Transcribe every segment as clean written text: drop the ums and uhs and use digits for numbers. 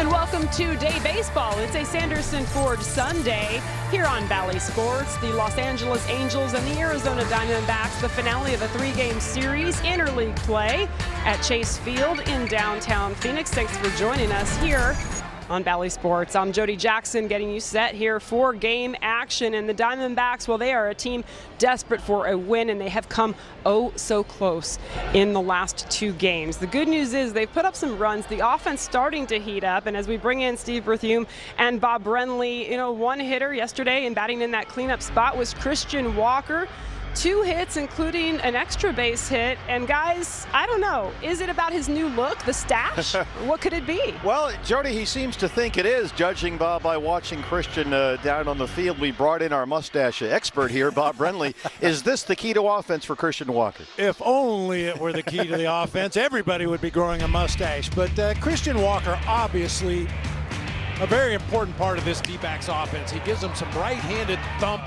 And welcome to Day Baseball. It's a Sanderson Ford Sunday here on Valley Sports. The Los Angeles Angels and the Arizona Diamondbacks, the finale of a 3-game series, interleague play at Chase Field in downtown Phoenix. Thanks for joining us here on Valley Sports. I'm Jody Jackson getting you set here for game action. And the Diamondbacks, well, they are a team desperate for a win, and they have come oh so close in the last 2 games. The good news is they've put up some runs. The offense starting to heat up, and as we bring in Steve Berthume and Bob Brenly, one hitter yesterday and batting in that cleanup spot was Christian Walker. 2 hits, including an extra base hit. And guys, I don't know, is it about his new look, the stash? What could it be? Well, Jody, he seems to think it is, judging Bob by watching Christian down on the field. We brought in our mustache expert here, Bob Brenly. Is this the key to offense for Christian Walker? If only it were the key to the offense, everybody would be growing a mustache. But Christian Walker, obviously a very important part of this D-backs offense. He gives them some right-handed thump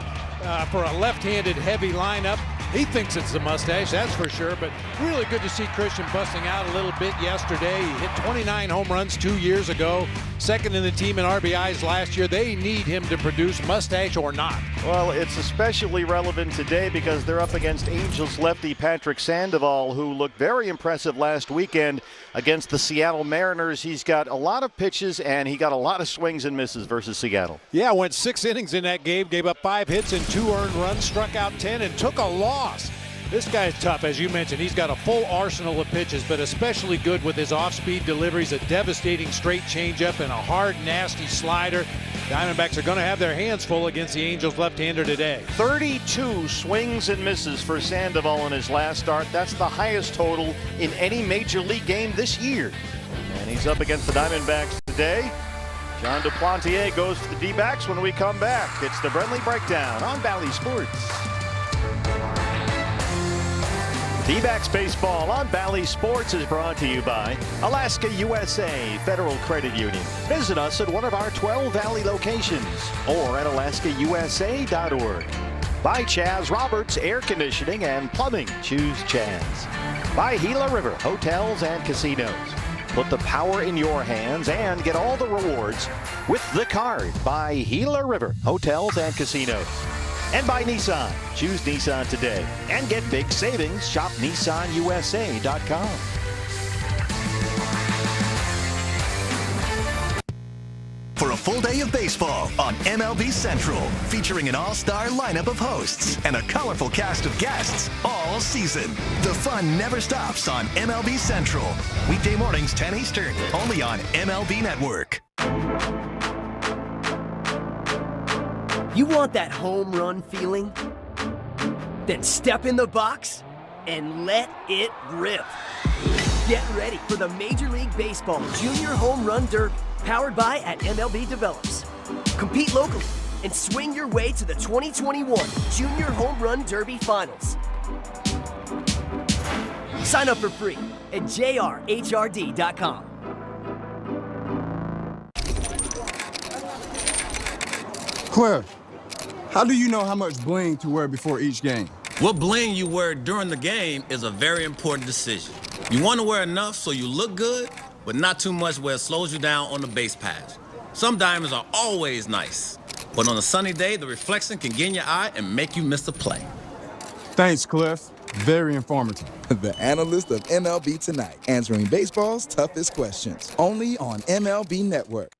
for a left-handed heavy lineup. He thinks it's the mustache, that's for sure, but really good to see Christian busting out a little bit yesterday. He hit 29 home runs 2 years ago, second in the team in RBIs last year. They need him to produce, mustache or not. Well, it's especially relevant today because they're up against Angels lefty Patrick Sandoval, who looked very impressive last weekend against the Seattle Mariners. He's got a lot of pitches, and he got a lot of swings and misses versus Seattle. Yeah, went 6 innings in that game, gave up 5 hits and 2 earned runs, struck out 10, and took a loss. This guy's tough, as you mentioned. He's got a full arsenal of pitches, but especially good with his off-speed deliveries, a devastating straight changeup, and a hard, nasty slider. Diamondbacks are going to have their hands full against the Angels left-hander today. 32 swings and misses for Sandoval in his last start. That's the highest total in any major league game this year. And he's up against the Diamondbacks today. John Duplantier goes to the D-backs when we come back. It's the Brenly Breakdown on Valley Sports. D-backs baseball on Valley Sports is brought to you by Alaska USA Federal Credit Union. Visit us at one of our 12 Valley locations or at alaskausa.org. By Chaz Roberts Air Conditioning and Plumbing. Choose Chaz. By Gila River Hotels and Casinos. Put the power in your hands and get all the rewards with the card. By Gila River Hotels and Casinos. And by Nissan. Choose Nissan today and get big savings. Shop NissanUSA.com. For a full day of baseball on MLB Central, featuring an all-star lineup of hosts and a colorful cast of guests all season. The fun never stops on MLB Central. Weekday mornings 10 Eastern, only on MLB Network. You want that home run feeling? Then step in the box and let it rip. Get ready for the Major League Baseball Junior Home Run Derby, powered by at MLB Develops. Compete locally and swing your way to the 2021 Junior Home Run Derby Finals. Sign up for free at jrhrd.com. Cliff, how do you know how much bling to wear before each game? What bling you wear during the game is a very important decision. You want to wear enough so you look good, but not too much where it slows you down on the base pass. Some diamonds are always nice, but on a sunny day, the reflection can get in your eye and make you miss a play. Thanks, Cliff. Very informative. The analyst of MLB Tonight, answering baseball's toughest questions. Only on MLB Network.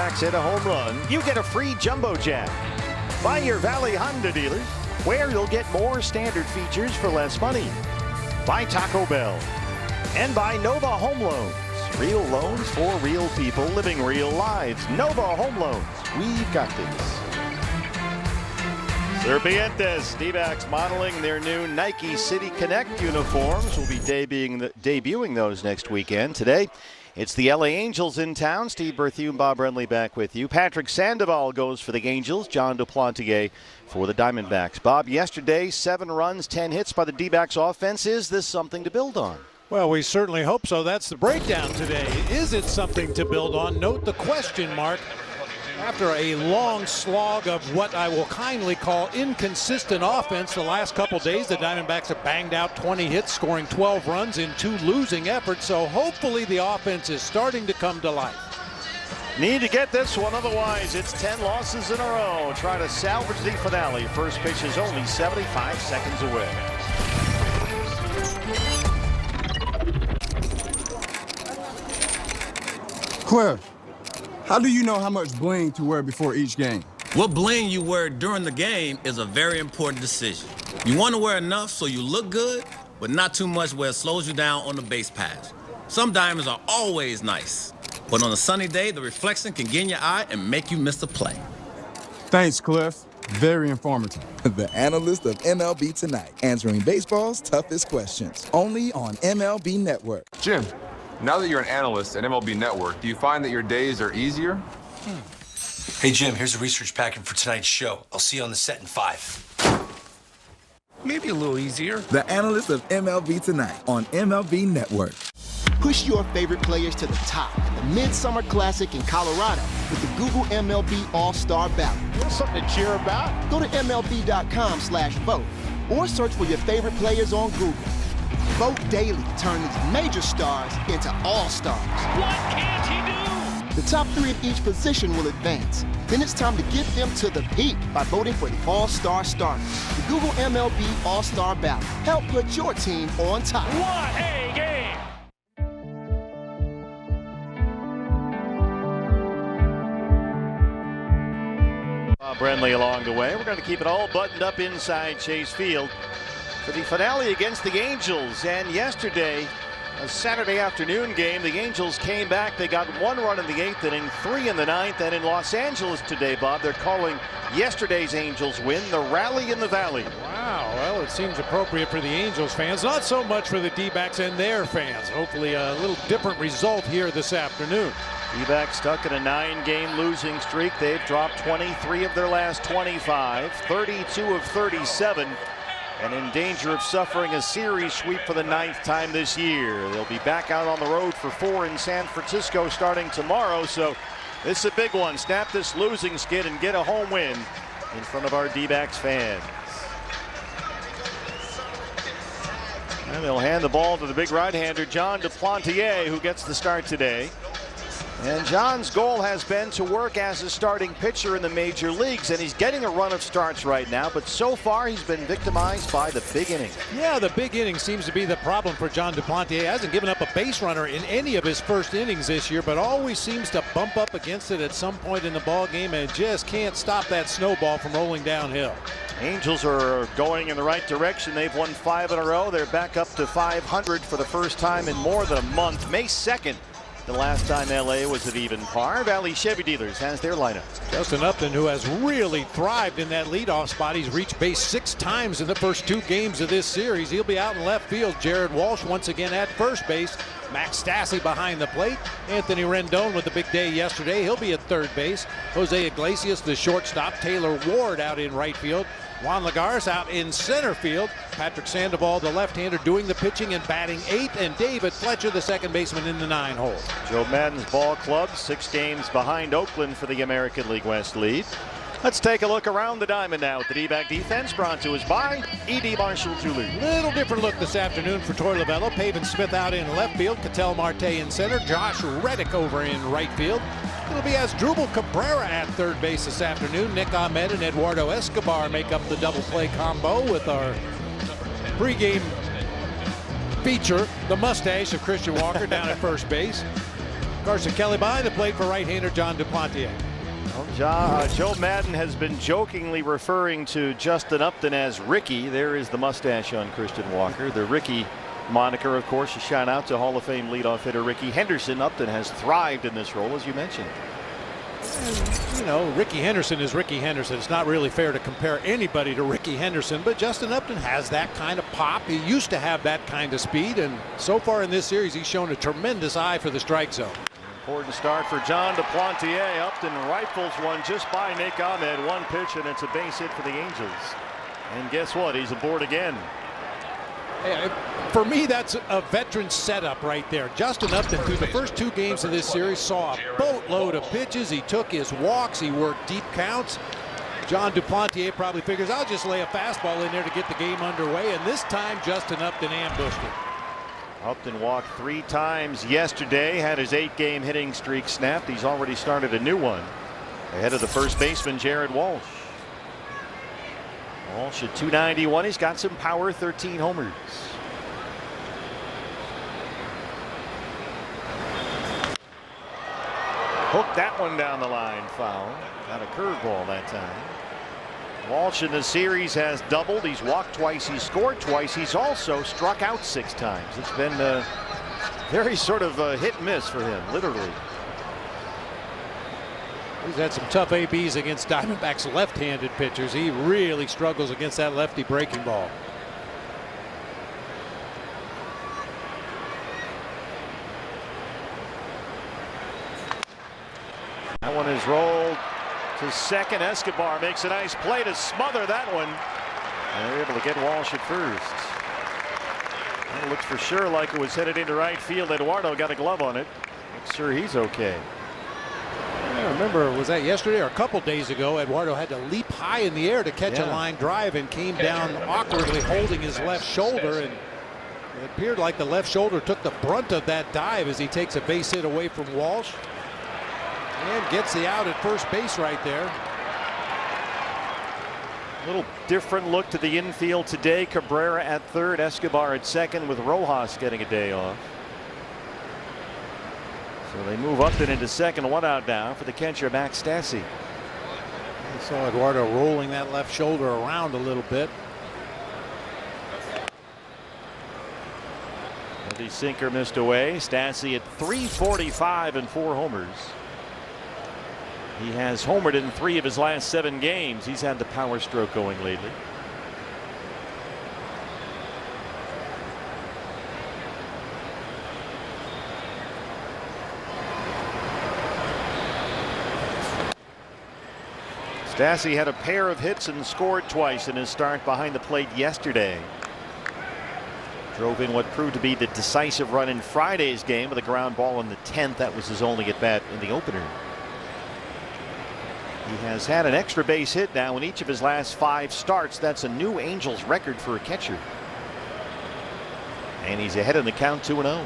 D-backs hit a home run, you get a free jumbo jet. Find your Valley Honda dealers where you'll get more standard features for less money. By Taco Bell. And by Nova Home Loans. Real loans for real people living real lives. Nova Home Loans. We've got this. Serpientes, D-backs modeling their new Nike City Connect uniforms. Will be debuting those next weekend. Today, it's the LA Angels in town. Steve Berthune, Bob Brenly back with you. Patrick Sandoval goes for the Angels. John Duplantier for the Diamondbacks. Bob, yesterday, 7 runs, 10 hits by the D-backs offense. Is this something to build on? Well, we certainly hope so. That's the breakdown today. Is it something to build on? Note the question mark. After a long slog of what I will kindly call inconsistent offense the last couple days, the Diamondbacks have banged out 20 hits, scoring 12 runs in 2 losing efforts. So hopefully the offense is starting to come to life. Need to get this one, otherwise it's 10 losses in a row. Try to salvage the finale. First pitch is only 75 seconds away. Cliff, how do you know how much bling to wear before each game? What bling you wear during the game is a very important decision. You want to wear enough so you look good, but not too much where it slows you down on the base paths. Some diamonds are always nice, but on a sunny day, the reflection can get in your eye and make you miss a play. Thanks, Cliff. Very informative. The analyst of MLB Tonight, answering baseball's toughest questions. Only on MLB Network. Jim, now that you're an analyst at MLB Network, do you find that your days are easier? Hey, Jim, here's the research packet for tonight's show. I'll see you on the set in 5. Maybe a little easier. The analyst of MLB Tonight on MLB Network. Push your favorite players to the top in the Midsummer Classic in Colorado with the Google MLB All-Star Ballot. Something to cheer about. Go to MLB.com/vote or search for your favorite players on Google. Vote daily to turn these major stars into all-stars. What can't he do? The top 3 of each position will advance. Then it's time to get them to the peak by voting for the all-star starters. The Google MLB All-Star Ballot. Help put your team on top. What a game! Bob Brenly along the way. We're going to keep it all buttoned up inside Chase Field for the finale against the Angels. And yesterday, a Saturday afternoon game, the Angels came back. They got 1 run in the 8th inning, 3 in the 9th. And in Los Angeles today, Bob, they're calling yesterday's Angels win the rally in the Valley. Wow, well, it seems appropriate for the Angels fans, not so much for the D-backs and their fans. Hopefully a little different result here this afternoon. D-backs stuck in a 9-game losing streak. They've dropped 23 of their last 25, 32 of 37. And in danger of suffering a series sweep for the 9th time this year. They'll be back out on the road for 4 in San Francisco starting tomorrow. So this is a big one. Snap this losing skid and get a home win in front of our D-backs fans. And they'll hand the ball to the big right-hander, John Duplantier, who gets the start today. And John's goal has been to work as a starting pitcher in the major leagues, and he's getting a run of starts right now, but so far he's been victimized by the big inning. Yeah, the big inning seems to be the problem for John Duplantier. He hasn't given up a base runner in any of his first innings this year, but always seems to bump up against it at some point in the ball game and just can't stop that snowball from rolling downhill. Angels are going in the right direction. They've won 5 in a row. They're back up to 500 for the first time in more than a month. May 2nd. The last time LA was at even par. Valley Chevy Dealers has their lineup. Justin Upton, who has really thrived in that leadoff spot. He's reached base 6 times in the first 2 games of this series. He'll be out in left field. Jared Walsh once again at first base. Max Stassi behind the plate. Anthony Rendon with the big day yesterday. He'll be at third base. Jose Iglesias, the shortstop. Taylor Ward out in right field. Juan Lagares out in center field. Patrick Sandoval, the left-hander, doing the pitching and batting 8th. And David Fletcher, the second baseman, in the 9 hole. Joe Madden's ball club, 6 games behind Oakland for the American League West lead. Let's take a look around the diamond now at the D-back defense, brought to us by E.D. Marshall Jewelry. Little different look this afternoon for Troy Lavello. Pavin Smith out in left field. Cattell Marte in center. Josh Reddick over in right field. It'll be Asdrubal Cabrera at third base this afternoon. Nick Ahmed and Eduardo Escobar make up the double play combo with our pregame feature, the mustache of Christian Walker down at first base. Carson Kelly behind the plate for right-hander John Duplantier. Well, Joe Madden has been jokingly referring to Justin Upton as Ricky. There is the mustache on Christian Walker. The Ricky moniker, of course, a shout out to Hall of Fame leadoff hitter Ricky Henderson. Upton has thrived in this role, as you mentioned. And, you know, Ricky Henderson is Ricky Henderson. It's not really fair to compare anybody to Ricky Henderson, but Justin Upton has that kind of pop. He used to have that kind of speed, and so far in this series, he's shown a tremendous eye for the strike zone. Important start for John Duplantier. Upton rifles one just by Nick Ahmed. One pitch, and it's a base hit for the Angels. And guess what? He's aboard again. For me, that's a veteran setup right there. Justin Upton, through the first 2 games of this series, saw a boatload of pitches. He took his walks. He worked deep counts. John Duplantier probably figures, I'll just lay a fastball in there to get the game underway. And this time, Justin Upton ambushed it. Upton walked 3 times yesterday, had his 8-game hitting streak snapped. He's already started a new one ahead of the first baseman, Jared Walsh. Walsh at 291. He's got some power, 13 homers. Hooked that one down the line, foul. Got a curveball that time. Walsh in the series has doubled. He's walked twice. He's scored twice. He's also struck out 6 times. It's been very sort of a hit and miss for him, literally. He's had some tough ABs against Diamondbacks left-handed pitchers. He really struggles against that lefty breaking ball. That one is rolled to second. Escobar makes a nice play to smother that one. And they're able to get Walsh at first. It looks for sure like it was headed into right field. Eduardo got a glove on it. Make sure he's okay. I remember, was that yesterday or a couple days ago? Eduardo had to leap high in the air to catch a line drive and came down awkwardly holding his left shoulder. And it appeared like the left shoulder took the brunt of that dive as he takes a base hit away from Walsh. And gets the out at first base right there. A little different look to the infield today. Cabrera at third, Escobar at second, with Rojas getting a day off. So they move up and into second, 1 out now for the catcher, Max Stassi. I saw Eduardo rolling that left shoulder around a little bit. The sinker missed away. Stassi at .345 and 4 homers. He has homered in 3 of his last 7 games. He's had the power stroke going lately. Stassi had a pair of hits and scored twice in his start behind the plate yesterday. Drove in what proved to be the decisive run in Friday's game with a ground ball in the 10th. That was his only at bat in the opener. He has had an extra base hit now in each of his last 5 starts. That's a new Angels record for a catcher. And he's ahead in the count, 2-0.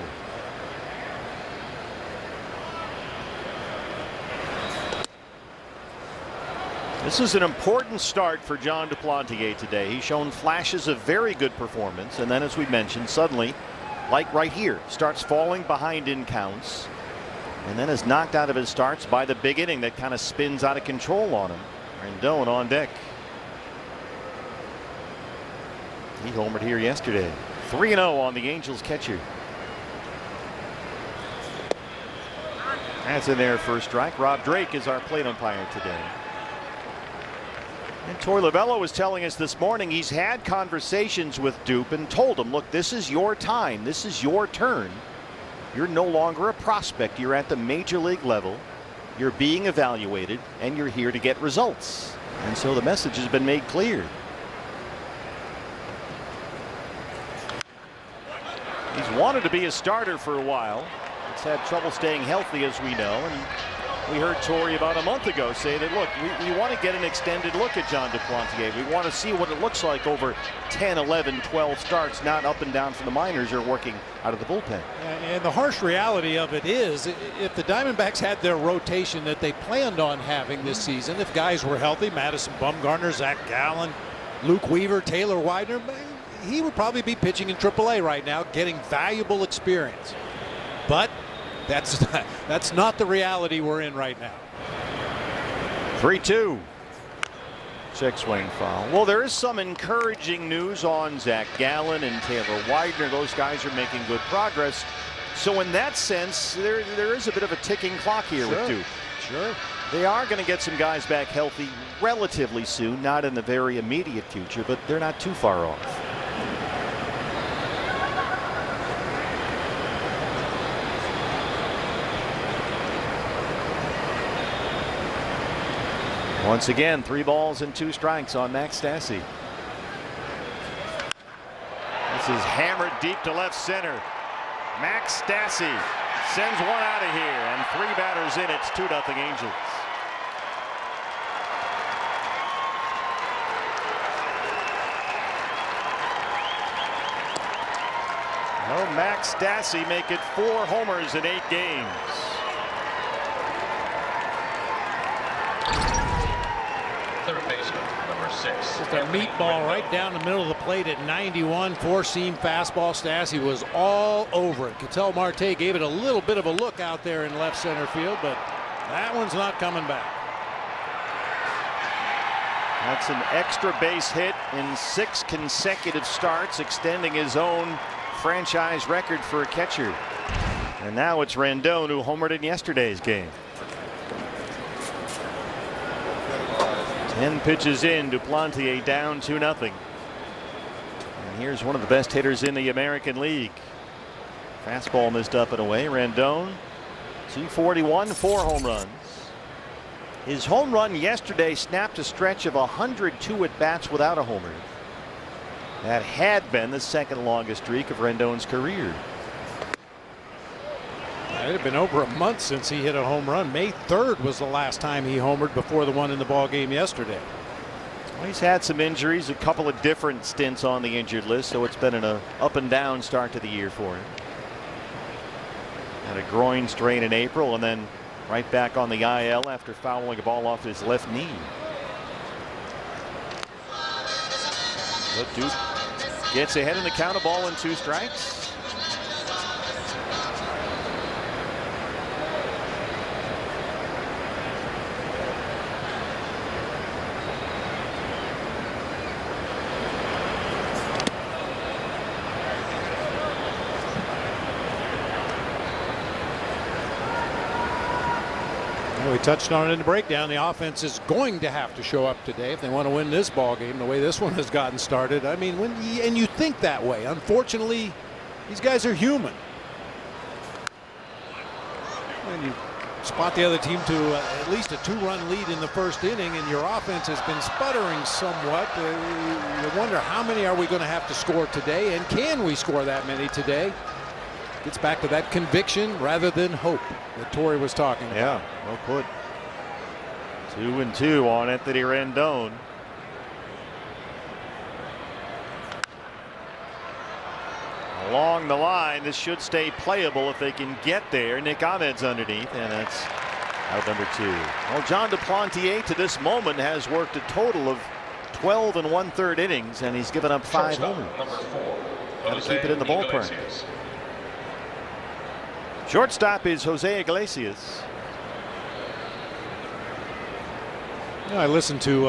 This is an important start for John Duplantier today. He's shown flashes of very good performance, and then, as we mentioned, suddenly, like right here, starts falling behind in counts, and then is knocked out of his starts by the big inning that kind of spins out of control on him. Rendon on deck. He homered here yesterday. 3-0 on the Angels catcher. That's in there for a strike. Rob Drake is our plate umpire today. And Torey Lovullo was telling us this morning he's had conversations with Dupe and told him, look, this is your time. This is your turn. You're no longer a prospect. You're at the major league level. You're being evaluated, and you're here to get results. And so the message has been made clear. He's wanted to be a starter for a while. He's had trouble staying healthy, as we know. And we heard Torey about a month ago say that, look, we want to get an extended look at John Duplantier. We want to see what it looks like over 10, 11, 12 starts, not up and down from the minors or working out of the bullpen. And the harsh reality of it is, if the Diamondbacks had their rotation that they planned on having this season, if guys were healthy, Madison Bumgarner, Zach Gallen, Luke Weaver, Taylor Widener, he would probably be pitching in AAA right now, getting valuable experience. But That's not the reality we're in right now. 3-2. Check swing foul. Well, there is some encouraging news on Zach Gallen and Taylor Widener. Those guys are making good progress. So in that sense, there is a bit of a ticking clock here with Duke. Sure. They are going to get some guys back healthy relatively soon, not in the very immediate future, but they're not too far off. Once again, 3 balls and 2 strikes on Max Stassi. This is hammered deep to left center. Max Stassi sends one out of here, and 3 batters in. It's 2-0 Angels. Well, Max Stassi make it 4 homers in 8 games. Third baseman, number 6. Just a meatball right down the middle of the plate at 91. 4-seam fastball. Stassi was all over it. Ketel Marte gave it a little bit of a look out there in left center field, but that one's not coming back. That's an extra base hit in 6 consecutive starts, extending his own franchise record for a catcher. And now it's Rendon who homered in yesterday's game. 10 pitches in, Duplantier down 2-0. And here's one of the best hitters in the American League. Fastball missed up and away. Rendon, 241, 4 home runs. His home run yesterday snapped a stretch of 102 at bats without a homer. That had been the second longest streak of Rendon's career. It had been over a month since he hit a home run. May 3rd was the last time he homered before the one in the ball game yesterday. Well, he's had some injuries, a couple of different stints on the injured list, so it's been an up and down start to the year for him. Had a groin strain in April and then right back on the IL after fouling a ball off his left knee. But Duke gets ahead in the count, a ball and 2 strikes. We touched on it in the breakdown. The offense is going to have to show up today if they want to win this ball game the way this one has gotten started. I mean, and you think that way. Unfortunately, these guys are human. When you spot the other team to at least a 2-run lead in the first inning and your offense has been sputtering somewhat, you wonder how many are we going to have to score today, and can we score that many today? Gets back to that conviction rather than hope that Torrey was talking about. Yeah, well put. 2-2 on Anthony Rendon. Along the line, this should stay playable if they can get there. Nick Ahmed's underneath, and that's out number 2. Well, John Duplantier to this moment has worked a total of 12 1/3 innings, and he's given up 5 homers. Got to keep it in the ballpark. Shortstop is Jose Iglesias. You know, I listened to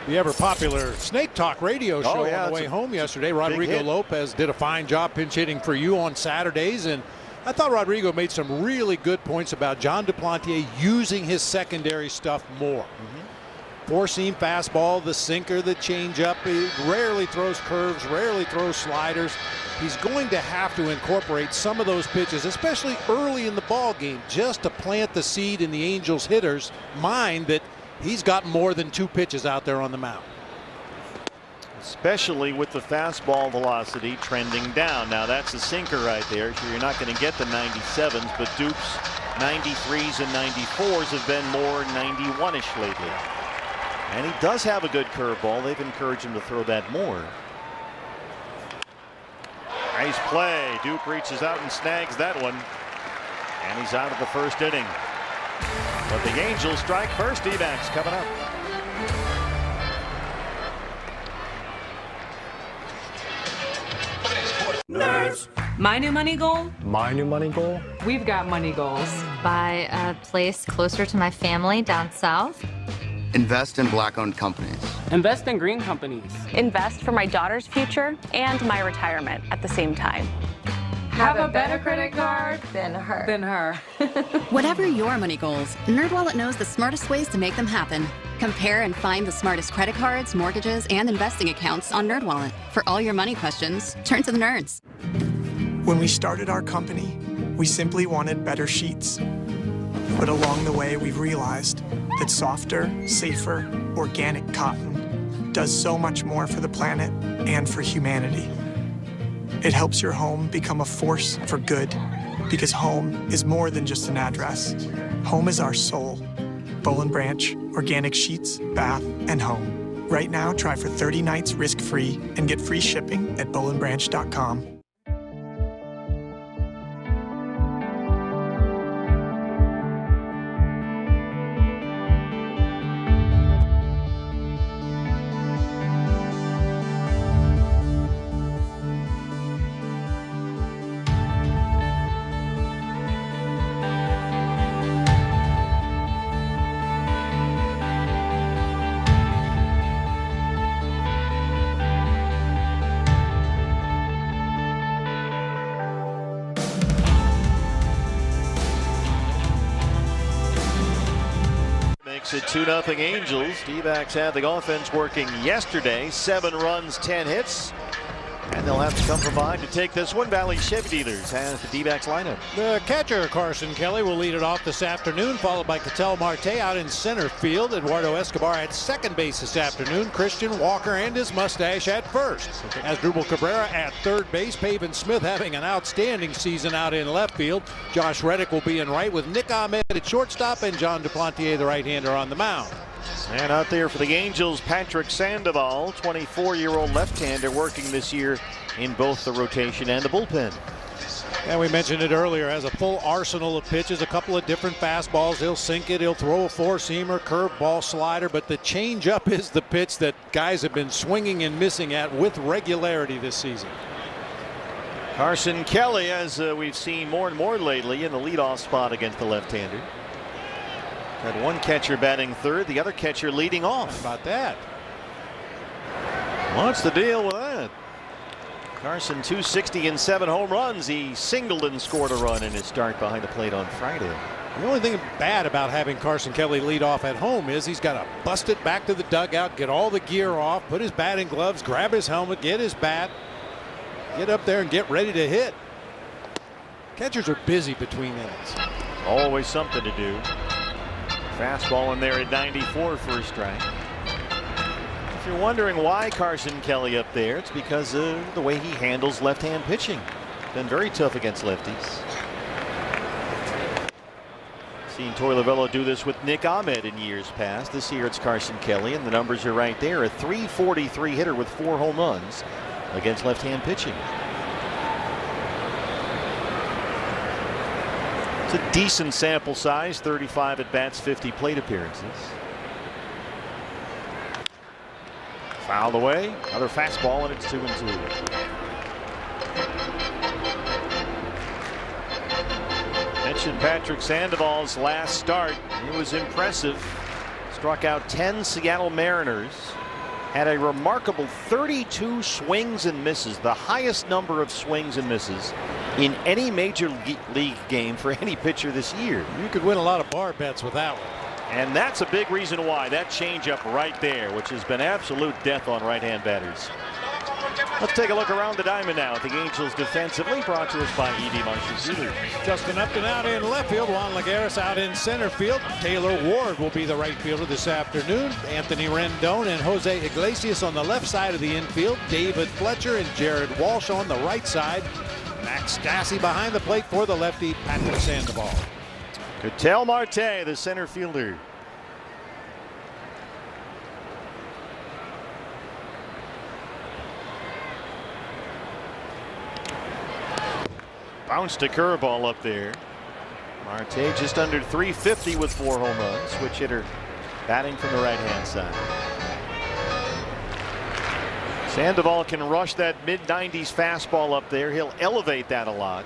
the ever popular Snake Talk radio show on the way home yesterday. Rodrigo Lopez did a fine job pinch hitting for you on Saturdays, and I thought Rodrigo made some really good points about John Duplantier using his secondary stuff more. 4-seam fastball, the sinker, the changeup. He rarely throws curves, rarely throws sliders. He's going to have to incorporate some of those pitches, especially early in the ball game, just to plant the seed in the Angels hitters' mind that he's got more than 2 pitches out there on the mound. Especially with the fastball velocity trending down. Now that's a sinker right there. So you're not going to get the 97s, but Duke's 93s and 94s have been more 91-ish lately. And he does have a good curveball. They've encouraged him to throw that more. Nice play. Duke reaches out and snags that one. And he's out of the first inning. But the Angels strike first. D-backs coming up. Nerds, My new money goal? My new money goal? We've got money goals. Buy a place closer to my family down south. Invest in Black-owned companies. Invest in green companies. Invest for my daughter's future and my retirement at the same time. Have a better credit card than her. Whatever your money goals, NerdWallet knows the smartest ways to make them happen. Compare and find the smartest credit cards, mortgages, and investing accounts on NerdWallet. For all your money questions, turn to the nerds. When we started our company, we simply wanted better sheets. But along the way, we've realized that softer, safer, organic cotton does so much more for the planet and for humanity. It helps your home become a force for good, because home is more than just an address. Home is our soul. Boll & Branch, organic sheets, bath, and home. Right now, try for 30 nights risk-free and get free shipping at bollandbranch.com. Makes it 2-0 Angels. D-backs had the offense working yesterday. 7 runs, 10 hits. And they'll have to come from behind to take this one. Valley Chevy Dealers has the D-backs lineup. The catcher, Carson Kelly, will lead it off this afternoon, followed by Ketel Marte out in center field. Eduardo Escobar at second base this afternoon. Christian Walker and his mustache at first. Asdrubal Cabrera at third base. Pavin Smith having an outstanding season out in left field. Josh Reddick will be in right with Nick Ahmed at shortstop and John Duplantier, the right-hander, on the mound. And out there for the Angels, Patrick Sandoval, 24-year-old left-hander, working this year in both the rotation and the bullpen. And we mentioned it earlier, has a full arsenal of pitches, a couple of different fastballs. He'll sink it, he'll throw a four-seamer, curveball, slider, but the changeup is the pitch that guys have been swinging and missing at with regularity this season. Carson Kelly, as we've seen more and more lately, in the leadoff spot against the left-hander. Had one catcher batting third, the other catcher leading off. How about that? What's the deal with that? Carson, 260 and 7 home runs. He singled and scored a run in his start behind the plate on Friday. The only thing bad about having Carson Kelly lead off at home is he's got to bust it back to the dugout, get all the gear off, put his batting gloves, grab his helmet, get his bat, get up there and get ready to hit. Catchers are busy between innings. Always something to do. Fastball in there at 94 for a strike. If you're wondering why Carson Kelly up there, it's because of the way he handles left-hand pitching. Been very tough against lefties. Seen Torey Lovullo do this with Nick Ahmed in years past. This year it's Carson Kelly, and the numbers are right there. A .343 hitter with 4 home runs against left-hand pitching. It's a decent sample size, 35 at-bats, 50 plate appearances. Fouled away, another fastball, and it's 2-2. Mentioned Patrick Sandoval's last start. It was impressive. Struck out 10 Seattle Mariners. Had a remarkable 32 swings and misses, the highest number of swings and misses in any major league game for any pitcher this year. You could win a lot of bar bets with that one. And that's a big reason why. That changeup right there, which has been absolute death on right-hand batters. Let's take a look around the diamond now at the Angels defensively, brought to us by E.D. Marshall. Justin Upton out in left field. Juan Lagares out in center field. Taylor Ward will be the right fielder this afternoon. Anthony Rendon and Jose Iglesias on the left side of the infield. David Fletcher and Jared Walsh on the right side. Max Stassi behind the plate for the lefty, Patrick Sandoval. Ketel Marte, the center fielder. Bounced a curveball up there. Marte just under 350 with 4 home runs. Switch hitter batting from the right-hand side. Sandoval can rush that mid-90s fastball up there. He'll elevate that a lot.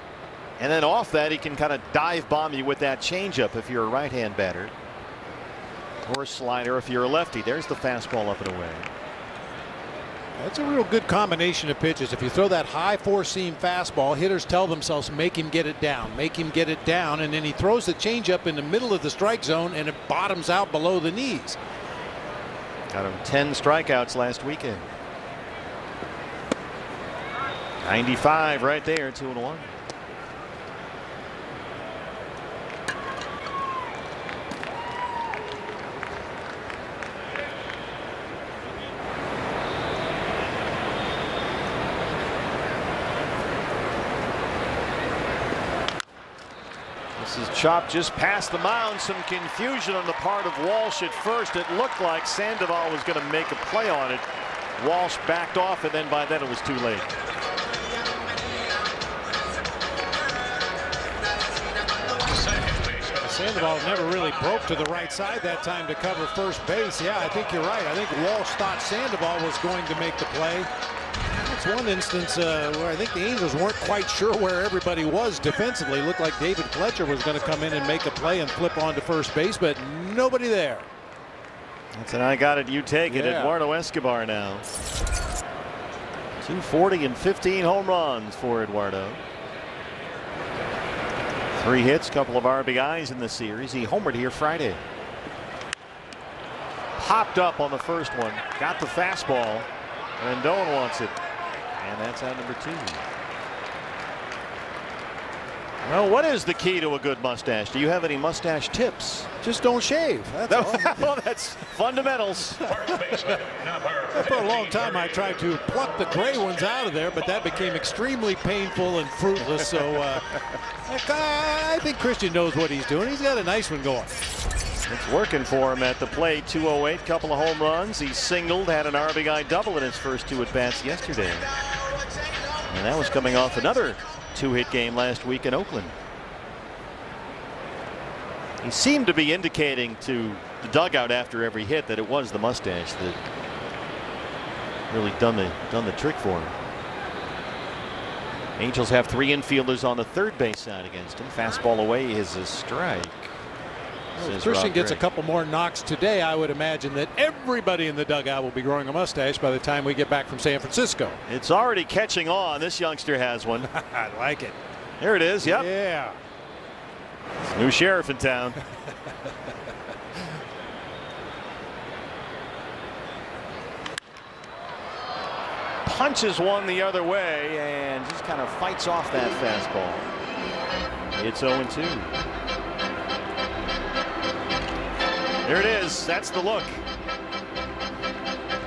And then off that, he can kind of dive bomb you with that changeup if you're a right-hand batter. Or a slider if you're a lefty. There's the fastball up and away. That's a real good combination of pitches. If you throw that high four-seam fastball, hitters tell themselves, make him get it down, make him get it down, and then he throws the changeup in the middle of the strike zone, and it bottoms out below the knees. Got him 10 strikeouts last weekend. 95 right there, 2-1. This is chopped just past the mound. Some confusion on the part of Walsh at first. It looked like Sandoval was going to make a play on it. Walsh backed off, and then by then it was too late. Sandoval never really broke to the right side that time to cover first base. Yeah, I think you're right. I think Walsh thought Sandoval was going to make the play. That's one instance where I think the Angels weren't quite sure where everybody was defensively. Looked like David Fletcher was going to come in and make a play and flip on to first base, but nobody there. That's an I got it, you take it. Eduardo Escobar now. 240 and 15 home runs for Eduardo. 3 hits, couple of RBIs in the series. He homered here Friday. Popped up on the first one. Got the fastball. Rendon wants it. And that's out number 2. Well, what is the key to a good mustache? Do you have any mustache tips? Just don't shave. That's all. Well, that's fundamentals. For a long time, I tried to pluck the gray ones out of there, but that became extremely painful and fruitless. So I think Christian knows what he's doing. He's got a nice one going. It's working for him at the plate. 208, couple of home runs. He singled, had an RBI double in his first 2 at-bats yesterday. And that was coming off another 2-hit game last week in Oakland. He seemed to be indicating to the dugout after every hit that it was the mustache that really done the trick for him. Angels have 3 infielders on the third base side against him. Fastball away is a strike. Well, if Christian gets a couple more knocks today, I would imagine that everybody in the dugout will be growing a mustache by the time we get back from San Francisco. It's already catching on. This youngster has one. I like it. There it is. Yep. Yeah. It's new sheriff in town. Punches one the other way and just kind of fights off that fastball. It's 0-2. There it is. That's the look.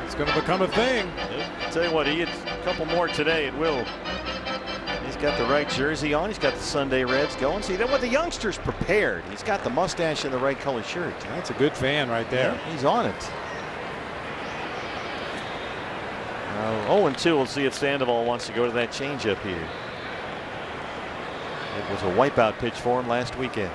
It's going to become a thing. I'll tell you what, he hits a couple more today. It will. He's got the right jersey on. He's got the Sunday Reds going. See, what the youngster's prepared. He's got the mustache and the right color shirt. That's a good fan right there. Yeah, he's on it. 0-2. We'll see if Sandoval wants to go to that changeup here. It was a wipeout pitch for him last weekend.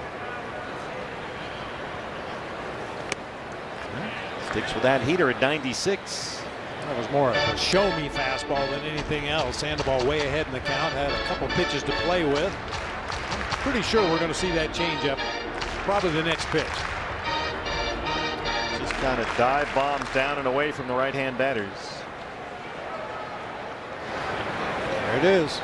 Sticks with that heater at 96. That was more of a show-me fastball than anything else. Sandoval way ahead in the count. Had a couple pitches to play with. I'm pretty sure we're going to see that changeup probably the next pitch. Just kind of dive bombs down and away from the right-hand batters. There it is.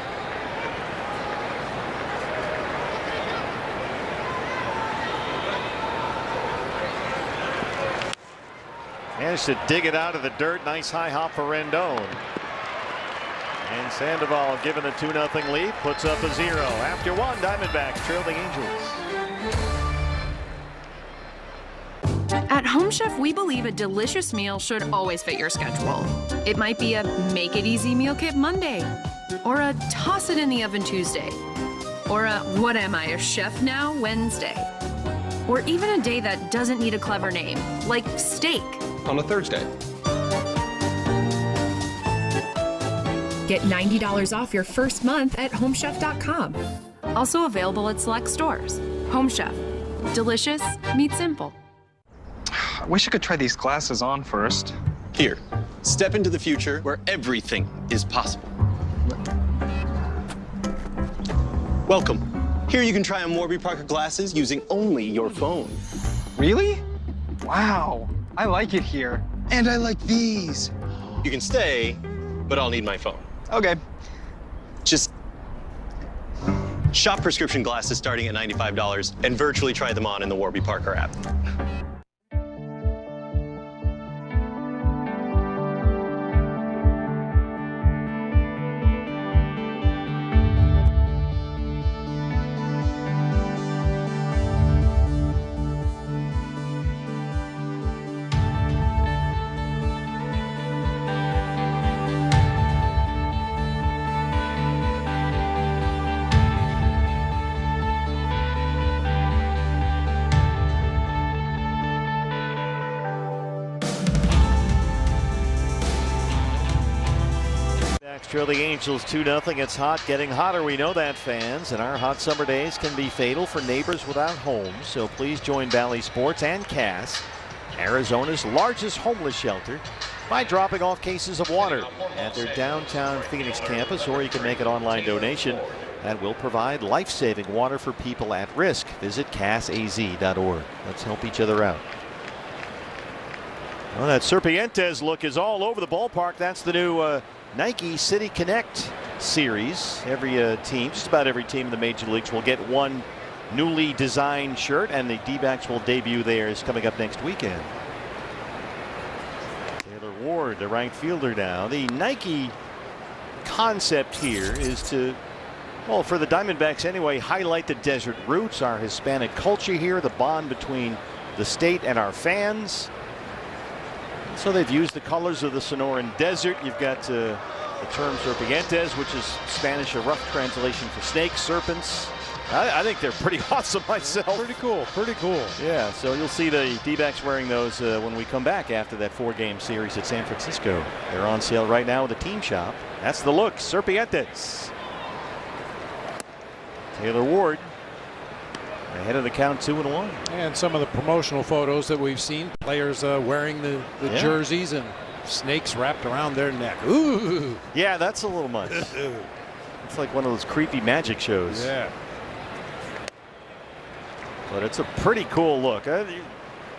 Managed to dig it out of the dirt. Nice high hop for Rendon. And Sandoval, given a 2-0 lead, puts up a 0. After 1, Diamondbacks trail the Angels. At Home Chef, we believe a delicious meal should always fit your schedule. It might be a make it easy meal kit Monday, or a toss it in the oven Tuesday, or a what am I, a chef now Wednesday, or even a day that doesn't need a clever name, like steak. On a Thursday. Get $90 off your first month at homechef.com. Also available at select stores. Home Chef. Delicious meets simple. I wish I could try these glasses on first. Here, Step into the future where everything is possible. Welcome. Here you can try on Warby Parker glasses using only your phone. Really? Wow, I like it here. And I like these. You can stay, but I'll need my phone. Okay. Just shop prescription glasses starting at $95 and virtually try them on in the Warby Parker app. Trail the Angels 2-0. It's hot, getting hotter. We know that, fans. And our hot summer days can be fatal for neighbors without homes. So please join Valley Sports and Cass, Arizona's largest homeless shelter, by dropping off cases of water at their downtown Phoenix campus, or you can make an online donation that will provide life-saving water for people at risk. Visit cassaz.org. Let's help each other out. Well, that Serpientes look is all over the ballpark. That's the new Nike City Connect series. Every team, just about every team in the major leagues, will get one newly designed shirt, and the D-backs will debut theirs coming up next weekend. Taylor Ward, the right fielder now. The Nike concept here is to, well, for the Diamondbacks anyway, highlight the desert roots, our Hispanic culture here, the bond between the state and our fans. So they've used the colors of the Sonoran Desert. You've got the term serpientes, which is Spanish, a rough translation for snakes, serpents. I think they're pretty awesome myself. Pretty cool, pretty cool. Yeah, so you'll see the D-backs wearing those when we come back after that 4-game series at San Francisco. They're on sale right now at the team shop. That's the look, serpientes. Taylor Ward ahead of the count, 2-1. And some of the promotional photos that we've seen, players wearing the jerseys and snakes wrapped around their neck. Ooh. Yeah, that's a little much. It's like one of those creepy magic shows. Yeah. But it's a pretty cool look.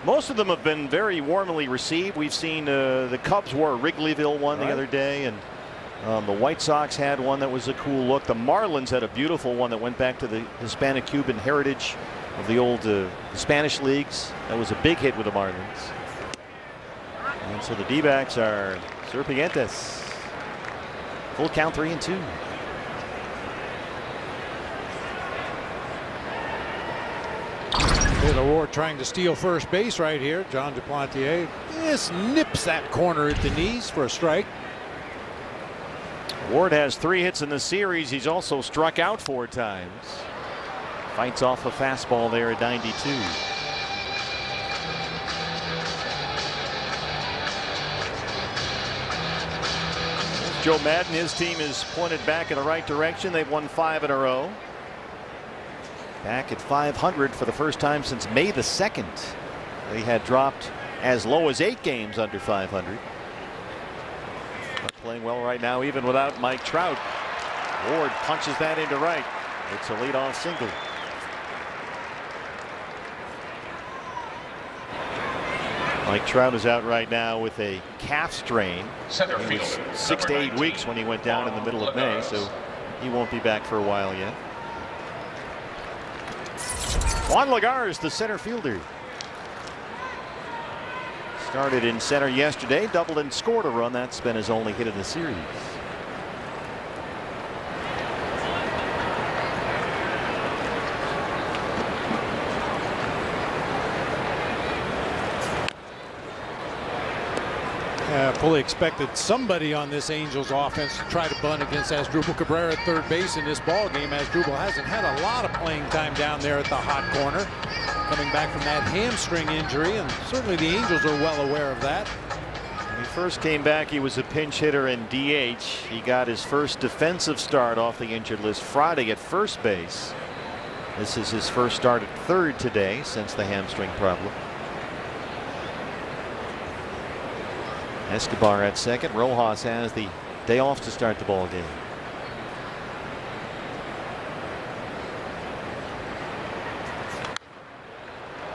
Most of them have been very warmly received. We've seen the Cubs wore a Wrigleyville one the other day, and the White Sox had one that was a cool look. The Marlins had a beautiful one that went back to the Hispanic-Cuban heritage of the old Spanish leagues. That was a big hit with the Marlins. And so the D-backs are serpientes. Full count, 3-2. Taylor Ward trying to steal first base right here. John Duplantier just nips that corner at the knees for a strike. Ward has 3 hits in the series. He's also struck out 4 times. Fights off a fastball there at 92. Joe Madden, his team is pointed back in the right direction. They've won 5 in a row. Back at 500 for the first time since May the 2nd. They had dropped as low as 8 games under 500. Playing well right now, even without Mike Trout. Ward punches that into right. It's a leadoff single. Mike Trout is out right now with a calf strain. Center It was field, 6 to 8 19. weeks when he went down in the middle of May, so he won't be back for a while yet. Juan Lagares, the center fielder. Started in center yesterday, doubled and scored a run. That's been his only hit in the series. Fully expected somebody on this Angels offense to try to bunt against Asdrubal Cabrera at third base in this ball game. Asdrubal hasn't had a lot of playing time down there at the hot corner, coming back from that hamstring injury, and certainly the Angels are well aware of that. When he first came back, he was a pinch hitter in DH. He got his first defensive start off the injured list Friday at first base. This is his first start at third today since the hamstring problem. Escobar at second. Rojas has the day off to start the ball game.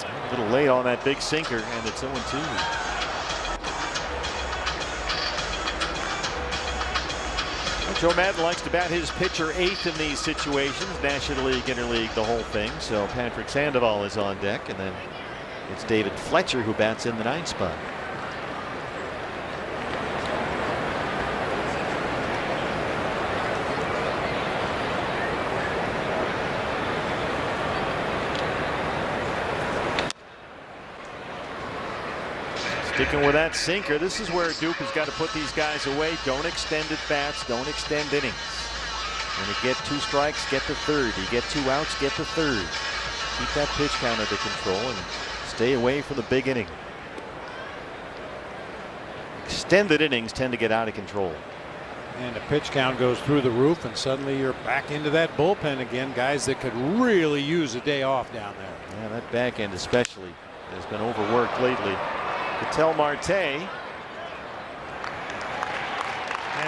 A little late on that big sinker, and it's 0-2. Joe Madden likes to bat his pitcher eighth in these situations. National League, Interleague, the whole thing. So Patrick Sandoval is on deck, and then it's David Fletcher who bats in the ninth spot. Sticking with that sinker, this is where Duke has got to put these guys away. Don't extend at bats, don't extend innings. When you get 2 strikes, get to third. You get 2 outs, get to third. Keep that pitch count under control and stay away from the big inning. Extended innings tend to get out of control. And the pitch count goes through the roof, and suddenly you're back into that bullpen again. Guys that could really use a day off down there. Yeah, that back end especially has been overworked lately. Ketel Marte. And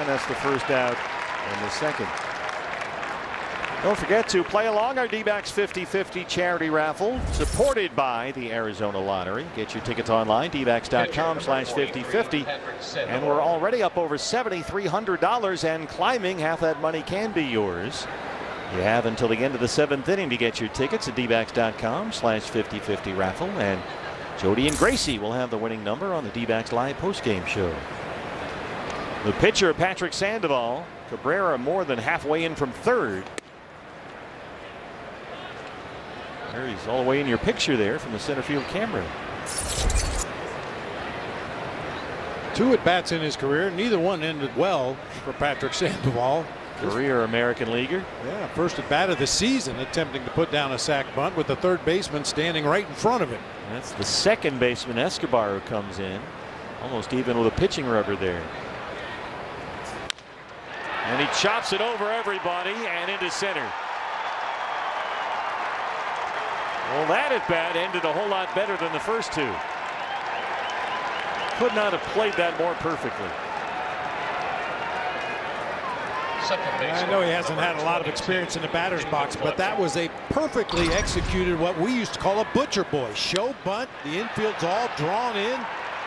that's the first out and the second. Don't forget to play along our D-backs 50-50 charity raffle, supported by the Arizona Lottery. Get your tickets online, dbacks.com/5050. And we're already up over $7,300 and climbing. Half that money can be yours. You have until the end of the 7th inning to get your tickets at dbacks.com/5050 raffle. And Jody and Gracie will have the winning number on the D-backs live postgame show. The pitcher, Patrick Sandoval. Cabrera more than halfway in from third. There he's all the way in your picture there from the center field camera. 2 at-bats in his career. Neither one ended well for Patrick Sandoval. Career American leaguer. Yeah, first at bat of the season, attempting to put down a sac bunt with the third baseman standing right in front of him. That's the second baseman, Escobar, who comes in. Almost even with a pitching rubber there. And he chops it over everybody and into center. Well, that at bat ended a whole lot better than the first 2. Could not have played that more perfectly. I know he hasn't had a lot of experience in the batter's box, but that was a perfectly executed, what we used to call a butcher boy. Show bunt, the infield's all drawn in,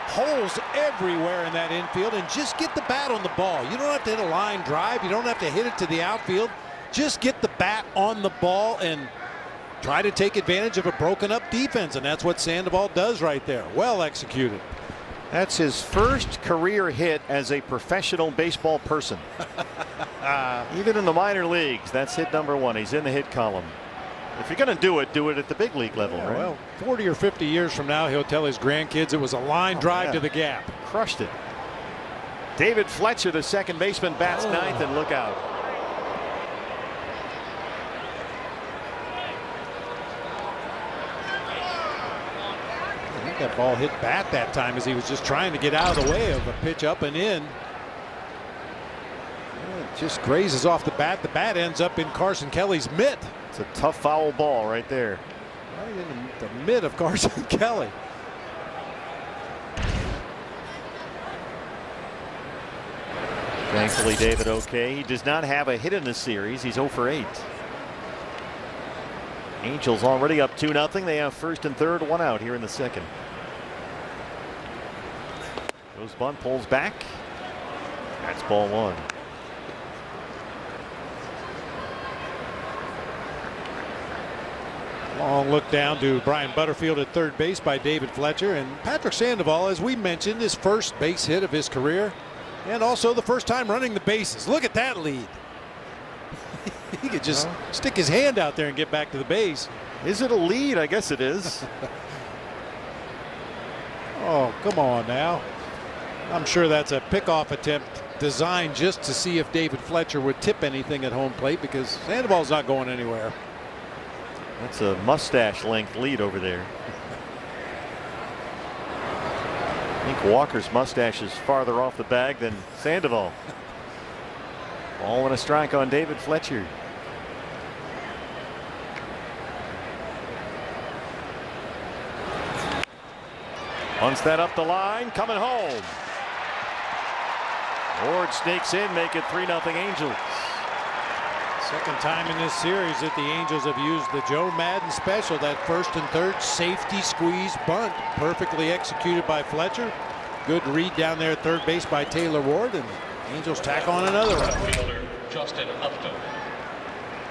holes everywhere in that infield, and just get the bat on the ball. You don't have to hit a line drive. You don't have to hit it to the outfield. Just get the bat on the ball and try to take advantage of a broken up defense, and that's what Sandoval does right there. Well executed. That's his first career hit as a professional baseball person. Even in the minor leagues, that's hit number 1. He's in the hit column. If you're going to do it at the big league level, yeah, right? Well, 40 or 50 years from now, he'll tell his grandkids it was a line drive to the gap. Crushed it. David Fletcher, the second baseman, bats ninth, and look out. I think that ball hit bat that time as he was just trying to get out of the way of a pitch up and in. It just grazes off the bat. The bat ends up in Carson Kelly's mitt. It's a tough foul ball right there. Right in the mitt of Carson Kelly. Thankfully, David okay. He does not have a hit in the series. He's 0 for 8. Angels already up 2-0. They have first and third, 1 out here in the second. Goes bunt, pulls back. That's ball 1. Long look down to Brian Butterfield at third base by David Fletcher, and Patrick Sandoval, as we mentioned, his first base hit of his career, and also the first time running the bases. Look at that lead. He could just stick his hand out there and get back to the base. Is it a lead? I guess it is. Oh, come on now. I'm sure that's a pickoff attempt designed just to see if David Fletcher would tip anything at home plate, because Sandoval's not going anywhere. That's a mustache length lead over there. I think Walker's mustache is farther off the bag than Sandoval. Ball and a strike on David Fletcher. Bunts that up the line, coming home. Ward sneaks in, make it 3-0 Angels. Second time in this series that the Angels have used the Joe Madden special, that first and third safety squeeze bunt, perfectly executed by Fletcher. Good read down there at third base by Taylor Ward, and the Angels tack on another run. Justin Upton.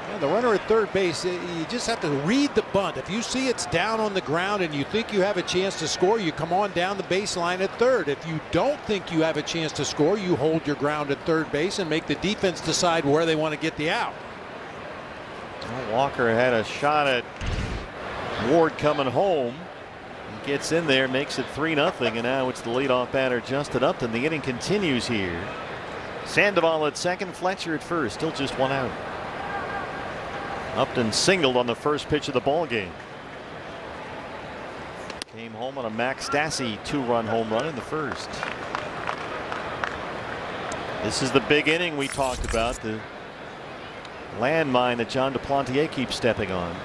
Yeah, the runner at third base, you just have to read the bunt. If you see it's down on the ground and you think you have a chance to score, you come on down the baseline at third. If you don't think you have a chance to score, you hold your ground at third base and make the defense decide where they want to get the out. Well, Walker had a shot at Ward coming home. He gets in there, makes it 3-0, and now it's the leadoff batter Justin Upton. The inning continues here. Sandoval at second, Fletcher at first, still just one out. Upton singled on the first pitch of the ball game. Came home on a Max Stassi 2-run home run in the first. This is the big inning we talked about, the landmine that John Duplantier keeps stepping on.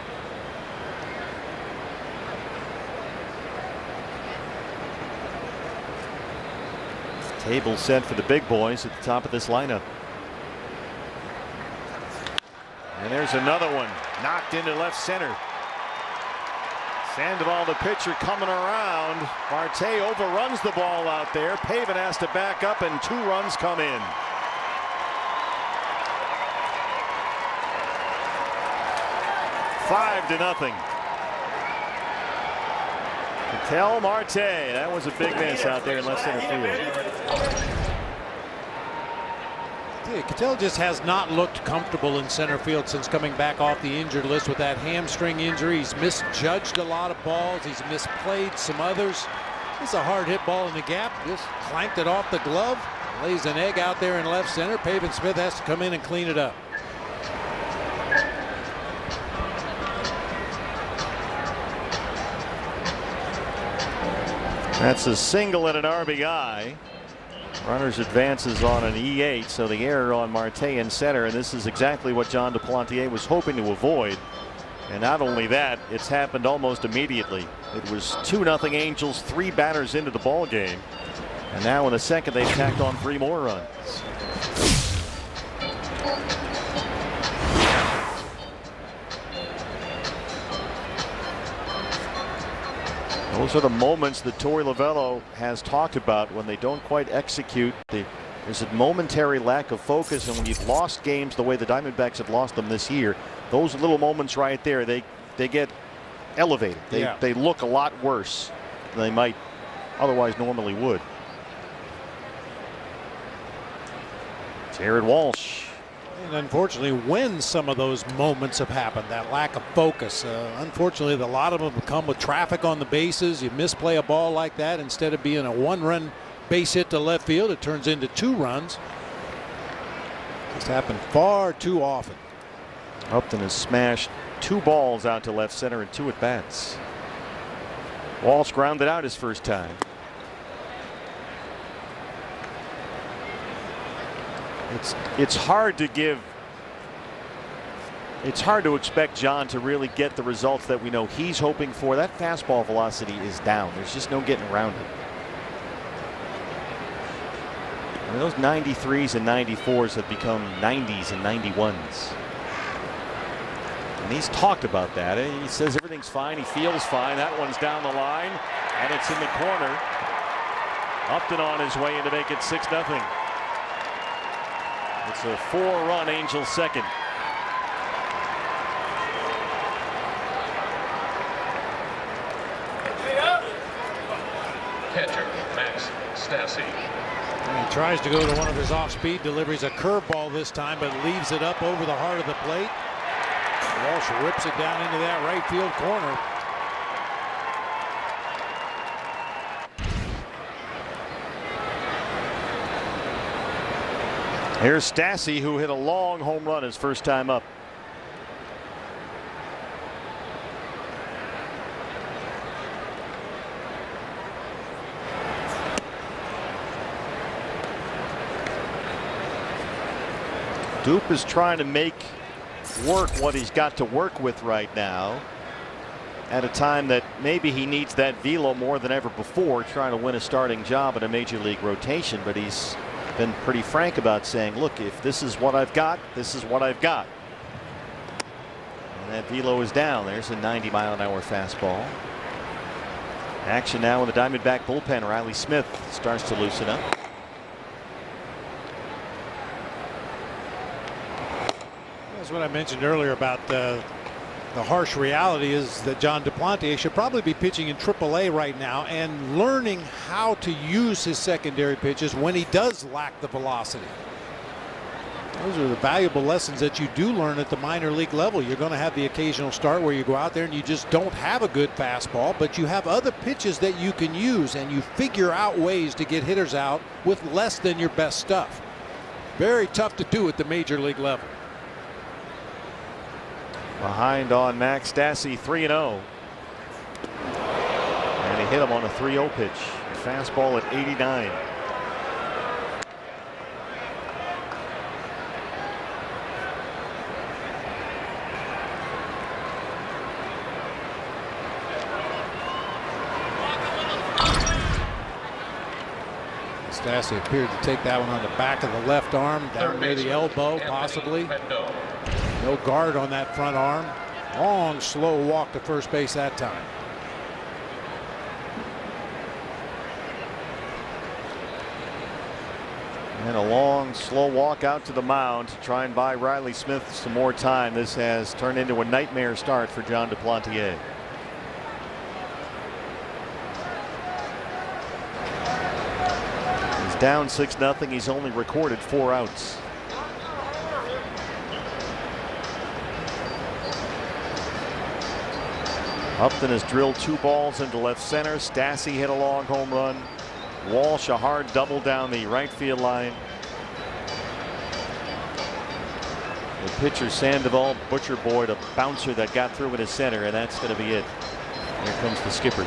Table set for the big boys at the top of this lineup. And there's another one knocked into left center. Sandoval, the pitcher, coming around. Marte overruns the ball out there. Pavin has to back up, and 2 runs come in. Five to nothing. Ketel Marte. That was a big miss out there in left center field. Ketel just has not looked comfortable in center field since coming back off the injured list with that hamstring injury. He's misjudged a lot of balls. He's misplayed some others. It's a hard hit ball in the gap. Just clanked it off the glove. Lays an egg out there in left center. Pavin Smith has to come in and clean it up. That's a single and an RBI. Runners advances on an E8, so the error on Marte in center, and this is exactly what John Duplantier was hoping to avoid. And not only that, it's happened almost immediately. It was 2-0 Angels, 3 batters into the ball game, and now in the second they've tacked on 3 more runs. Those are the moments that Torey Lovullo has talked about when they don't quite execute. There's a momentary lack of focus, and when you've lost games the way the Diamondbacks have lost them this year, those little moments right there, they get elevated. They look a lot worse than they might otherwise normally would. Jared Walsh. And unfortunately, when some of those moments have happened, that lack of focus, unfortunately, a lot of them come with traffic on the bases. You misplay a ball like that, instead of being a 1-run base hit to left field, it turns into 2 runs. It's happened far too often. Upton has smashed 2 balls out to left center in 2 at bats. Walsh grounded out his first time. It's hard to give. It's hard to expect John to really get the results that we know he's hoping for. That fastball velocity is down. There's just no getting around it. I mean, those 93s and 94s have become 90s and 91s. And he's talked about that. He says everything's fine. He feels fine. That one's down the line, and it's in the corner. Upton on his way in to make it 6-0. It's a 4-run Angels second. Catcher Max Stassi. He tries to go to one of his off-speed deliveries, a curveball this time, but leaves it up over the heart of the plate. Walsh rips it down into that right field corner. Here's Stassi, who hit a long home run his first time up. Dupe is trying to make work what he's got to work with right now, at a time that maybe he needs that velo more than ever before, trying to win a starting job in a major league rotation. But he's been pretty frank about saying, look, if this is what I've got, this is what I've got. And that velo is down. There's a 90-mile-an-hour fastball. Action now in the Diamondback bullpen. Riley Smith starts to loosen up. That's what I mentioned earlier about the harsh reality is that John Duplantier should probably be pitching in AAA right now and learning how to use his secondary pitches when he does lack the velocity. Those are the valuable lessons that you do learn at the minor league level. You're going to have the occasional start where you go out there and you just don't have a good fastball, but you have other pitches that you can use, and you figure out ways to get hitters out with less than your best stuff. Very tough to do at the major league level. Behind on Max Stassi, 3-0. And he hit him on a 3-0 pitch. Fastball at 89. Stassi appeared to take that one on the back of the left arm, down near the elbow, possibly. No guard on that front arm. Long, slow walk to first base that time. And a long, slow walk out to the mound to try and buy Riley Smith some more time. This has turned into a nightmare start for John Duplantier. He's down 6-0. He's only recorded 4 outs. Upton has drilled 2 balls into left center. Stassi hit a long home run. Walsh a hard double down the right field line. The pitcher Sandoval, Butcher Boyd, a bouncer that got through in his center, and that's going to be it. Here comes the skipper.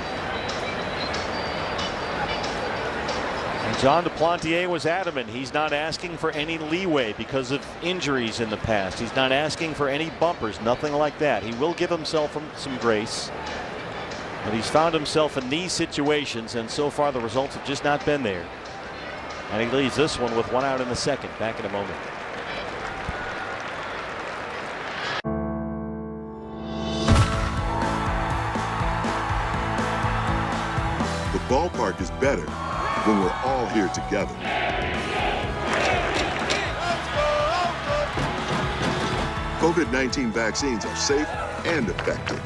And John Duplantier was adamant he's not asking for any leeway because of injuries in the past. He's not asking for any bumpers, nothing like that. He will give himself some grace. But he's found himself in these situations, and so far the results have just not been there. And he leaves this one with 1 out in the second. Back in a moment. The ballpark is better when we're all here together. COVID-19 vaccines are safe and effective.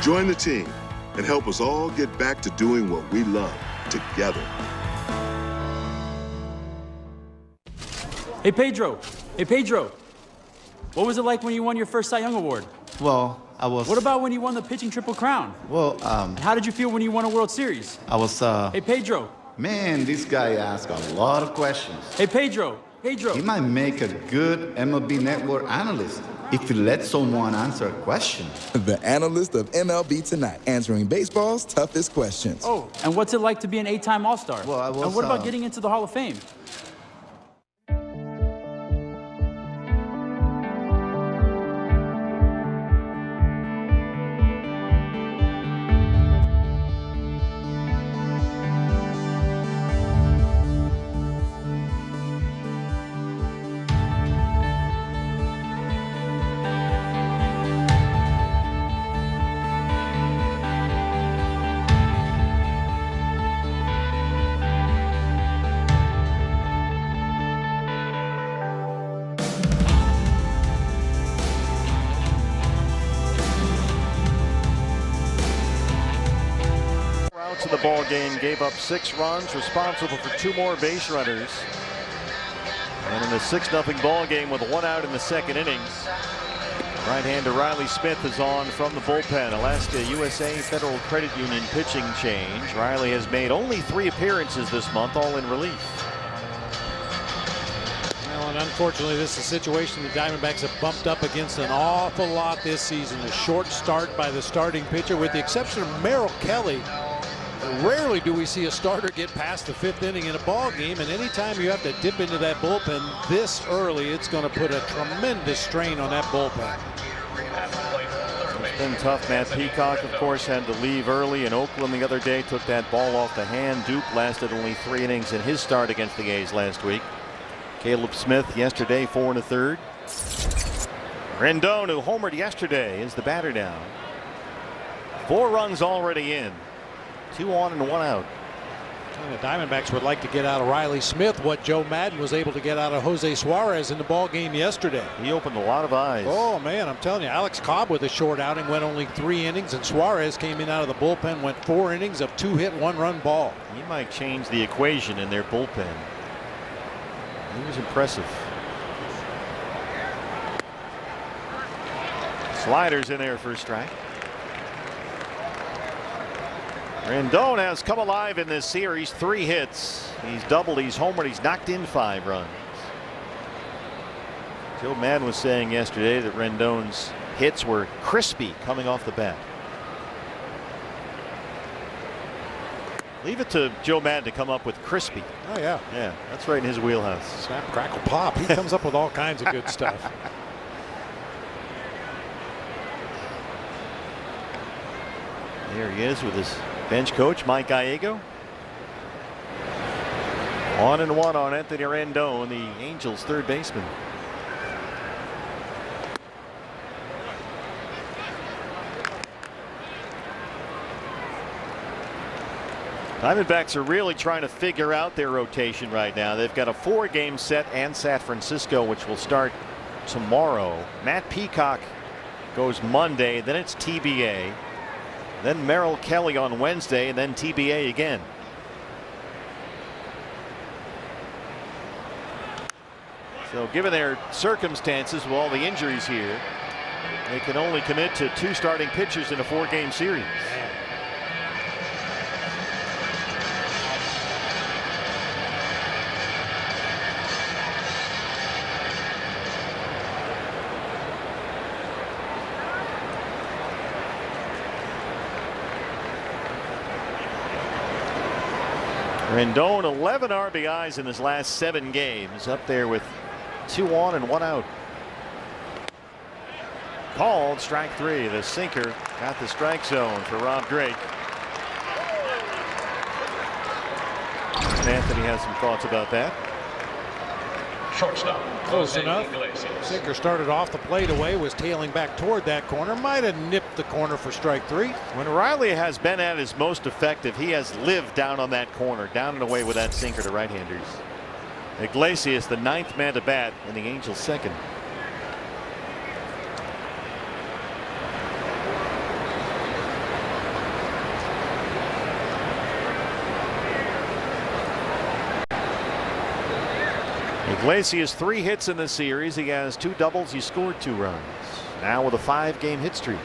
Join the team and help us all get back to doing what we love together. Hey, Pedro. Hey, Pedro. What was it like when you won your first Cy Young Award? Well, I was... What about when you won the pitching Triple Crown? Well, And how did you feel when you won a World Series? I was, Hey, Pedro. Man, this guy asked a lot of questions. Hey, Pedro. Pedro. He might make a good MLB Network analyst if he lets someone answer a question. The analyst of MLB Tonight, answering baseball's toughest questions. Oh, and what's it like to be an 8-time All-Star? Well, I was, and what about getting into the Hall of Fame? To the ball game, gave up 6 runs, responsible for 2 more base runners. And in a 6-0 ball game with 1 out in the second inning, right-hander Riley Smith is on from the bullpen. Alaska USA Federal Credit Union pitching change. Riley has made only 3 appearances this month, all in relief. Well, and unfortunately, this is a situation the Diamondbacks have bumped up against an awful lot this season. A short start by the starting pitcher, with the exception of Merrill Kelly. Rarely do we see a starter get past the 5th inning in a ball game, and anytime you have to dip into that bullpen this early, it's going to put a tremendous strain on that bullpen. Been tough. Matt Peacock, of course, had to leave early in Oakland the other day. Took that ball off the hand. Duke lasted only 3 innings in his start against the A's last week. Caleb Smith yesterday, 4 1/3. Rendon, who homered yesterday, is the batter now. 4 runs already in. 2 on and 1 out. And the Diamondbacks would like to get out of Riley Smith what Joe Madden was able to get out of Jose Suarez in the ball game yesterday. He opened a lot of eyes. Oh man, I'm telling you, Alex Cobb with a short outing went only 3 innings, and Suarez came in out of the bullpen, went 4 innings of 2-hit, 1-run ball. He might change the equation in their bullpen. He was impressive. Sliders in there for a strike. Rendon has come alive in this series. 3 hits. He's doubled, he's homered, he's knocked in 5 runs. Joe Madden was saying yesterday that Rendon's hits were crispy coming off the bat. Leave it to Joe Madden to come up with crispy. Oh yeah. Yeah, that's right in his wheelhouse. Snap, crackle, pop. He comes up with all kinds of good stuff. There he is with his bench coach, Mike Gallego. 1-1 on Anthony Rendon, the Angels' third baseman. Diamondbacks are really trying to figure out their rotation right now. They've got a 4-game set and San Francisco, which will start tomorrow. Matt Peacock goes Monday, then it's TBA. Then Merrill Kelly on Wednesday, and then TBA again. So given their circumstances with all the injuries here, they can only commit to 2 starting pitchers in a 4-game series. Rendon 11 RBIs in his last 7 games, up there with 2 on and 1 out. Called strike 3. The sinker got the strike zone for Rob Drake. And Anthony has some thoughts about that. Shortstop. Close enough. Sinker started off the plate away, was tailing back toward that corner. Might have nipped the corner for strike 3. When Riley has been at his most effective, he has lived down on that corner, down and away with that sinker to right-handers. Iglesias, the 9th man to bat, and the Angels' 2nd. Iglesias 3 hits in the series. He has 2 doubles. He scored 2 runs. Now with a 5-game hit streak.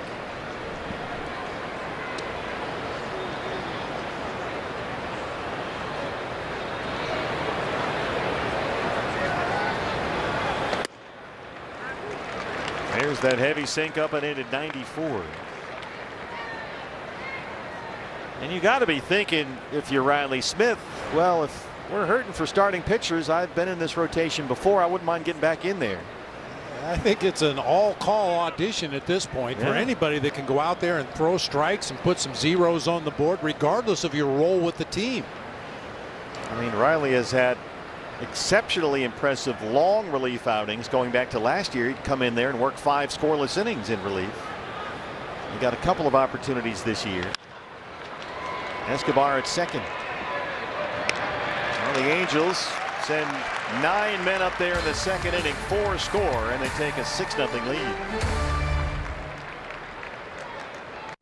There's that heavy sink up and in at 94. And you got to be thinking, if you're Riley Smith, well, if we're hurting for starting pitchers, I've been in this rotation before, I wouldn't mind getting back in there. I think it's an all-call audition at this point for anybody that can go out there and throw strikes and put some zeros on the board, regardless of your role with the team. I mean, Riley has had exceptionally impressive long relief outings going back to last year. He'd come in there and work 5 scoreless innings in relief. He got a couple of opportunities this year. Escobar at second. Well, the Angels send 9 men up there in the 2nd inning, 4 score, and they take a 6-0 lead.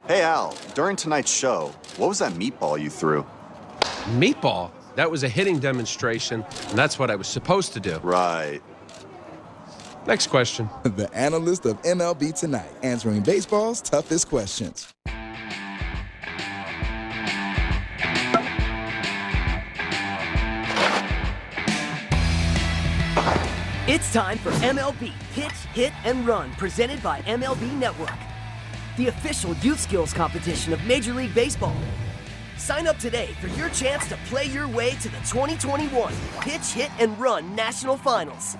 Hey Al, during tonight's show, what was that meatball you threw? Meatball? That was a hitting demonstration, and that's what I was supposed to do. Right. Next question. The analyst of MLB Tonight, answering baseball's toughest questions. It's time for MLB Pitch, Hit, and Run, presented by MLB Network, the official youth skills competition of Major League Baseball. Sign up today for your chance to play your way to the 2021 Pitch, Hit, and Run National Finals.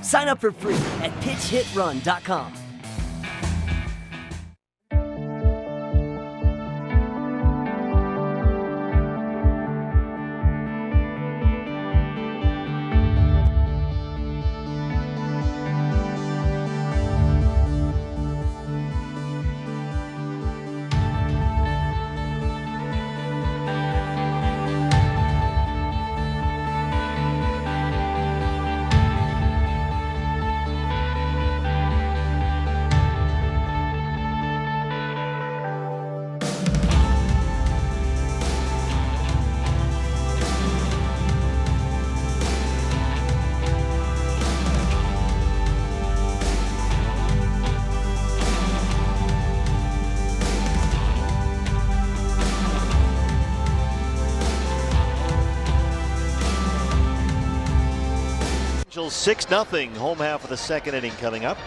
Sign up for free at pitchhitrun.com. Angels 6-0 home half of the second inning coming up.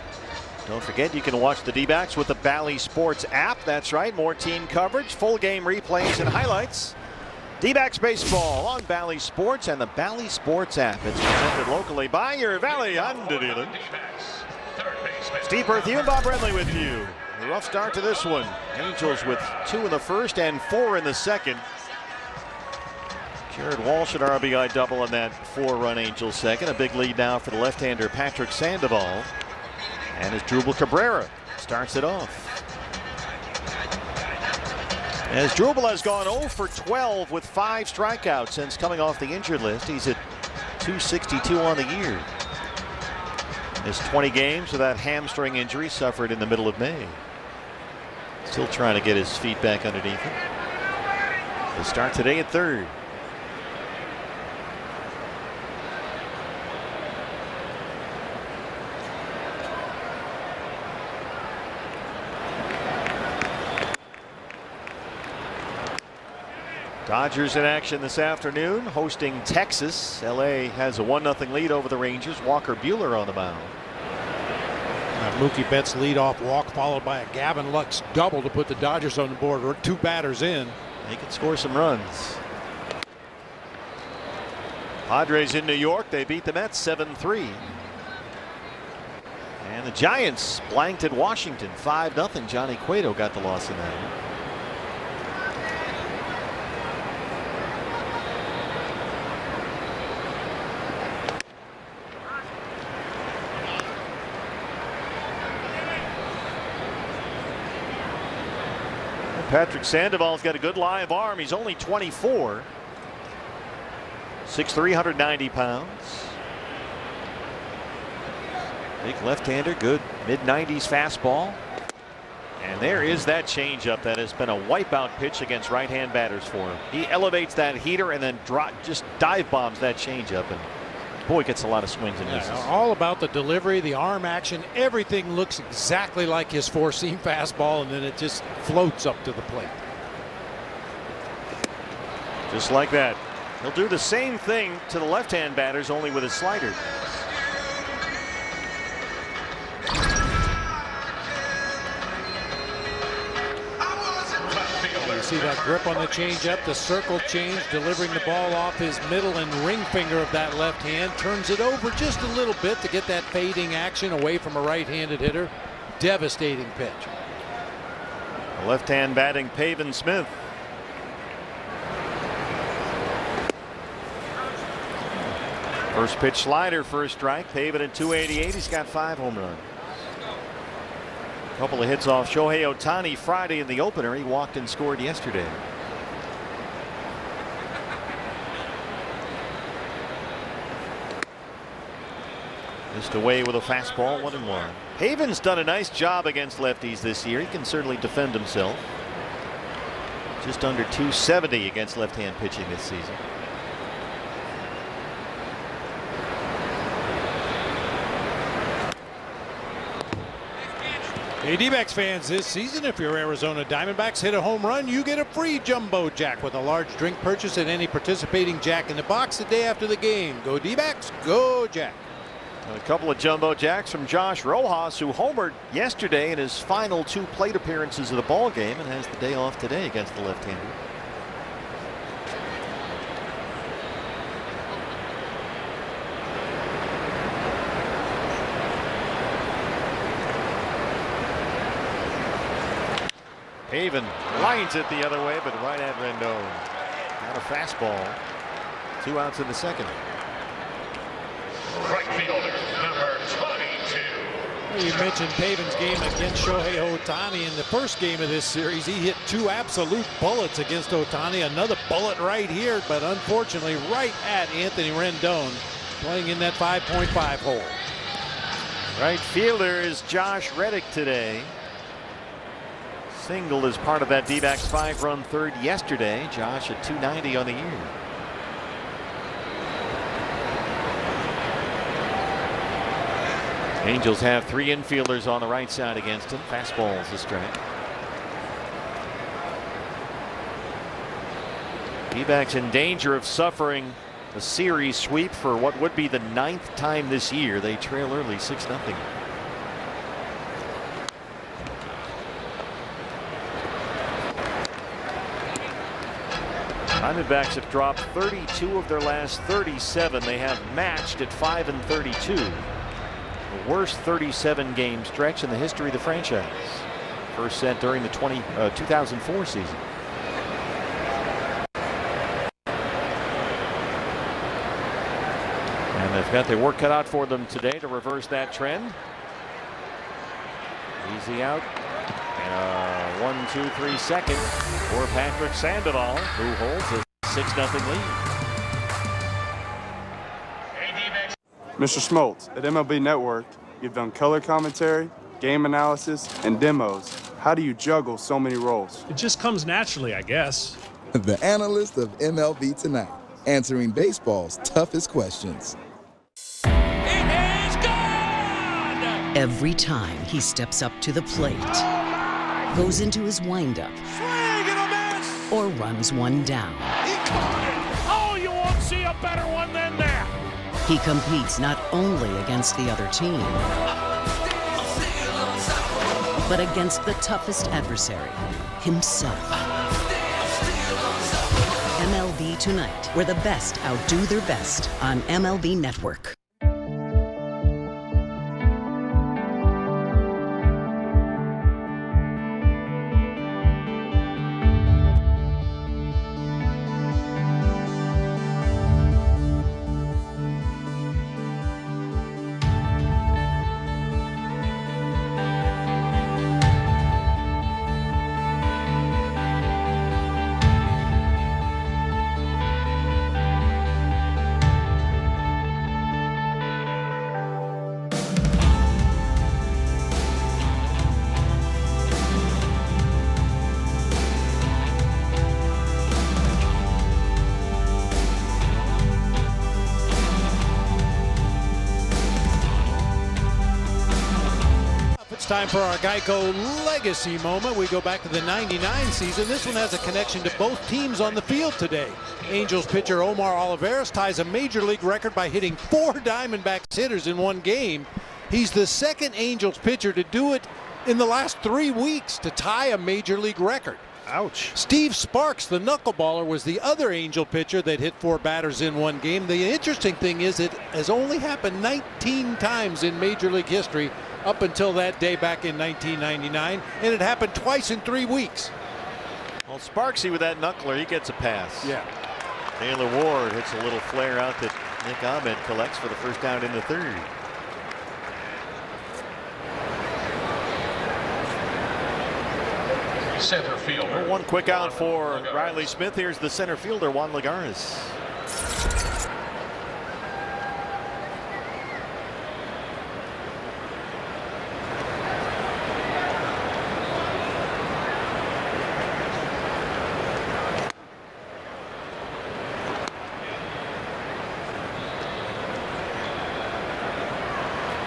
Don't forget, you can watch the D-backs with the Bally Sports app. That's right, more team coverage, full game replays and highlights. D-backs baseball on Bally Sports and the Bally Sports app. It's presented locally by your Valley Honda dealer. Steve Berthew and Bob Renly with you. A rough start to this one. Angels with 2 in the first and 4 in the second. Jared Walsh an RBI double in that 4-run Angels second. A big lead now for the left-hander Patrick Sandoval. And Asdrubal Cabrera starts it off. Asdrubal has gone 0 for 12 with 5 strikeouts since coming off the injured list. He's at .262 on the year. Missed 20 games with that hamstring injury suffered in the middle of May. Still trying to get his feet back underneath him. They start today at third. Dodgers in action this afternoon, hosting Texas. LA has a 1-0 lead over the Rangers. Walker Buehler on the mound. Mookie Betts leadoff walk followed by a Gavin Lux double to put the Dodgers on the board. 2 batters in. They can score some runs. Padres in New York. They beat the Mets 7-3. And the Giants blanked at Washington 5-0. Johnny Cueto got the loss in that one. Patrick Sandoval's got a good live arm. He's only 24. 6'3", 190 pounds. Big left-hander, good mid-90s fastball. And there is that changeup that has been a wipeout pitch against right-hand batters for him. He elevates that heater and then just dive bombs that changeup, and boy, gets a lot of swings and misses. All about the delivery, the arm action, everything looks exactly like his 4-seam fastball, and then it just floats up to the plate. Just like that. He'll do the same thing to the left-hand batters, only with his slider. You see that grip on the changeup, the circle change, delivering the ball off his middle and ring finger of that left hand. Turns it over just a little bit to get that fading action away from a right-handed hitter. Devastating pitch. Left-hand batting Pavin Smith. First pitch slider for a strike. Pavin at 288. He's got 5 home runs. Couple of hits off Shohei Ohtani Friday in the opener. He walked and scored yesterday. Missed away with a fastball, 1-1. Pavin's done a nice job against lefties this year. He can certainly defend himself. Just under 270 against left-hand pitching this season. Hey, D-backs fans, this season, if your Arizona Diamondbacks hit a home run, you get a free Jumbo Jack with a large drink purchase at any participating Jack in the Box the day after the game. Go D-backs, go Jack. A couple of Jumbo Jacks from Josh Rojas, who homered yesterday in his final 2 plate appearances of the ball game and has the day off today against the left-hander. Pavin lines it the other way, but right at Rendon. Got a fastball. 2 outs in the second. Right fielder, number 22. Well, you mentioned Pavin's game against Shohei Ohtani. In the first game of this series, he hit 2 absolute bullets against Ohtani. Another bullet right here, but unfortunately right at Anthony Rendon, playing in that 5.5 hole. Right fielder is Josh Reddick today. Single as part of that D-backs 5-run third yesterday. Josh at 290 on the year. Angels have 3 infielders on the right side against him. Fastballs a strike. D-backs in danger of suffering a series sweep for what would be the 9th time this year. They trail early 6-0. Diamondbacks have dropped 32 of their last 37. They have matched at 5-32. The worst 37-game stretch in the history of the franchise. First set during the 2004 season. And they've got their work cut out for them today to reverse that trend. Easy out. And 1-2-3 second for Patrick Sandoval, who holds a 6-0 lead. Mr. Schmaltz, at MLB Network, you've done color commentary, game analysis, and demos. How do you juggle so many roles? It just comes naturally, I guess. The analyst of MLB Tonight, answering baseball's toughest questions. Every time he steps up to the plate, goes into his windup, or runs one down. He caught it! Oh, you won't see a better one than that! He competes not only against the other team, but against the toughest adversary, himself. MLB Tonight, where the best outdo their best on MLB Network. Time for our Geico Legacy moment. We go back to the '99 season. This one has a connection to both teams on the field today. Angels pitcher Omar Olivares ties a major league record by hitting 4 Diamondbacks hitters in one game. He's the second Angels pitcher to do it in the last 3 weeks to tie a major league record. Ouch. Steve Sparks, the knuckleballer, was the other Angel pitcher that hit 4 batters in one game. The interesting thing is it has only happened 19 times in major league history up until that day back in 1999, and it happened twice in 3 weeks. Well, Sparksy with that knuckler, he gets a pass. Yeah. Taylor Ward hits a little flare out that Nick Ahmed collects for the first down in the 3rd. Center fielder. One quick out for Riley Smith. Here's the center fielder, Juan Lagares.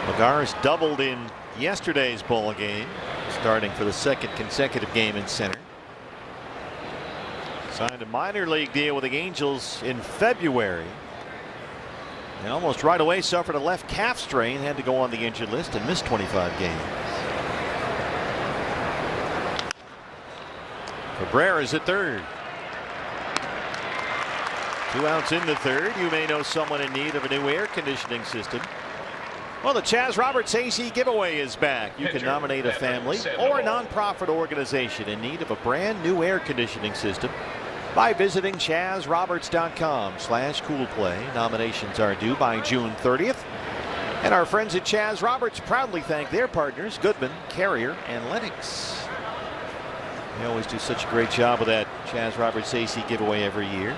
Lagares doubled in yesterday's ball game, starting for the 2nd consecutive game in center. Signed a minor league deal with the Angels in February. And almost right away suffered a left calf strain, had to go on the injured list and missed 25 games. Cabrera's at 3rd. 2 outs in the 3rd. You may know someone in need of a new air conditioning system. Well, the Chaz Roberts AC giveaway is back. You can nominate a family or a nonprofit organization in need of a brand new air conditioning system by visiting chazroberts.com/coolplay. Nominations are due by June 30th. And our friends at Chaz Roberts proudly thank their partners, Goodman, Carrier, and Lennox. They always do such a great job with that Chaz Roberts AC giveaway every year.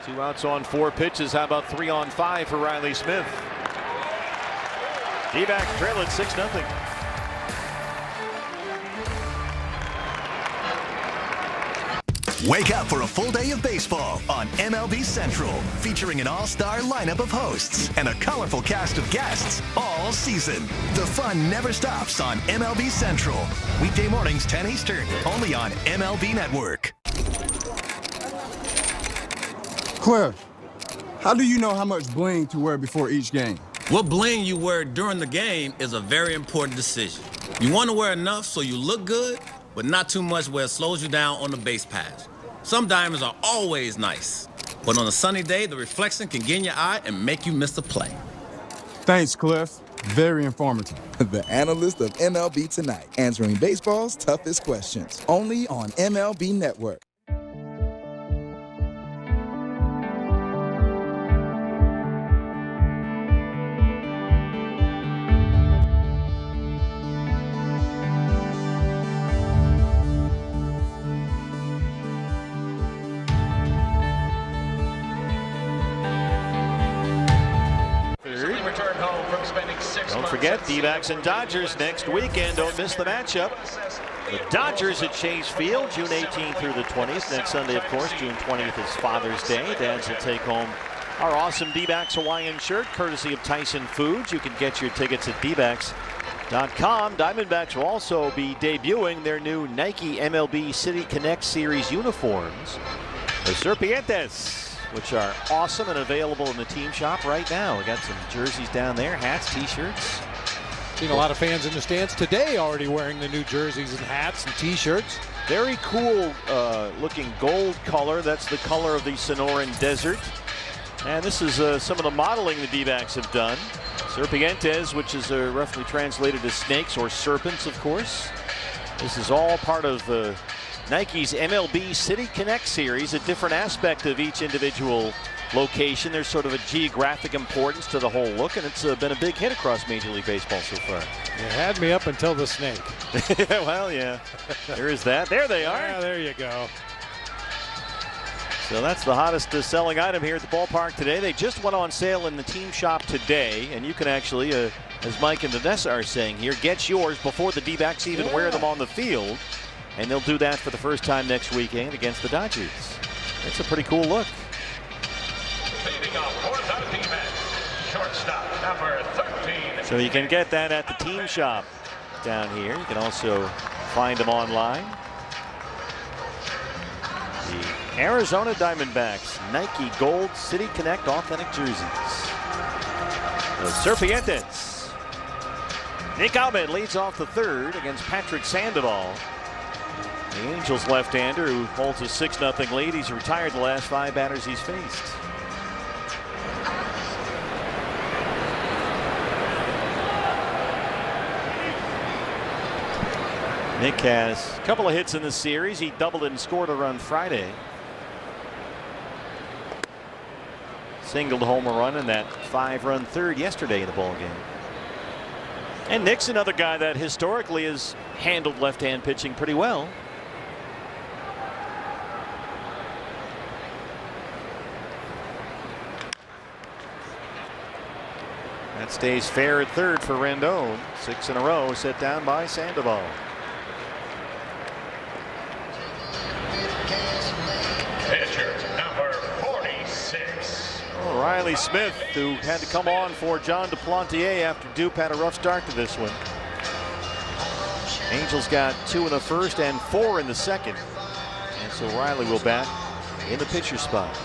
2 outs on 4 pitches. How about 3 on 5 for Riley Smith? D-backs trail at 6-0. Wake up for a full day of baseball on MLB Central, featuring an all-star lineup of hosts and a colorful cast of guests all season. The fun never stops on MLB Central. Weekday mornings 10 Eastern, only on MLB Network. Claire, How do you know how much bling to wear before each game? What bling you wear during the game is a very important decision. You want to wear enough so you look good, but not too much where it slows you down on the base pass. Some diamonds are always nice, but on a sunny day, the reflection can get in your eye and make you miss a play. Thanks, Cliff. Very informative. The analyst of MLB Tonight, answering baseball's toughest questions. Only on MLB Network. Don't forget, D-backs and Dodgers next weekend. Don't miss the matchup. The Dodgers at Chase Field, June 18th through the 20th. Next Sunday, of course, June 20th is Father's Day. Dads will take home our awesome D-backs Hawaiian shirt, courtesy of Tyson Foods. You can get your tickets at dbacks.com. Diamondbacks will also be debuting their new Nike MLB City Connect Series uniforms, the Serpientes, which are awesome and available in the team shop right now. We got some jerseys down there, hats, t-shirts. Seen a lot of fans in the stands today already wearing the new jerseys and hats and t-shirts. Very cool looking gold color. That's the color of the Sonoran Desert. And this is some of the modeling the D-backs have done. Serpientes, which is roughly translated as snakes or serpents, of course. This is all part of Nike's MLB City Connect series, a different aspect of each individual location. There's sort of a geographic importance to the whole look, and it's been a big hit across Major League Baseball so far. You had me up until the snake. Well, yeah, there is that. There they are. Yeah, there you go. So that's the hottest selling item here at the ballpark today. They just went on sale in the team shop today, and you can actually, as Mike and Vanessa are saying here, get yours before the D-backs even wear them on the field. And they'll do that for the first time next weekend against the Dodgers. It's a pretty cool look. So you can get that at the team shop down here. You can also find them online. The Arizona Diamondbacks Nike Gold City Connect authentic jerseys. The Serpientes. Nick Ahmed leads off the third against Patrick Sandoval. The Angels left-hander who holds a 6-0 lead. He's retired the last 5 batters he's faced. Nick has a couple of hits in this series. He doubled and scored a run Friday. Singled home a run in that 5-run third yesterday in the ballgame. And Nick's another guy that historically has handled left-hand pitching pretty well. That stays fair at third for Rendon. 6 in a row set down by Sandoval. Pitcher number 46. Riley Smith, who had to come on for John Duplantier after Dupe had a rough start to this one. Angels got 2 in the first and 4 in the second. And so Riley will bat in the pitcher spot.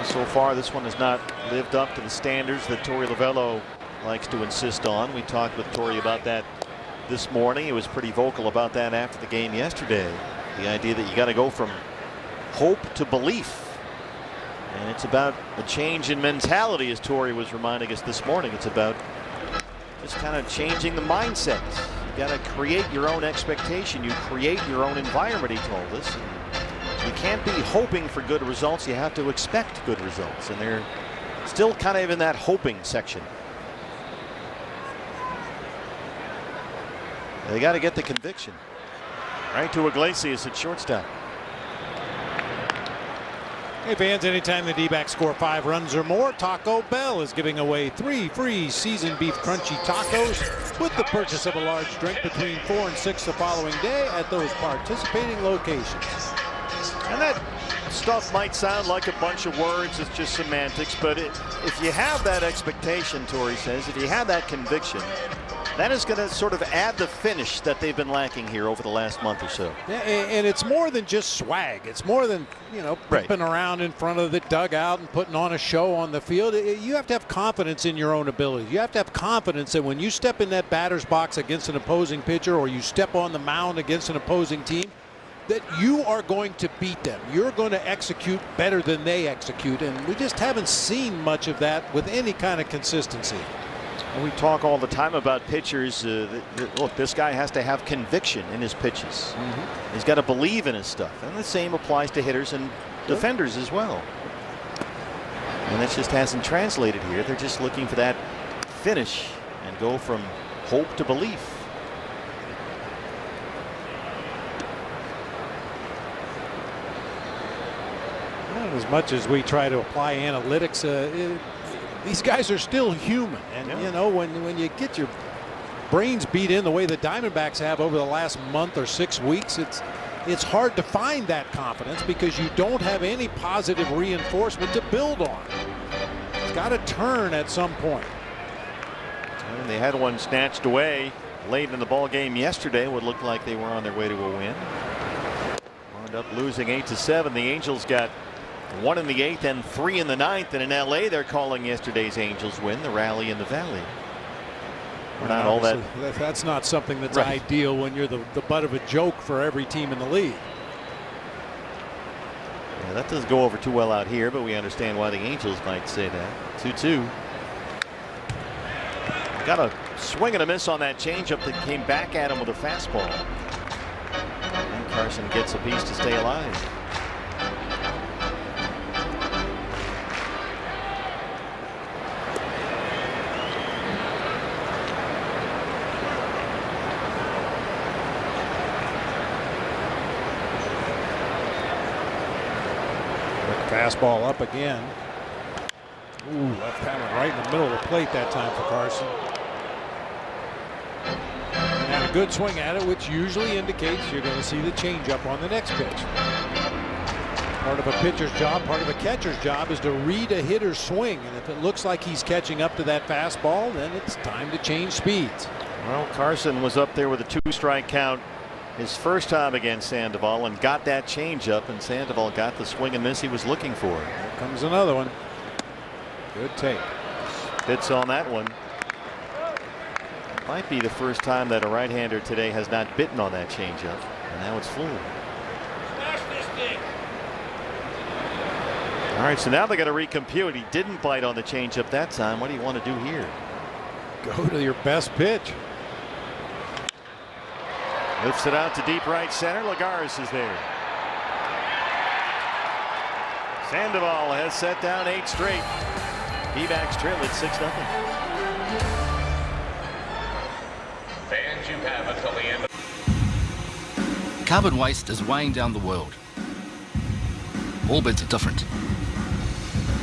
So far, this one has not lived up to the standards that Torey Lovello likes to insist on. We talked with Torey about that this morning. He was pretty vocal about that after the game yesterday. The idea that you got to go from hope to belief. And it's about a change in mentality, as Torey was reminding us this morning. It's about just kind of changing the mindset. You got to create your own expectation. You create your own environment, he told us. You can't be hoping for good results. You have to expect good results. And they're still kind of in that hoping section. They got to get the conviction. Right to Iglesias at shortstop. Hey fans, anytime the D-backs score 5 runs or more, Taco Bell is giving away 3 free seasoned beef crunchy tacos with the purchase of a large drink between 4 and 6 the following day at those participating locations. And that stuff might sound like a bunch of words, it's just semantics, but if you have that expectation, Torrey says, if you have that conviction, that is going to sort of add the finish that they've been lacking here over the last month or so. Yeah, and it's more than just swag. It's more than, you know, pimping around in front of the dugout and putting on a show on the field. You have to have confidence in your own ability. You have to have confidence that when you step in that batter's box against an opposing pitcher or you step on the mound against an opposing team, that you are going to beat them. You're going to execute better than they execute, and we just haven't seen much of that with any kind of consistency. We talk all the time about pitchers. Look, this guy has to have conviction in his pitches. He's got to believe in his stuff. And the same applies to hitters and defenders as well. And that just hasn't translated here. They're just looking for that finish and go from hope to belief. Well, as much as we try to apply analytics, these guys are still human, and you know, when you get your brains beat in the way the Diamondbacks have over the last month or 6 weeks, it's hard to find that confidence because you don't have any positive reinforcement to build on. It's got to turn at some point. And they had one snatched away late in the ball game yesterday. Would look like they were on their way to a win. Wound up losing 8-7. The Angels got 1 in the 8th and 3 in the 9th, and in LA they're calling yesterday's Angels win the rally in the Valley. We're not all that. That's not something that's ideal when you're the butt of a joke for every team in the league. Yeah, that doesn't go over too well out here, but we understand why the Angels might say that. 2-2. Got a swing and a miss on that changeup that came back at him with a fastball. And Carson gets a piece to stay alive. Fastball up again. Ooh, left hand right in the middle of the plate that time for Carson. And had a good swing at it, which usually indicates you're going to see the changeup on the next pitch. Part of a pitcher's job, part of a catcher's job is to read a hitter's swing, and if it looks like he's catching up to that fastball, then it's time to change speeds. Well, Carson was up there with a 2-strike count his first time against Sandoval and got that changeup, and Sandoval got the swing and miss he was looking for. Here comes another one. Good take. Hits on that one. Might be the first time that a right-hander today has not bitten on that changeup, and now it's full. All right, so now they got to recompute. He didn't bite on the changeup that time. What do you want to do here? Go to your best pitch. Lifts it out to deep right center. Lagares is there. Sandoval has set down 8 straight. D-backs trail at 6-0. Fans, you have until the end. Carbon waste is weighing down the world. All beds are different.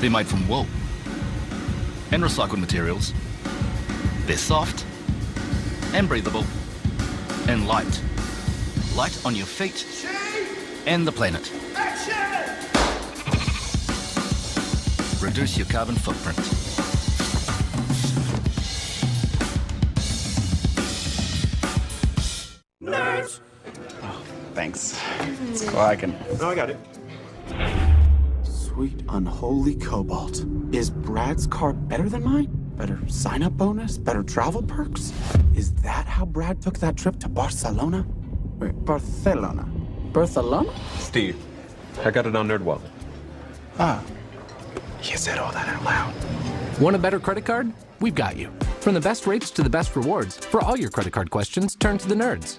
They're made from wool and recycled materials. They're soft and breathable and light. Light on your feet and the planet. Reduce your carbon footprint. Nerds. Oh, thanks. Let's go. I can. No, I got it. Sweet unholy cobalt. Is Brad's car better than mine? Better sign-up bonus? Better travel perks? Is that how Brad took that trip to Barcelona? Wait, Barcelona? Barcelona? Steve, I got it on NerdWallet. Ah. You said all that out loud. Want a better credit card? We've got you. From the best rates to the best rewards, for all your credit card questions, turn to the nerds.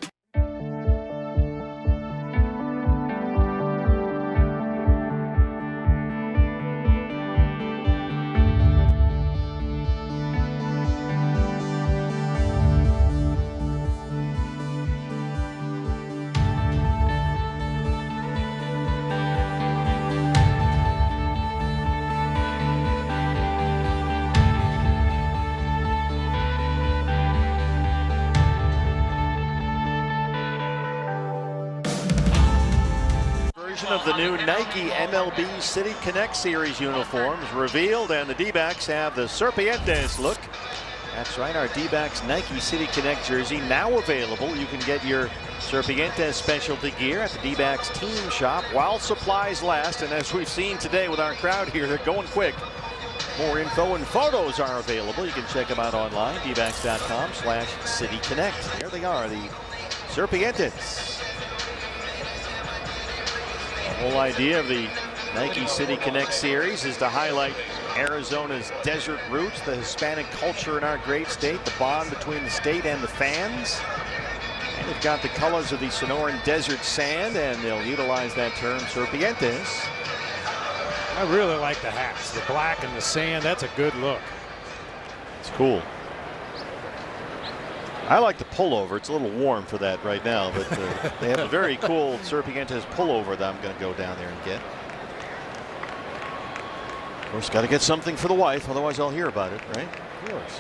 version of the new Nike MLB City Connect Series uniforms revealed, and the D-backs have the Serpientes look. That's right, our D-backs Nike City Connect jersey now available. You can get your Serpientes specialty gear at the D-backs team shop while supplies last. And as we've seen today with our crowd here, they're going quick. More info and photos are available. You can check them out online, dbacks.com/cityconnect. There they are, the Serpientes. The whole idea of the Nike City Connect series is to highlight Arizona's desert roots, the Hispanic culture in our great state, the bond between the state and the fans. And they've got the colors of the Sonoran Desert sand, and they'll utilize that term, Serpientes. I really like the hats, the black and the sand. That's a good look. It's cool. I like the pullover. It's a little warm for that right now, but they have a very cool Serpientes pullover that I'm going to go down there and get. Of course, got to get something for the wife, otherwise I'll hear about it, right? Of course.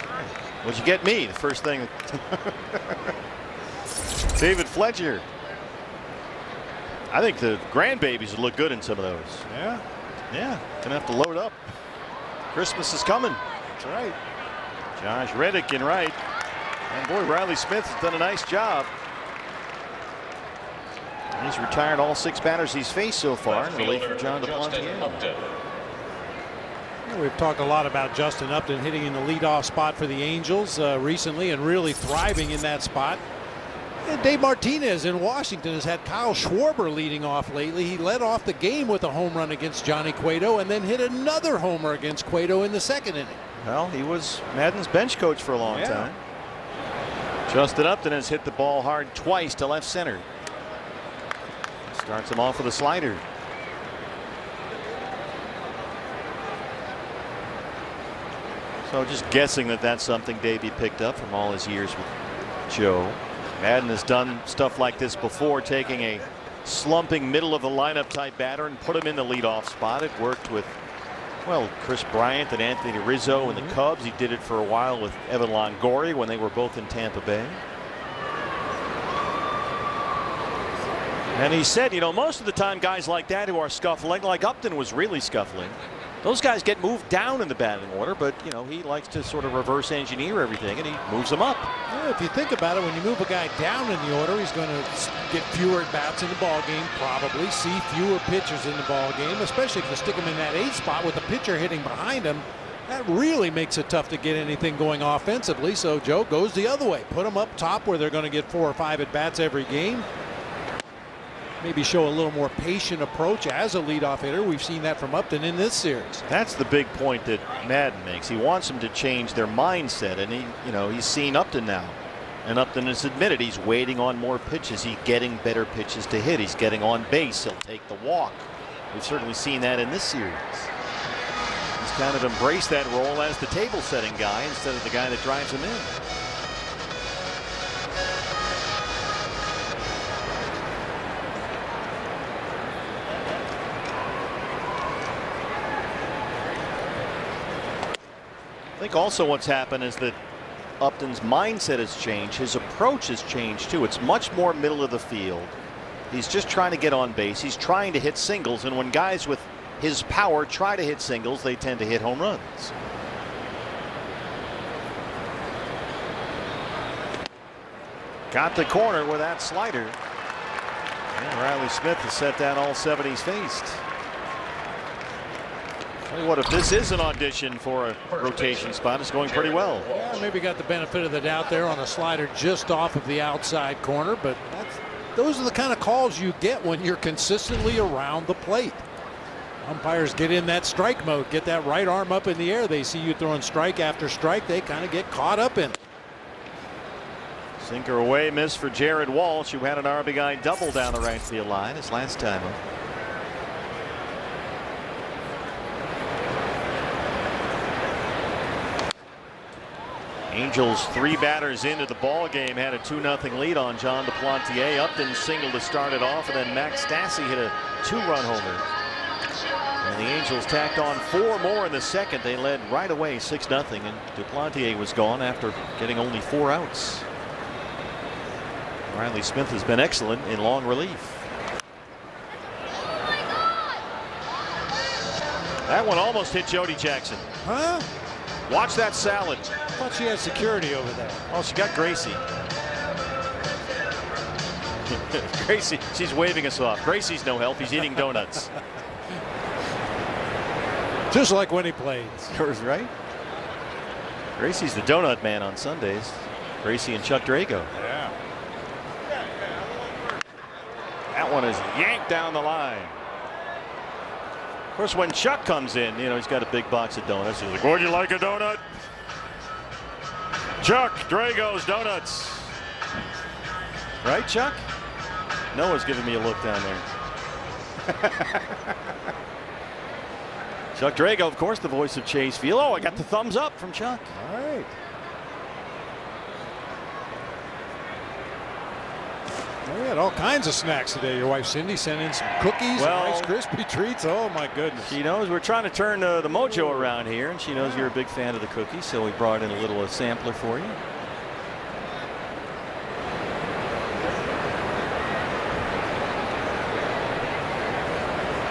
What'd you get me? The first thing. David Fletcher. I think the grandbabies would look good in some of those. Yeah. Yeah. Gonna have to load up. Christmas is coming. That's right. Josh Reddick in right. And boy, Riley Smith has done a nice job. He's retired all 6 batters he's faced so far in relief for John Duplantier. We've talked a lot about Justin Upton hitting in the leadoff spot for the Angels recently and really thriving in that spot. And Dave Martinez in Washington has had Kyle Schwarber leading off lately. He led off the game with a home run against Johnny Cueto and then hit another homer against Cueto in the 2nd inning. Well, he was Madden's bench coach for a long time. Justin Upton has hit the ball hard twice to left center. Starts him off with a slider. So just guessing that that's something Davey picked up from all his years with Joe. Madden has done stuff like this before, taking a slumping middle of the lineup type batter and put him in the leadoff spot. It worked with, well, Chris Bryant and Anthony Rizzo and the Cubs. He did it for a while with Evan Longoria when they were both in Tampa Bay. And he said, you know, most of the time guys like that who are scuffling, like Upton was really scuffling, those guys get moved down in the batting order, but, you know, he likes to sort of reverse engineer everything, and he moves them up. Yeah, if you think about it, when you move a guy down in the order, he's going to get fewer at-bats in the ball game, probably see fewer pitchers in the ball game, especially if you stick him in that 8th spot with the pitcher hitting behind him. That really makes it tough to get anything going offensively, so Joe goes the other way. Put them up top where they're going to get 4 or 5 at-bats every game. Maybe show a little more patient approach as a leadoff hitter. We've seen that from Upton in this series. That's the big point that Madden makes. He wants them to change their mindset, and he's seen Upton now, and Upton has admitted he's waiting on more pitches. He's getting better pitches to hit. He's getting on base. He'll take the walk. We've certainly seen that in this series. He's kind of embraced that role as the table-setting guy instead of the guy that drives him in. I think also what's happened is that Upton's mindset has changed. His approach has changed too. It's much more middle of the field. He's just trying to get on base. He's trying to hit singles, and when guys with his power try to hit singles, they tend to hit home runs. Got the corner with that slider. And Riley Smith has set down all 7 he's faced. What if this is an audition for a rotation spot? It's going pretty well. Yeah, maybe got the benefit of the doubt there on a slider just off of the outside corner, but those are the kind of calls you get when you're consistently around the plate. Umpires get in that strike mode, get that right arm up in the air. They see you throwing strike after strike. They kind of get caught up in it. Sinker away, miss for Jared Walsh, who had an RBI double down the right field line his last time up. Angels 3 batters into the ball game had a 2-0 lead on John Duplantier. Upton singled to start it off, and then Max Stassi hit a 2-run homer. And the Angels tacked on 4 more in the 2nd. They led right away 6-0, and Duplantier was gone after getting only 4 outs. Riley Smith has been excellent in long relief. That one almost hit Jody Jackson. Huh? Watch that salad. I thought she had security over there. Oh, she got Gracie. Gracie, she's waving us off. Gracie's no help. He's eating donuts. Just like when he plays. Right? Gracie's the donut man on Sundays. Gracie and Chuck Drago. Yeah. That one is yanked down the line. Of course, when Chuck comes in, you know, he's got a big box of donuts. He's like, would you like a donut? Chuck Drago's Donuts. Right, Chuck? Noah's giving me a look down there. Chuck Drago, of course, the voice of Chase Field. Oh, I got the thumbs up from Chuck. All right. Well, we had all kinds of snacks today. Your wife Cindy sent in some cookies and Rice Krispie treats. Oh my goodness. She knows we're trying to turn the mojo around here, and she knows you're a big fan of the cookies, so we brought in a little sampler for you.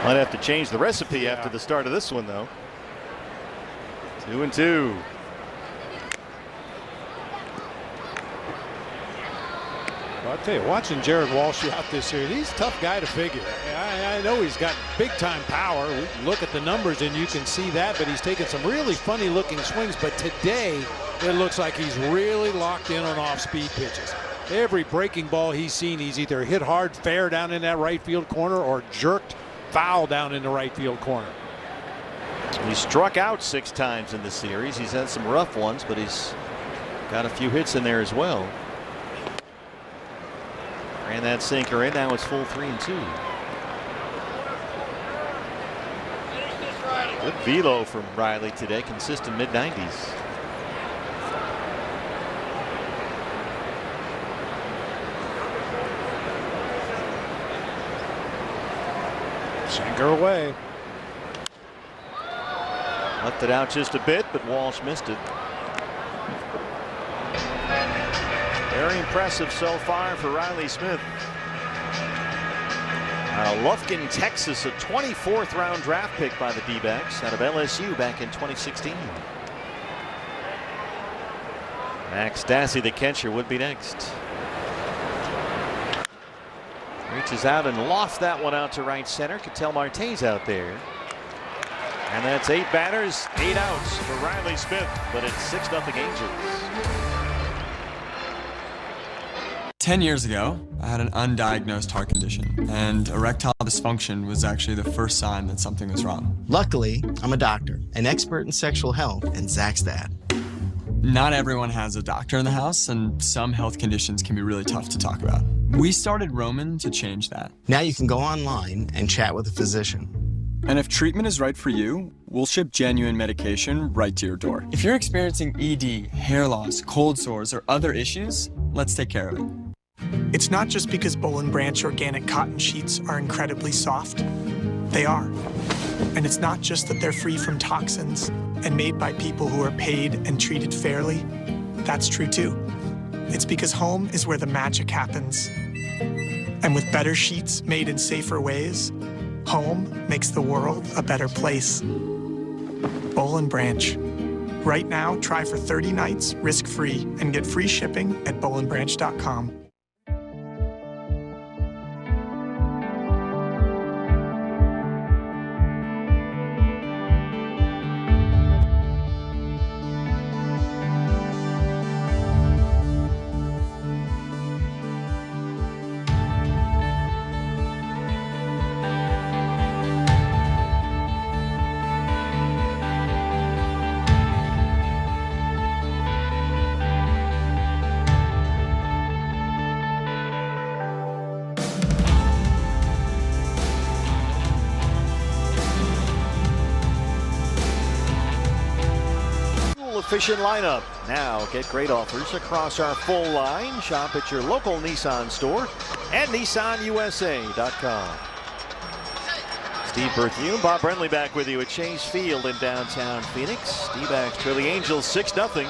Might have to change the recipe after the start of this one, though. 2-2. Well, I'll tell you, watching Jared Walsh out this year, he's a tough guy to figure. I know he's got big-time power. We can look at the numbers, and you can see that, but he's taken some really funny-looking swings. But today, it looks like he's really locked in on off-speed pitches. Every breaking ball he's seen, he's either hit hard fair down in that right field corner or jerked foul down in the right field corner. He struck out 6 times in the series. He's had some rough ones, but he's got a few hits in there as well. Ran that sinker in. Now it's full 3-2. Good velo from Riley today. Consistent mid-90s. Sinker away. Left it out just a bit, but Walsh missed it. Very impressive so far for Riley Smith. Out of Lufkin, Texas, a 24th round draft pick by the D-backs out of LSU back in 2016. Max Stassi, the catcher, would be next. Reaches out and lofts that one out to right center. Ketel Marte's out there. And that's 8 batters, 8 outs for Riley Smith, but it's 6-0 Angels. 10 years ago, I had an undiagnosed heart condition, and erectile dysfunction was actually the first sign that something was wrong. Luckily, I'm a doctor, an expert in sexual health, and Zach's dad. Not everyone has a doctor in the house, and some health conditions can be really tough to talk about. We started Roman to change that. Now you can go online and chat with a physician. And if treatment is right for you, we'll ship genuine medication right to your door. If you're experiencing ED, hair loss, cold sores, or other issues, let's take care of it. It's not just because Boll & Branch organic cotton sheets are incredibly soft. They are. And it's not just that they're free from toxins and made by people who are paid and treated fairly. That's true too. It's because home is where the magic happens. And with better sheets made in safer ways, home makes the world a better place. Boll & Branch. Right now, try for 30 nights risk-free and get free shipping at bollandbranch.com. Efficient lineup. Now get great offers across our full line. Shop at your local Nissan store and NissanUSA.com. Steve Berthiaume, Bob Brenly back with you at Chase Field in downtown Phoenix. D-backs trail the Angels 6-0.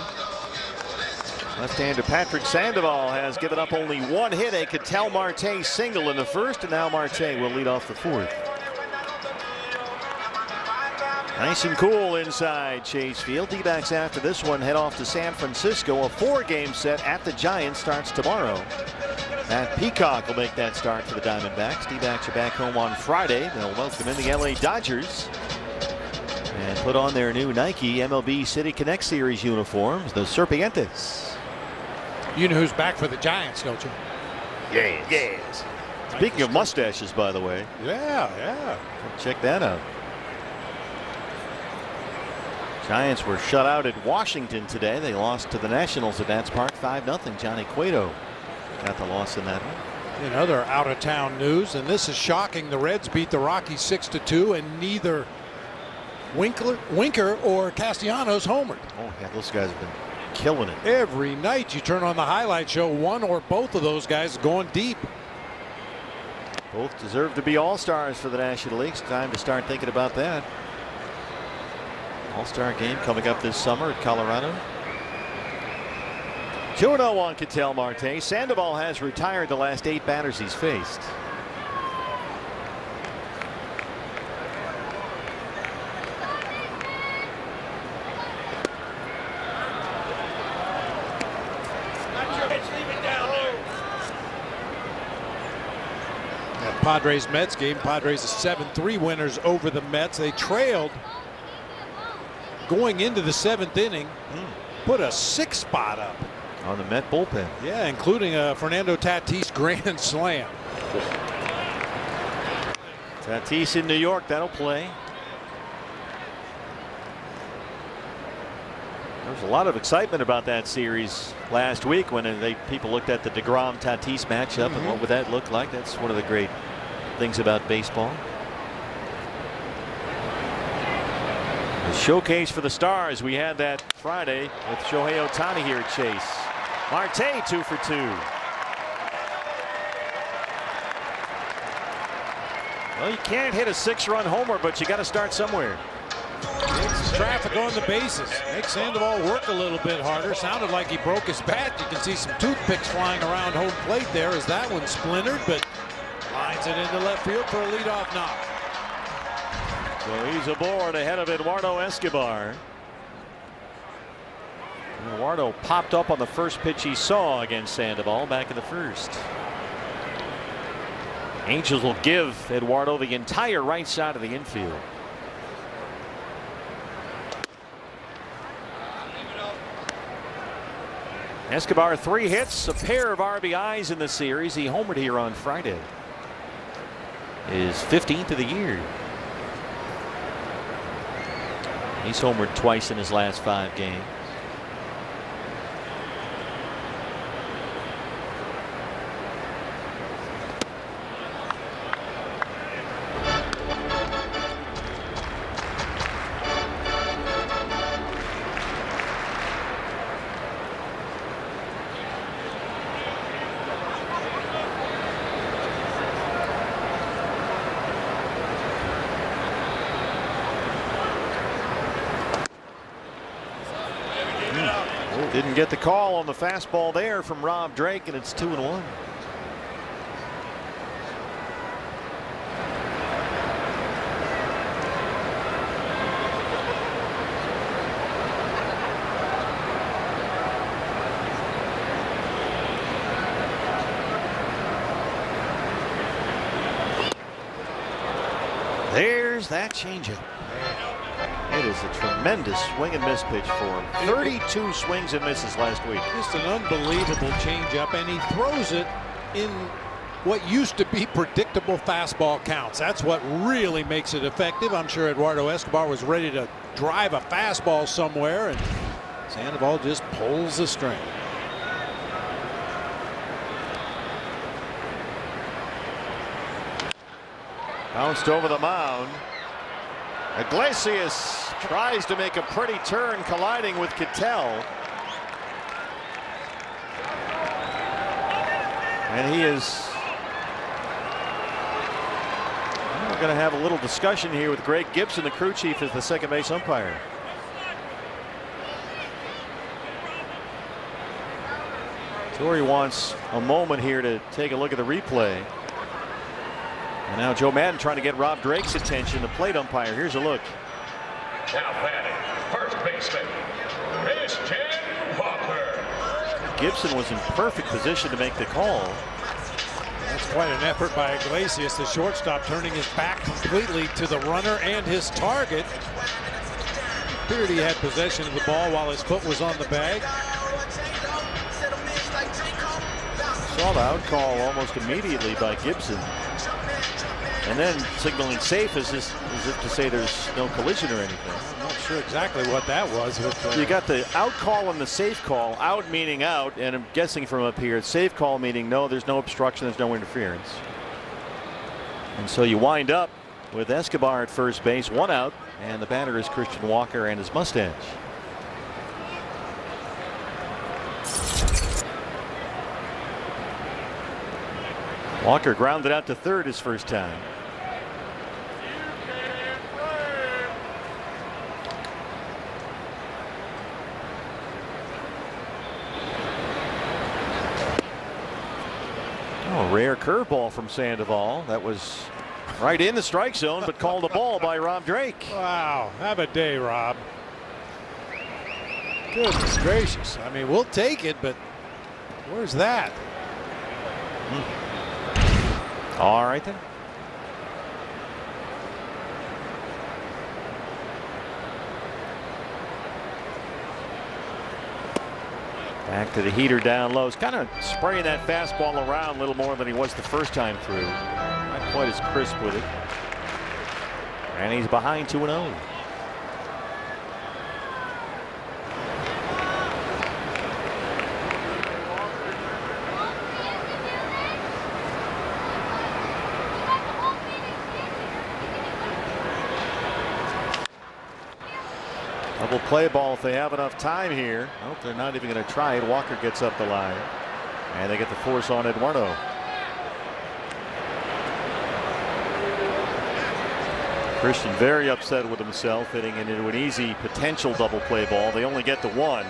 Left-hander Patrick Sandoval has given up only 1 hit, a Ketel Marte single in the first, and now Marte will lead off the 4th. Nice and cool inside Chase Field. D-backs after this one head off to San Francisco. A 4-game set at the Giants starts tomorrow. Matt Peacock will make that start for the Diamondbacks. D-backs are back home on Friday. They'll welcome in the LA Dodgers and put on their new Nike MLB City Connect Series uniforms, the Serpientes. You know who's back for the Giants, don't you? Yes. Speaking of mustaches, by the way. Yeah. Check that out. Giants were shut out at Washington today. They lost to the Nationals at Nats Park 5-0. Johnny Cueto got the loss in that one. In other out-of-town news, and this is shocking, the Reds beat the Rockies 6-2, and neither Winker or Castellanos homered. Oh, yeah, those guys have been killing it. Every night you turn on the highlight show, one or both of those guys going deep. Both deserve to be all-stars for the National League. It's time to start thinking about that. All-star game coming up this summer at Colorado. 2-0 on Ketel Marte. Sandoval has retired the last 8 batters he's faced. Padres-Mets game. Padres are 7-3 winners over the Mets. They trailed going into the 7th inning. Put a 6 spot up on the Met bullpen. Yeah, including a Fernando Tatis grand slam. Tatis in New York, that'll play. There was a lot of excitement about that series last week when people looked at the DeGrom Tatis matchup and what would that look like. That's one of the great things about baseball. The showcase for the stars, we had that Friday with Shohei Ohtani here at Chase. Marte 2 for 2. Well, you can't hit a 6-run homer, but you got to start somewhere. It's traffic on the bases. Makes Sandoval work a little bit harder. Sounded like he broke his bat. You can see some toothpicks flying around home plate there as that one splintered, but lines it into left field for a leadoff knock. So he's aboard ahead of Eduardo Escobar. Eduardo popped up on the first pitch he saw against Sandoval back in the first. Angels will give Eduardo the entire right side of the infield. Escobar 3 hits, a pair of RBIs in the series. He homered here on Friday. His 15th of the year. He's homered twice in his last 5 games. Didn't get the call on the fastball there from Rob Drake, and it's 2-1. There's that changeup. It is a tremendous swing and miss pitch for him. 32 swings and misses last week. Just an unbelievable changeup, and he throws it in what used to be predictable fastball counts. That's what really makes it effective. I'm sure Eduardo Escobar was ready to drive a fastball somewhere, and Sandoval just pulls the string. Bounced over the mound. Iglesias tries to make a pretty turn, colliding with Ketel. And he is. We're going to have a little discussion here with Greg Gibson, the crew chief, as the second base umpire. Torrey wants a moment here to take a look at the replay. And now Joe Madden trying to get Rob Drake's attention, the plate umpire. Here's a look. Now batting, first baseman, Christian Walker. Gibson was in perfect position to make the call. That's quite an effort by Iglesias, the shortstop, turning his back completely to the runner and his target. Appeared he had possession of the ball while his foot was on the bag. Saw the out call almost immediately by Gibson. And then signaling safe as if to say there's no collision or anything. I'm not sure exactly what that was. You got the out call and the safe call. Out meaning out, and I'm guessing from up here, safe call meaning no, there's no obstruction, there's no interference. And so you wind up with Escobar at first base, 1 out, and the batter is Christian Walker and his mustache. Walker grounded out to third his first time. Oh, rare curveball from Sandoval. That was right in the strike zone, but called a ball by Rob Drake. Wow, have a day, Rob. Goodness gracious. I mean, we'll take it, but where's that? All right then. Back to the heater down low. He's kind of spraying that fastball around a little more than he was the first time through. Not quite as crisp with it. And he's behind 2-0. Double play ball if they have enough time here. Nope, they're not even going to try it. Walker gets up the line. And they get the force on Eduardo. Christian very upset with himself, hitting it into an easy potential double play ball. They only get to 1.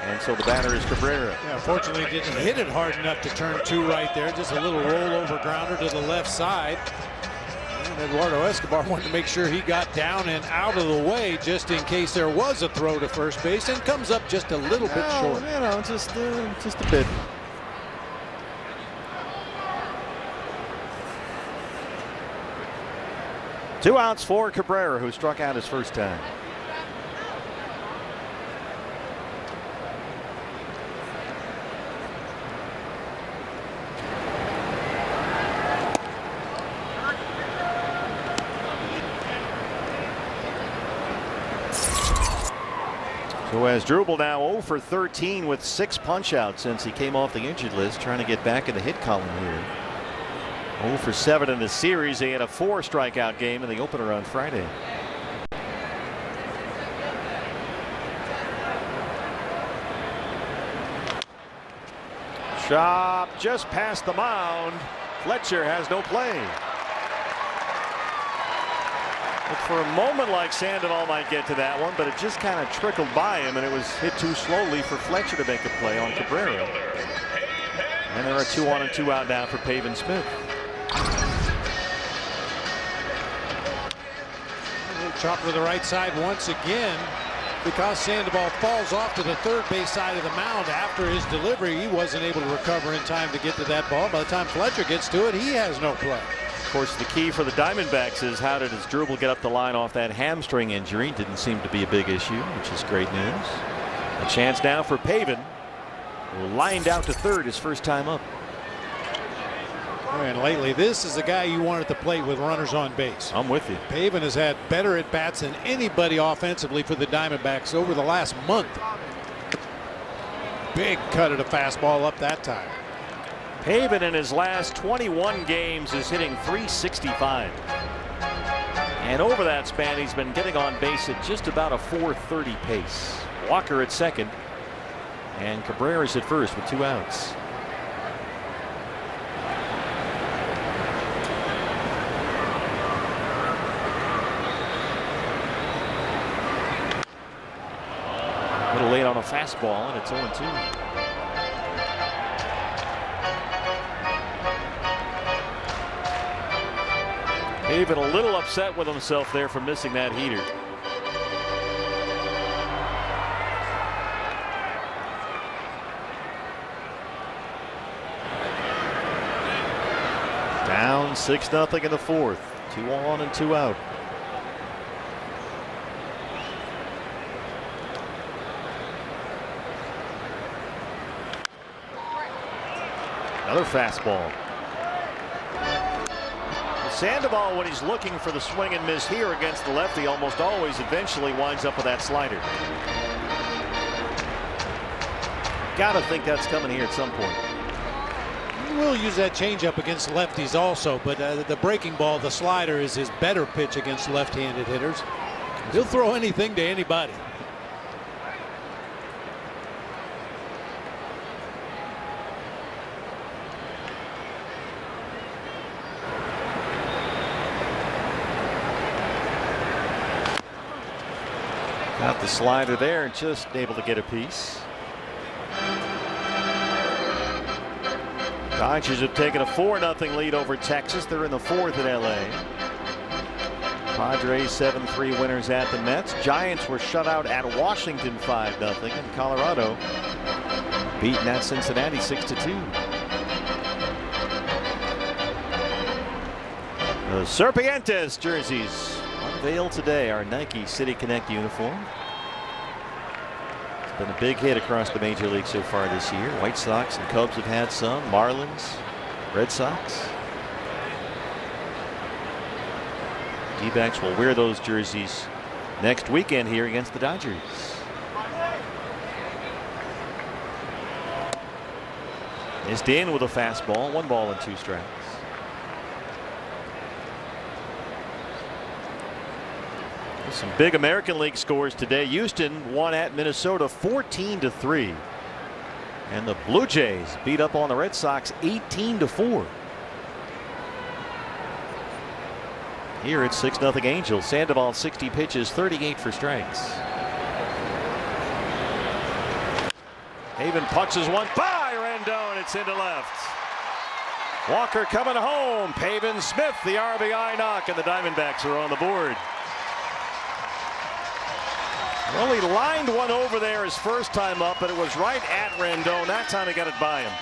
And so the batter is Cabrera. Yeah, fortunately didn't hit it hard enough to turn 2 right there. Just a little rollover grounder to the left side. And Eduardo Escobar wanted to make sure he got down and out of the way just in case there was a throw to first base, and comes up just a little bit short. You know, just a bit. Two outs for Cabrera, who struck out his first time. So as Drupal now 0 for 13 with 6 punch outs since he came off the injured list, trying to get back in the hit column here. 0 for 7 in the series. He had a 4 strikeout game in the opener on Friday. Chop just past the mound. Fletcher has no play. Looked for a moment like Sandoval might get to that one, but it just kind of trickled by him, and it was hit too slowly for Fletcher to make a play on Cabrera. And there are 2 on and 2 out now for Pavin Smith. Chopped to the right side once again, because Sandoval falls off to the third base side of the mound after his delivery. He wasn't able to recover in time to get to that ball. By the time Fletcher gets to it, he has no play. Of course, the key for the Diamondbacks is how did Drupal get up the line off that hamstring injury? Didn't seem to be a big issue, which is great news. A chance now for Pavin, who lined out to third his first time up. And lately, this is the guy you want at the plate with runners on base. I'm with you. Pavin has had better at bats than anybody offensively for the Diamondbacks over the last month. Big cut of the fastball up that time. Pavin in his last 21 games is hitting .365. And over that span, he's been getting on base at just about a .430 pace. Walker at second, and Cabrera's at first with 2 outs. A little late on a fastball, and it's 0-2. Pavin a little upset with himself there for missing that heater. Down 6-0 in the fourth. 2 on and 2 out. Another fastball. Sandoval, when he's looking for the swing and miss here against the lefty, almost always eventually winds up with that slider. Gotta think that's coming here at some point. He will use that changeup against lefties also, but the breaking ball, the slider, is his better pitch against left-handed hitters. He'll throw anything to anybody. Got the slider there and just able to get a piece. Dodgers have taken a 4-0 lead over Texas. They're in the fourth at LA. Padres 7-3 winners at the Mets. Giants were shut out at Washington 5-0. And Colorado beaten at Cincinnati 6-2. The Serpientes jerseys unveiled today, our Nike City Connect uniform. It's been a big hit across the major league so far this year. White Sox and Cubs have had some. Marlins, Red Sox. D-backs will wear those jerseys next weekend here against the Dodgers. Missed in with a fastball. 1 ball and 2 strikes. Some big American League scores today. Houston won at Minnesota 14-3. And the Blue Jays beat up on the Red Sox 18-4. Here it's 6-0 Angels. Sandoval 60 pitches, 38 for strikes. Haven punches one by Rendon. It's into left. Walker coming home. Pavin Smith the RBI knock, and the Diamondbacks are on the board. Well, he lined one over there his first time up, but it was right at Rendon. That time he got it by him.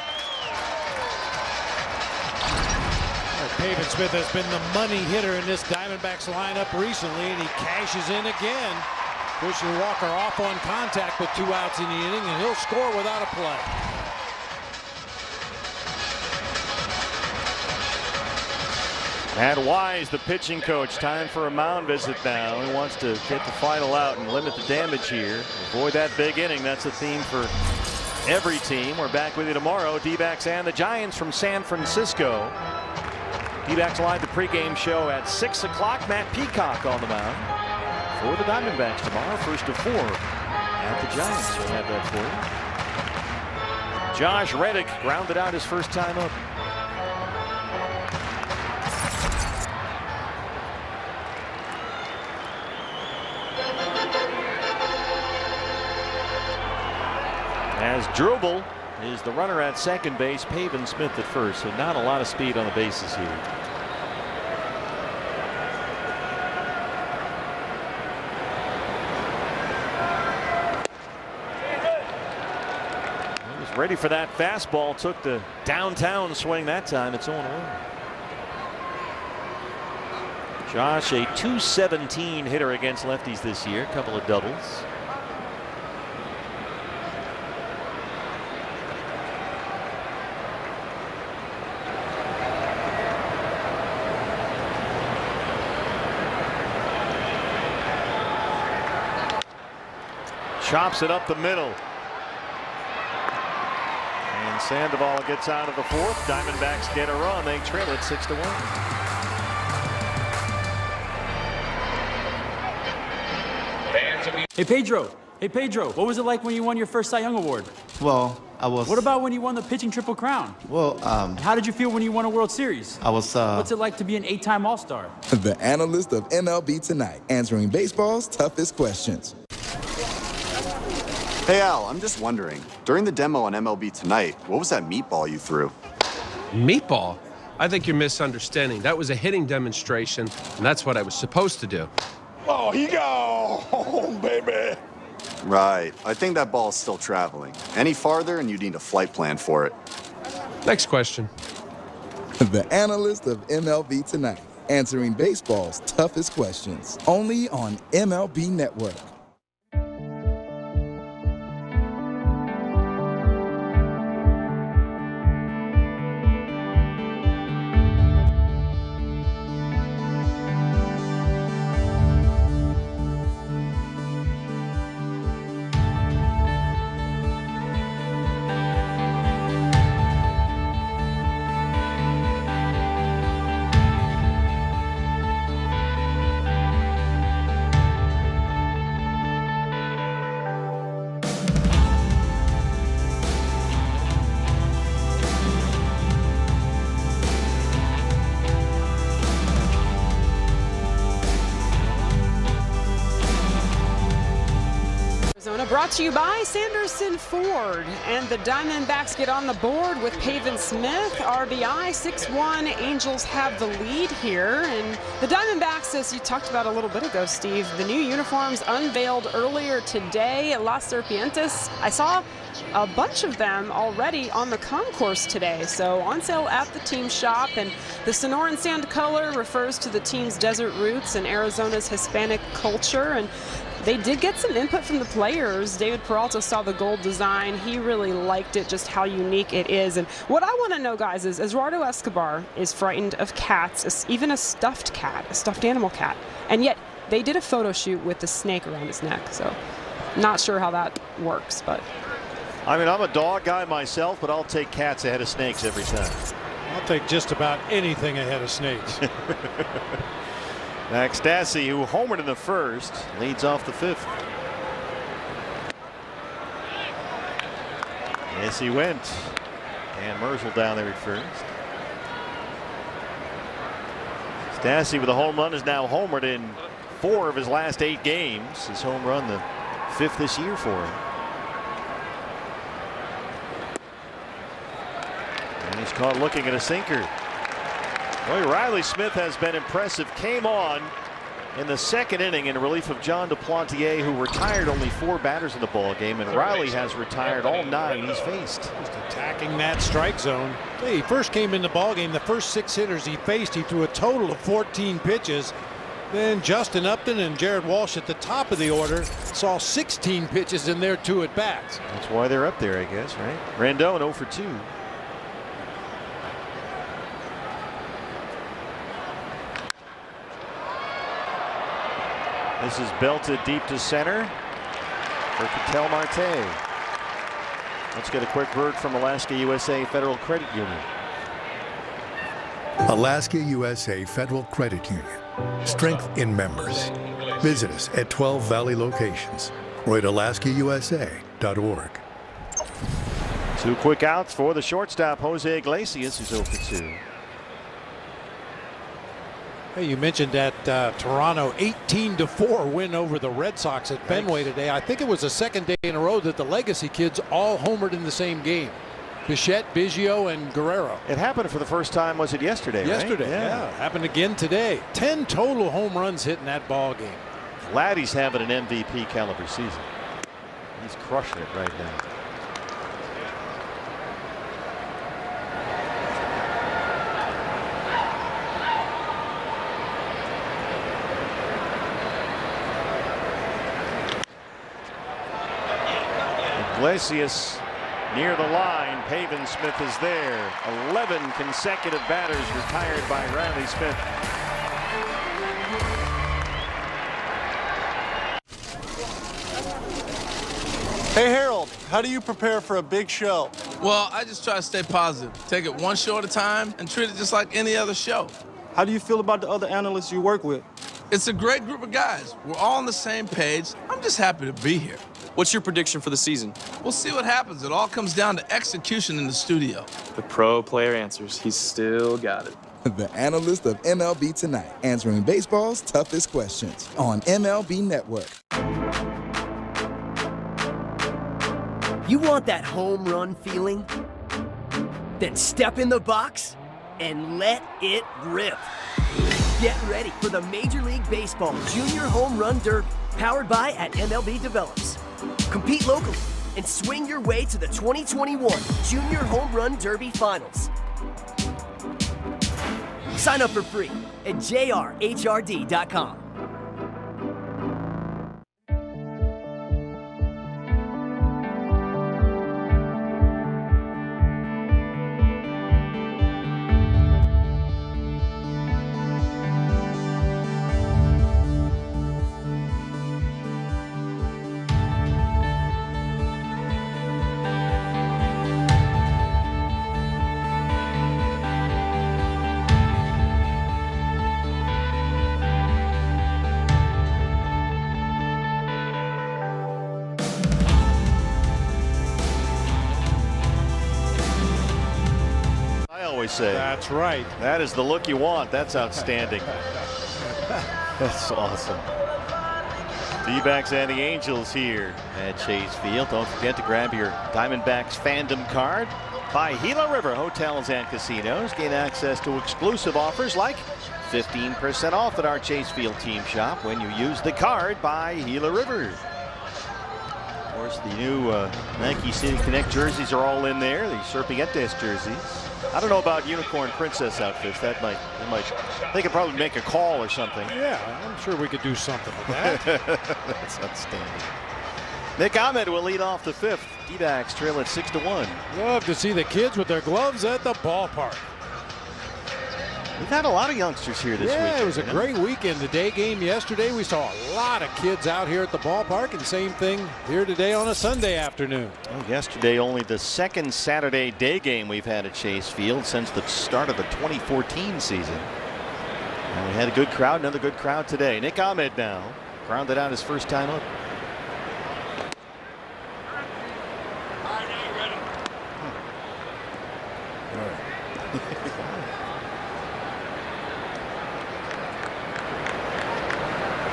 Pavin Smith has been the money hitter in this Diamondbacks lineup recently, and he cashes in again. Pushing Walker off on contact with 2 outs in the inning, and he'll score without a play. Matt Wise, the pitching coach, time for a mound visit now. He wants to get the final out and limit the damage here. Avoid that big inning. That's a theme for every team. We're back with you tomorrow. D-backs and the Giants from San Francisco. D-backs live the pregame show at 6 o'clock. Matt Peacock on the mound for the Diamondbacks tomorrow. 1st of 4 at the Giants. We'll have that for you. Josh Reddick grounded out his first time up. As Drubel is the runner at second base, Pavin Smith at first, so not a lot of speed on the bases here. He was ready for that fastball, took the downtown swing that time. It's 0-1. Josh, a .217 hitter against lefties this year, a couple of doubles. Chops it up the middle. And Sandoval gets out of the fourth. Diamondbacks get a run. They trail it 6-1. Hey Pedro, what was it like when you won your first Cy Young Award? Well, I was... What about when you won the pitching Triple Crown? Well, How did you feel when you won a World Series? I was, What's it like to be an 8-time All-Star? The analyst of MLB Tonight, answering baseball's toughest questions. Hey Al, I'm just wondering, during the demo on MLB Tonight, what was that meatball you threw? Meatball? I think you're misunderstanding. That was a hitting demonstration, and that's what I was supposed to do. Oh, he got home, baby. Right. I think that ball's still traveling. Any farther and you need a flight plan for it. Next question. The analyst of MLB Tonight, answering baseball's toughest questions. Only on MLB Network. Brought to you by Sanderson Ford, and the Diamondbacks get on the board with Pavin Smith, RBI, 6-1. Angels have the lead here, and the Diamondbacks, as you talked about a little bit ago, Steve, the new uniforms unveiled earlier today at Las Serpientes. I saw a bunch of them already on the concourse today, so on sale at the team shop. And the Sonoran sand color refers to the team's desert roots and Arizona's Hispanic culture, and they did get some input from the players. David Peralta saw the gold design. He really liked it, just how unique it is. And what I want to know, guys, is Eduardo Escobar is frightened of cats, even a stuffed cat, a stuffed animal cat. And yet they did a photo shoot with the snake around his neck. So not sure how that works, but. I mean, I'm a dog guy myself, but I'll take cats ahead of snakes every time. I'll take just about anything ahead of snakes. Max Stassi, who homered in the first, leads off the fifth. Yes, he went. And Merzel down there at first. Stassi with a home run is now homered in 4 of his last 8 games. His home run the 5th this year for him. And he's caught looking at a sinker. Boy, Riley Smith has been impressive. Came on in the 2nd inning in relief of John Duplantier, who retired only 4 batters in the ball game, and Riley has retired all 9 he's faced. Just attacking that strike zone. Hey, he first came in the ball game. The first 6 hitters he faced, he threw a total of 14 pitches. Then Justin Upton and Jared Walsh at the top of the order saw 16 pitches in their 2 at-bats. That's why they're up there, I guess, right? Rendon 0 for 2. This is belted deep to center for Ketel Marte. Let's get a quick word from Alaska USA Federal Credit Union. Alaska USA Federal Credit Union. Strength in members. Visit us at 12 Valley locations or at alaskausa.org. 2 quick outs for the shortstop, Jose Iglesias, who's 0 for 2. Hey, you mentioned that Toronto 18-4 win over the Red Sox at Fenway today. I think it was the 2nd day in a row that the Legacy kids all homered in the same game. Bichette, Biggio, and Guerrero. It happened for the first time, was it yesterday? Yesterday, right? yeah. Happened again today. 10 total home runs hit in that ball game. Vladdy's having an MVP caliber season. He's crushing it right now. Iglesias near the line. Pavin Smith is there. 11 consecutive batters retired by Riley Smith. Hey Harold, how do you prepare for a big show? Well, I just try to stay positive. Take it one show at a time and treat it just like any other show. How do you feel about the other analysts you work with? It's a great group of guys. We're all on the same page. I'm just happy to be here. What's your prediction for the season? We'll see what happens. It all comes down to execution in the studio. The pro player answers. He's still got it. The analyst of MLB Tonight, answering baseball's toughest questions on MLB Network. You want that home run feeling? Then step in the box and let it rip. Get ready for the Major League Baseball Junior Home Run Derby, powered by MLB Develops. Compete locally and swing your way to the 2021 Junior Home Run Derby Finals. Sign up for free at jrhrd.com. Say. That's right. That is the look you want. That's outstanding. That's awesome. D-backs and the Angels here at Chase Field. Don't forget to grab your Diamondbacks fandom card by Gila River Hotels and Casinos. Gain access to exclusive offers like 15% off at our Chase Field team shop when you use the card by Gila River. Of course, the new Nike City Connect jerseys are all in there. The Serpientes jerseys. I don't know about Unicorn Princess outfits. They could probably make a call or something. Yeah, I'm sure we could do something with that. That's outstanding. Nick Ahmed will lead off the fifth. D-backs trail at 6-1. Love to see the kids with their gloves at the ballpark. We've had a lot of youngsters here this week. Yeah, it was a great weekend. The day game yesterday, we saw a lot of kids out here at the ballpark, and same thing here today on a Sunday afternoon. Well, yesterday, only the second Saturday day game we've had at Chase Field since the start of the 2014 season. And we had a good crowd, another good crowd today. Nick Ahmed now grounded out his first time up.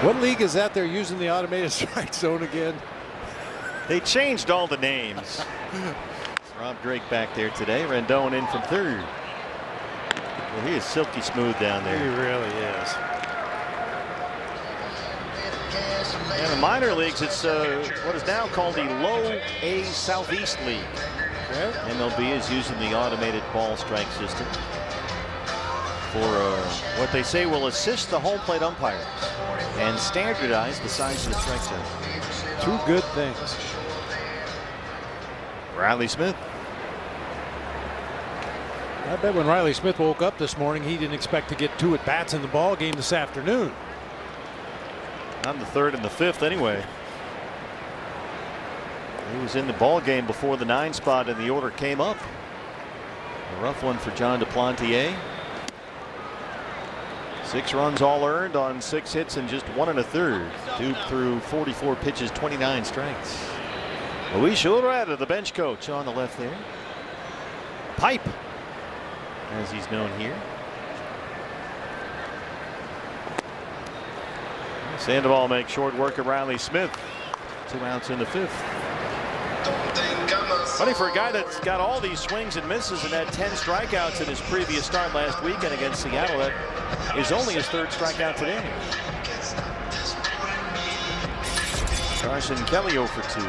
What league is that they're using the automated strike zone again? They changed all the names. Rob Drake back there today. Rendon in from third. Well, he is silky smooth down there. He really is. In the minor leagues, it's what is now called the Low A Southeast League. Okay. MLB is using the automated ball strike system for what they say will assist the home plate umpires and standardize the size of the strike zone. Two good things. Riley Smith. I bet when Riley Smith woke up this morning, he didn't expect to get 2 at-bats in the ball game this afternoon. On the third and the fifth anyway. He was in the ball game before the 9 spot and the order came up. A rough one for John Duplantier. 6 runs all earned on 6 hits and just 1 1/3. Dupe threw 44 pitches, 29 strikes. Luis Ureta, the bench coach, on the left there. Pipe, as he's known here. Sandoval makes short work of Riley Smith. 2 outs in the fifth. Funny for a guy that's got all these swings and misses and had 10 strikeouts in his previous start last weekend against Seattle. That is only his 3rd strikeout today. Carson Kelly 0 for 2.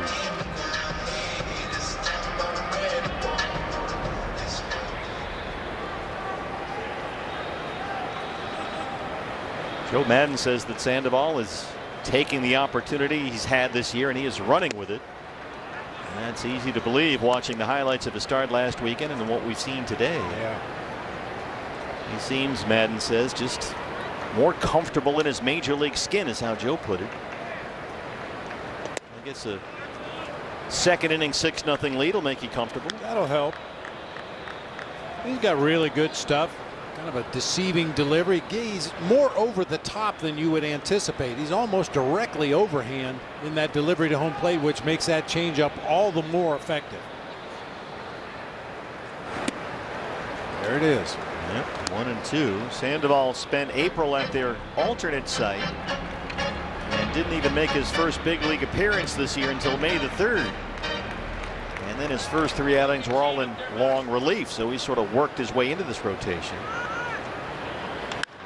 Joe Madden says that Sandoval is taking the opportunity he's had this year and he is running with it. And that's easy to believe watching the highlights of his start last weekend and what we've seen today. Yeah. He seems, Madden says, just more comfortable in his major league skin is how Joe put it. I guess a 2nd inning 6-0 lead will make you comfortable. That'll help. He's got really good stuff. Kind of a deceiving delivery. He's more over the top than you would anticipate. He's almost directly overhand in that delivery to home plate, which makes that changeup all the more effective. There it is. Yep, 1 and 2. Sandoval spent April at their alternate site and didn't even make his first big league appearance this year until May the 3rd. And then his first 3 outings were all in long relief, so he sort of worked his way into this rotation.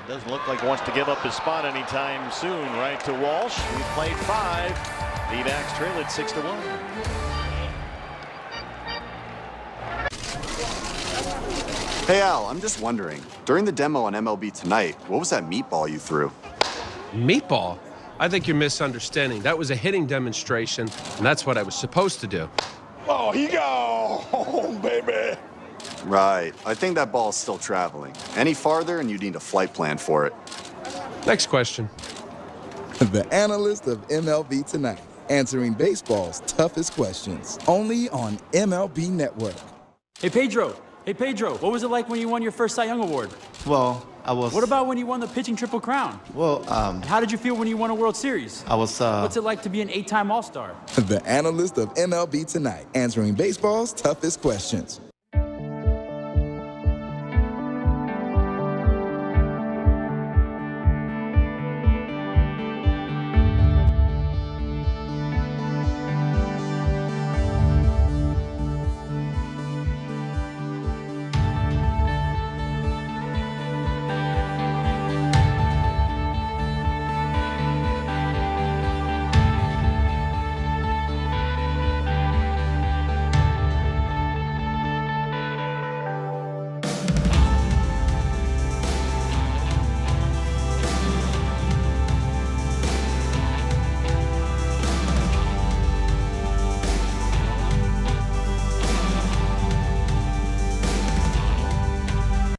It doesn't look like he wants to give up his spot anytime soon. Right to Walsh. He played 5. D-backs trail at 6-1. Hey Al, I'm just wondering, During the demo on MLB Tonight, what was that meatball you threw? Meatball? I think you're misunderstanding. That was a hitting demonstration, and that's what I was supposed to do. Oh, he go home, baby. Right. I think that ball's still traveling. Any farther, and you need a flight plan for it. Next question. The analyst of MLB Tonight, answering baseball's toughest questions. Only on MLB Network. Hey, Pedro, what was it like when you won your first Cy Young Award? Well, I was... What about when you won the pitching Triple Crown? Well, And how did you feel when you won a World Series? I was, What's it like to be an 8-time All-Star? The analyst of MLB Tonight, answering baseball's toughest questions.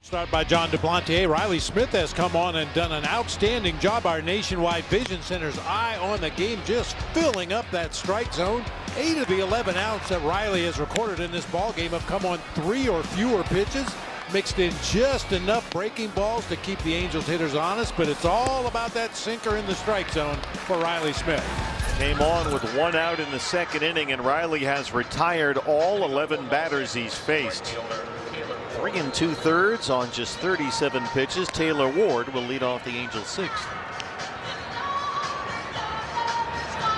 Start by John Duplantier. Riley Smith has come on and done an outstanding job. Our Nationwide Vision Center's eye on the game, just filling up that strike zone. 8 of the 11 outs that Riley has recorded in this ball game have come on 3 or fewer pitches. Mixed in just enough breaking balls to keep the Angels hitters honest, but it's all about that sinker in the strike zone for Riley Smith. Came on with 1 out in the second inning, and Riley has retired all 11 batters he's faced. 3 2/3 on just 37 pitches. Taylor Ward will lead off the Angels' 6th.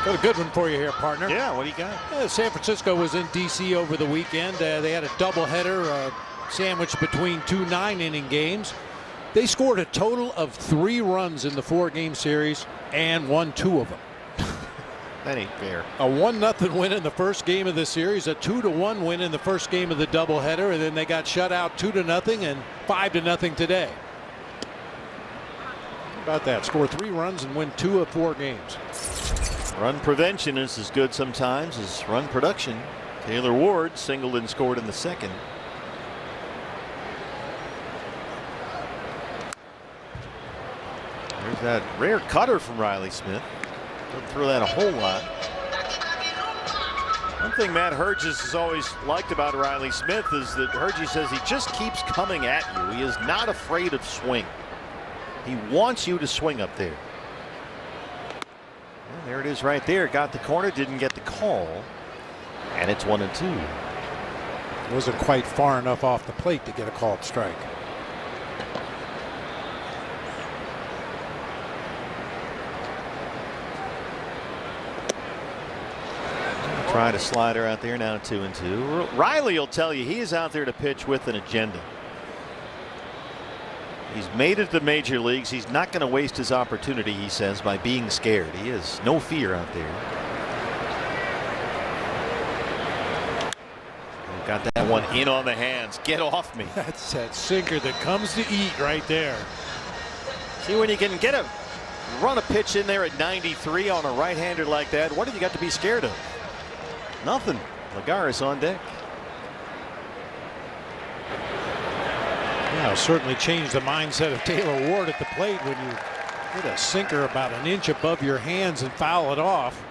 Got a good one for you here, partner. Yeah, what do you got? San Francisco was in D.C. over the weekend. They had a doubleheader sandwiched between 2 9-inning games. They scored a total of 3 runs in the 4-game series and won 2 of them. That ain't fair. A 1-0 win in the first game of the series, a 2-1 win in the first game of the doubleheader, and then they got shut out 2-0 and 5-0 today. How about that? Score 3 runs and win 2 of 4 games. Run prevention is as good sometimes as run production. Taylor Ward singled and scored in the second. There's that rare cutter from Riley Smith. Doesn't throw that a whole lot. One thing Matt Herges has always liked about Riley Smith is that Herges says he just keeps coming at you. He is not afraid of swing. He wants you to swing up there. And there it is right there. Got the corner, didn't get the call. And it's 1-2. Wasn't quite far enough off the plate to get a called strike. Trying a slider out there, now 2-2. Riley will tell you he is out there to pitch with an agenda. He's made it to the major leagues. He's not going to waste his opportunity, he says, by being scared. He has no fear out there. Got that one in on the hands. Get off me. That's that sinker that comes to eat right there. See, when you can get a run a pitch in there at 93 on a right-hander like that, what have you got to be scared of? Nothing. Lagares on deck. Yeah, certainly changed the mindset of Taylor Ward at the plate when you hit a sinker about an inch above your hands and foul it off.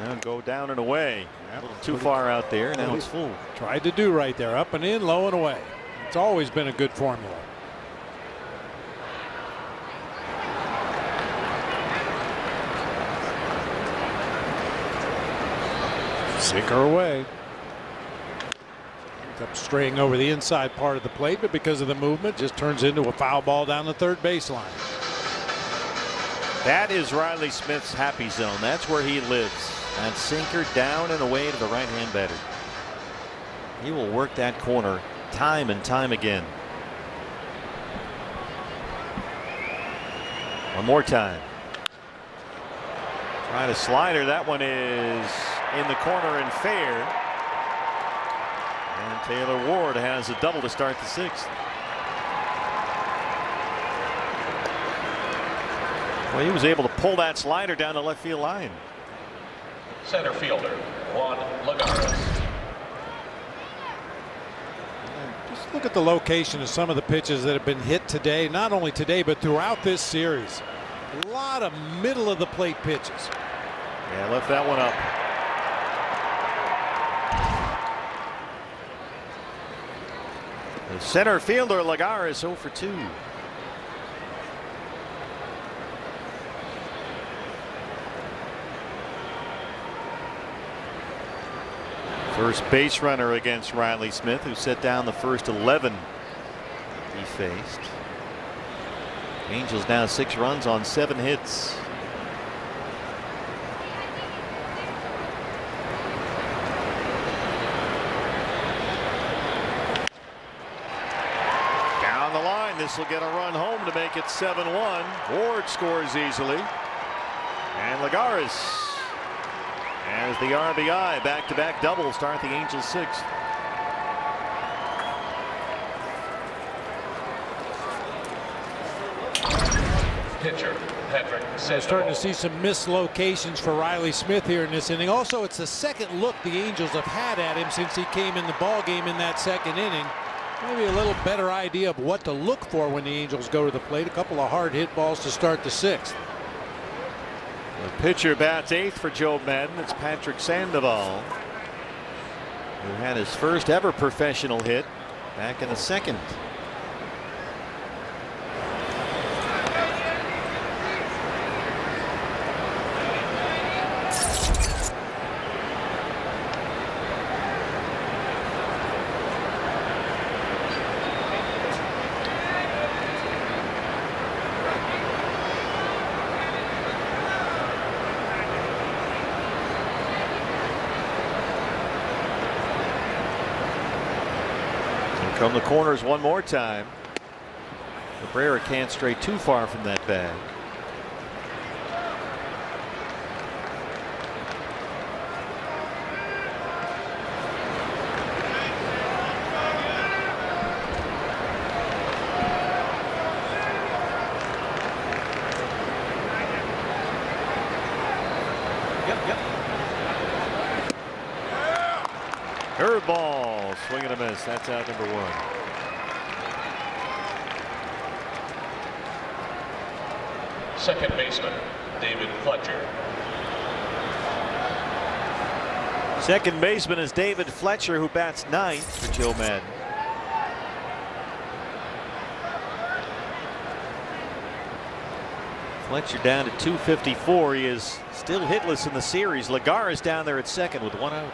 And then go down and away. A little too far out there. Now it's full. Tried to do right there. Up and in, low and away. It's always been a good formula. Sinker away. Ends up straying over the inside part of the plate, but because of the movement, just turns into a foul ball down the third baseline. That is Riley Smith's happy zone. That's where he lives. That sinker down and away to the right-hand batter. He will work that corner time and time again. One more time. Trying a slider. That one is in the corner and fair. And Taylor Ward has a double to start the 6th. Well, he was able to pull that slider down the left field line. Center fielder, Juan Lagares. Just look at the location of some of the pitches that have been hit today, not only today, but throughout this series. A lot of middle of the plate pitches. Yeah, left that one up. The center fielder, Lagares, 0 for 2. First base runner against Riley Smith, who set down the first 11 he faced. Angels now 6 runs on 7 hits. Down the line, this will get a run home to make it 7-1. Ward scores easily. And Lagares as the RBI, back-to-back double, start the Angels 6th. Pitcher, Patrick Sandoval. We're starting to see some mislocations for Riley Smith here in this inning. Also, it's the second look the Angels have had at him since he came in the ball game in that second inning. Maybe a little better idea of what to look for when the Angels go to the plate. A couple of hard hit balls to start the 6th. The pitcher bats 8th for Joe Madden. It's Patrick Sandoval, who had his first ever professional hit back in the 2nd. From the corners one more time. Cabrera can't stray too far from that bag. Curveball, swing and a miss. That's out number 1. Second baseman, David Fletcher. Second baseman is David Fletcher, who bats 9th for Joe Madden. Fletcher down to 254. He is still hitless in the series. Lagares down there at second with 1 out.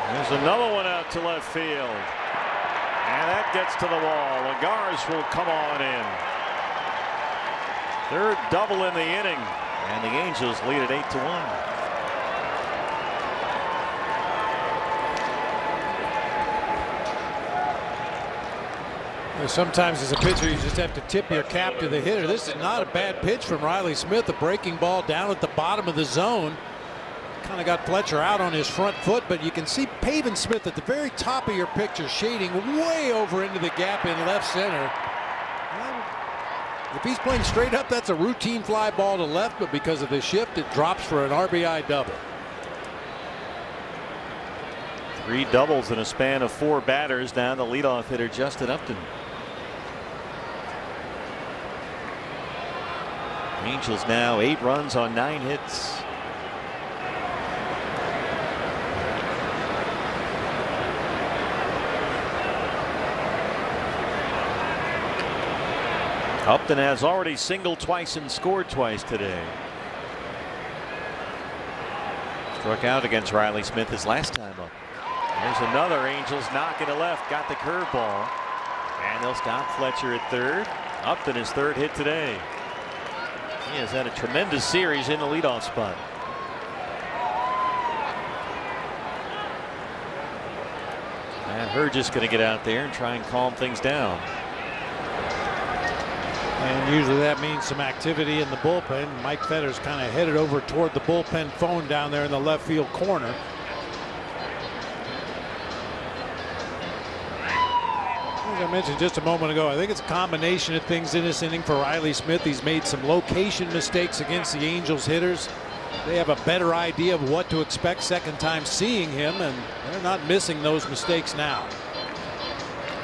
There's another one out to left field. And that gets to the wall. Lagares will come on in. Third double in the inning. And the Angels lead at 8-1. Sometimes as a pitcher you just have to tip your cap to the hitter. This is not a bad pitch from Riley Smith. A breaking ball down at the bottom of the zone. Kind of got Fletcher out on his front foot, but you can see Pavin Smith at the very top of your picture shading way over into the gap in left center. If he's playing straight up, that's a routine fly ball to left, but because of the shift it drops for an RBI double. 3 doubles in a span of 4 batters. Now the leadoff hitter Justin Upton. Angels now 8 runs on 9 hits. Upton has already singled twice and scored twice today. Struck out against Riley Smith his last time up. There's another Angels knock into left. Got the curveball. And they'll stop Fletcher at third. Upton his third hit today. He has had a tremendous series in the leadoff spot. And Hergis going to get out there and try and calm things down. And usually that means some activity in the bullpen. Mike Fetter's kind of headed over toward the bullpen phone down there in the left field corner. As I mentioned just a moment ago, I think it's a combination of things in this inning for Riley Smith. He's made some location mistakes against the Angels hitters. They have a better idea of what to expect second time seeing him, and they're not missing those mistakes now.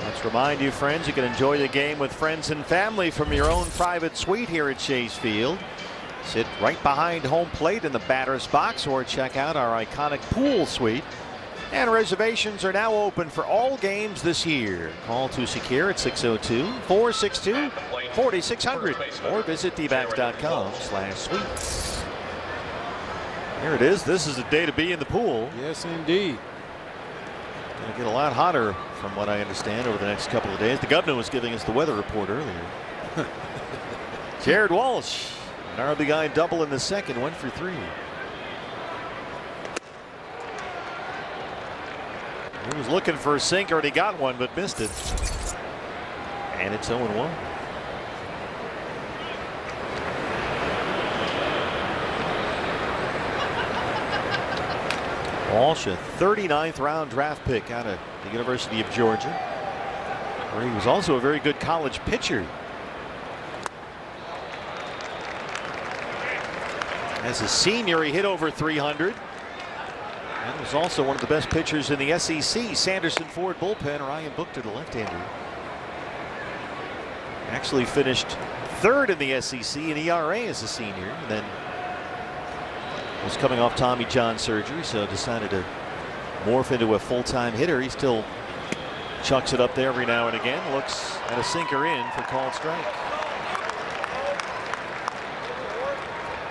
Let's remind you, friends, you can enjoy the game with friends and family from your own private suite here at Chase Field. Sit right behind home plate in the batter's box or check out our iconic pool suite. And reservations are now open for all games this year. Call to secure at 602-462-4600 or visit dbacks.com/suites. There it is. This is the day to be in the pool. Yes, indeed. Going to get a lot hotter from what I understand over the next couple of days. The governor was giving us the weather report earlier. Jared Walsh, an RBI double in the second, 1 for 3. He was looking for a sinker and he got one but missed it. And it's 0-1. Walsh, a 39th round draft pick out of the University of Georgia, where he was also a very good college pitcher. As a senior, he hit over 300 and was also one of the best pitchers in the SEC. Sanderson Ford bullpen. Ryan Buchter, the left-hander, actually finished third in the SEC in ERA as a senior, and then was coming off Tommy John surgery, so decided to morph into a full-time hitter. He still chucks it up there every now and again. Looks at a sinker in for called strike.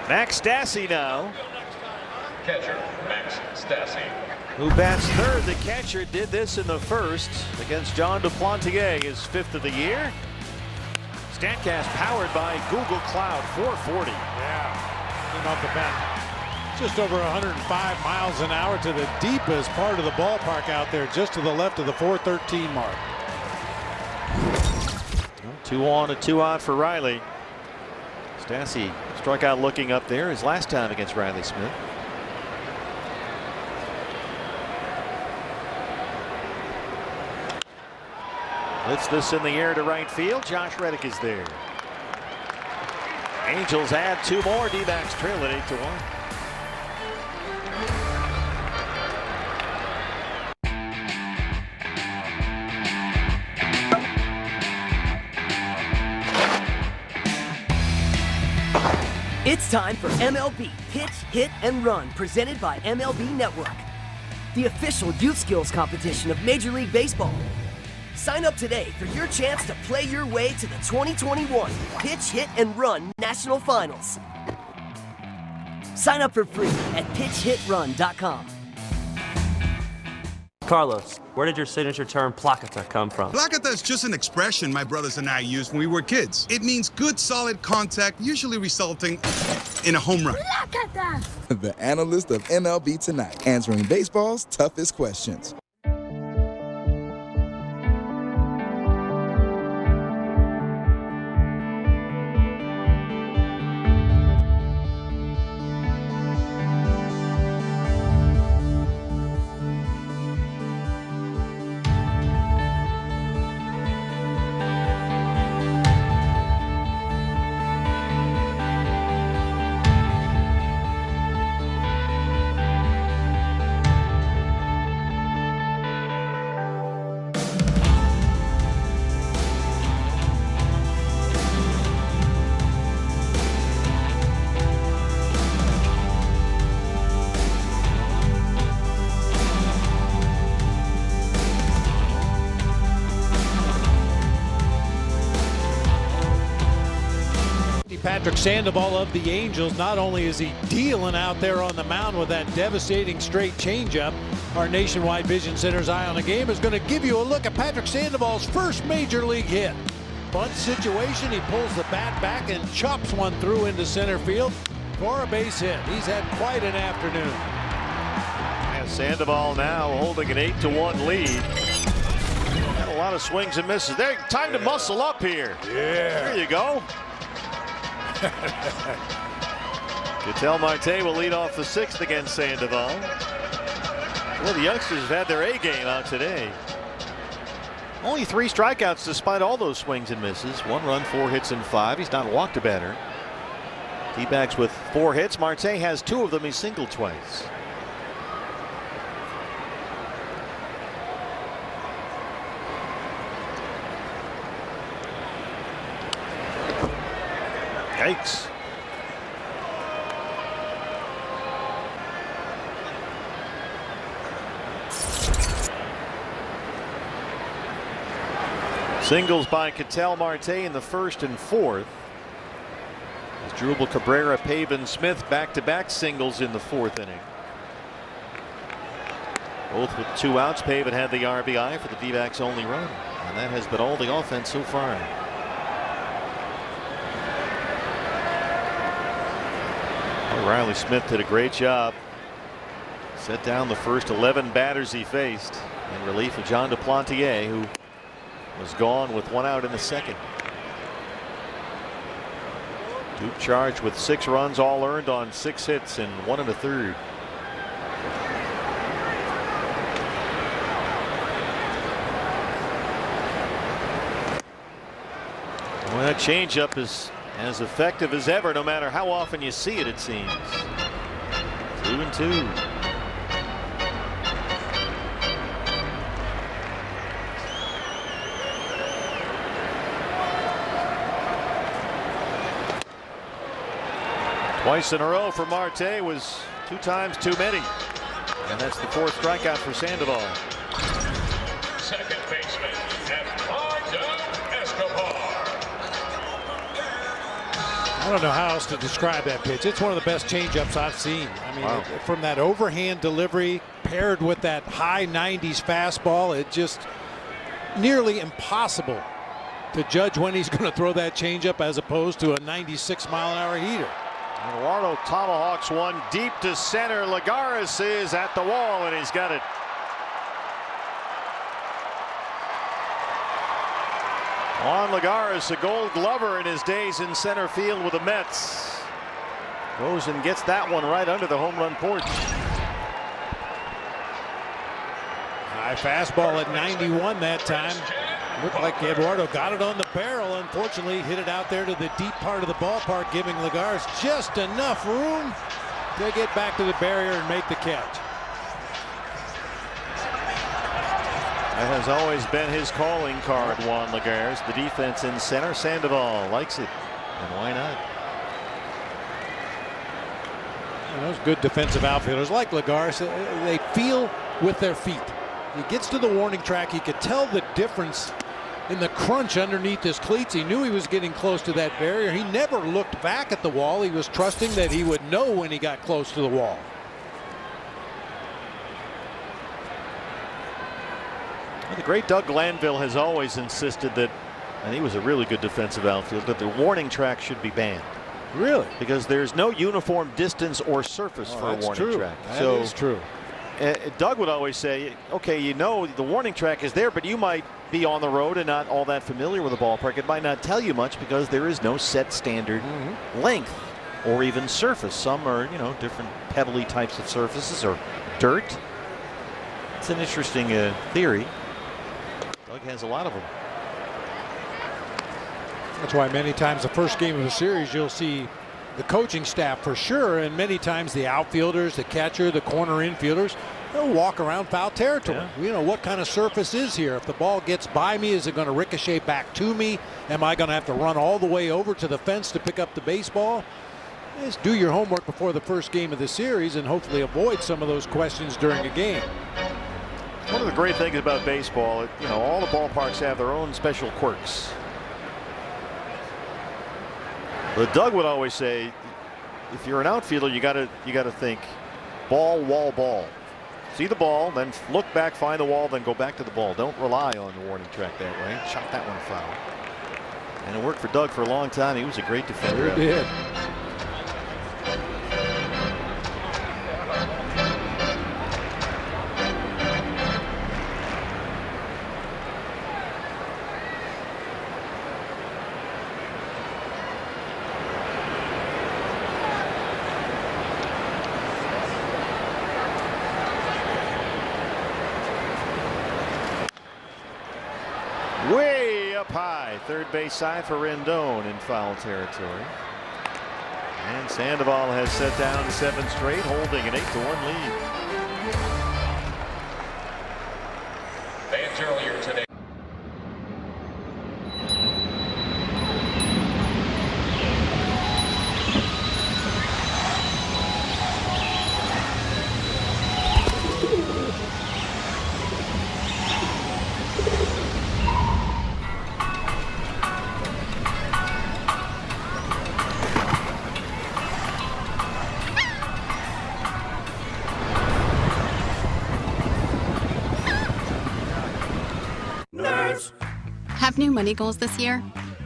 Max Stassi now. Catcher, Max Stassi. Who bats third. The catcher did this in the first against John Duplantier, his 5th of the year. Statcast powered by Google Cloud, 440. Yeah, came off the bat. Just over 105 miles an hour to the deepest part of the ballpark out there, just to the left of the 413 mark. 2 on and 2 out for Riley. Stassi struck out looking up there his last time against Riley Smith. Hits this in the air to right field. Josh Reddick is there. Angels add 2 more. D-backs trail at 8-1. It's time for MLB Pitch, Hit, and Run, presented by MLB Network, the official youth skills competition of Major League Baseball. Sign up today for your chance to play your way to the 2021 Pitch, Hit, and Run National Finals. Sign up for free at pitchhitrun.com. Carlos, where did your signature term placata come from? Placata is just an expression my brothers and I used when we were kids. It means good, solid contact, usually resulting in a home run. Placata! The analyst of MLB Tonight, answering baseball's toughest questions. Patrick Sandoval of the Angels. Not only is he dealing out there on the mound with that devastating straight changeup, our Nationwide Vision Center's Eye on the Game is going to give you a look at Patrick Sandoval's first major league hit. Bunt situation, he pulls the bat back and chops one through into center field for a base hit. He's had quite an afternoon. And Sandoval now holding an 8-1 lead. Had a lot of swings and misses. There, time to muscle up here. Yeah. There you go. Ketel Marte will lead off the 6th against Sandoval. Well, the youngsters have had their A game out today. Only 3 strikeouts despite all those swings and misses. 1 run, 4 hits, and 5. He's not walked a batter. D-backs with 4 hits. Marte has 2 of them. He's singled twice. Yikes. Singles by Ketel Marte in the 1st and 4th. As Jubal Cabrera, Pavin Smith back-to-back singles in the 4th inning. Both with 2 outs. Pavin had the RBI for the D-backs' only run, and that has been all the offense so far. Riley Smith did a great job. Set down the first 11 batters he faced in relief of John Duplantier, who was gone with 1 out in the 2nd. Dupe charged with 6 runs, all earned on 6 hits and 1 1/3. Well, that changeup is as effective as ever, no matter how often you see it, it seems. 2-2. Twice in a row for Marte was 2 times too many. And that's the 4th strikeout for Sandoval. Second baseman, Escobar. I don't know how else to describe that pitch. It's one of the best changeups I've seen. I mean, wow. From that overhand delivery paired with that high 90s fastball, it just nearly impossible to judge when he's going to throw that changeup as opposed to a 96-mile-an-hour heater. Eduardo tomahawks one deep to center. Lagares is at the wall, and he's got it. Juan Lagares, a Gold Glover in his days in center field with the Mets, goes and gets that one right under the home run porch. High fastball at 91 that time. Looked like Eduardo got it on the barrel. Unfortunately, hit it out there to the deep part of the ballpark, giving Lagares just enough room to get back to the barrier and make the catch. That has always been his calling card, Juan Lagares. The defense in center. Sandoval likes it, and why not? And those good defensive outfielders like Lagares, they feel with their feet. He gets to the warning track. He could tell the difference in the crunch underneath his cleats. He knew he was getting close to that barrier. He never looked back at the wall. He was trusting that he would know when he got close to the wall. Well, the great Doug Glanville has always insisted that, and he was a really good defensive outfielder, that the warning track should be banned. Really? Because there's no uniform distance or surface for a warning track. That is true. Doug would always say, okay, you know the warning track is there, but you might be on the road and not all that familiar with the ballpark. It might not tell you much because there is no set standard length or even surface. Some are, you know, different pebbly types of surfaces or dirt. It's an interesting theory. Doug has a lot of them. That's why many times the first game of a series you'll see the coaching staff for sure, and many times the outfielders, the catcher, the corner infielders, they'll walk around foul territory. Yeah. You know, what kind of surface is here? If the ball gets by me, is it going to ricochet back to me? Am I going to have to run all the way over to the fence to pick up the baseball? Just do your homework before the first game of the series and hopefully avoid some of those questions during a game. One of the great things about baseball, you know, all the ballparks have their own special quirks. But Doug would always say, if you're an outfielder, you got to think ball, wall, ball. See the ball, then look back, find the wall, then go back to the ball. Don't rely on the warning track that way. Shot that one foul. And it worked for Doug for a long time. He was a great defender. Sure did. Way up high. Third base side for Rendon in foul territory. And Sandoval has set down 7 straight, holding an 8-1 lead. Fans earlier today. Have new money goals this year?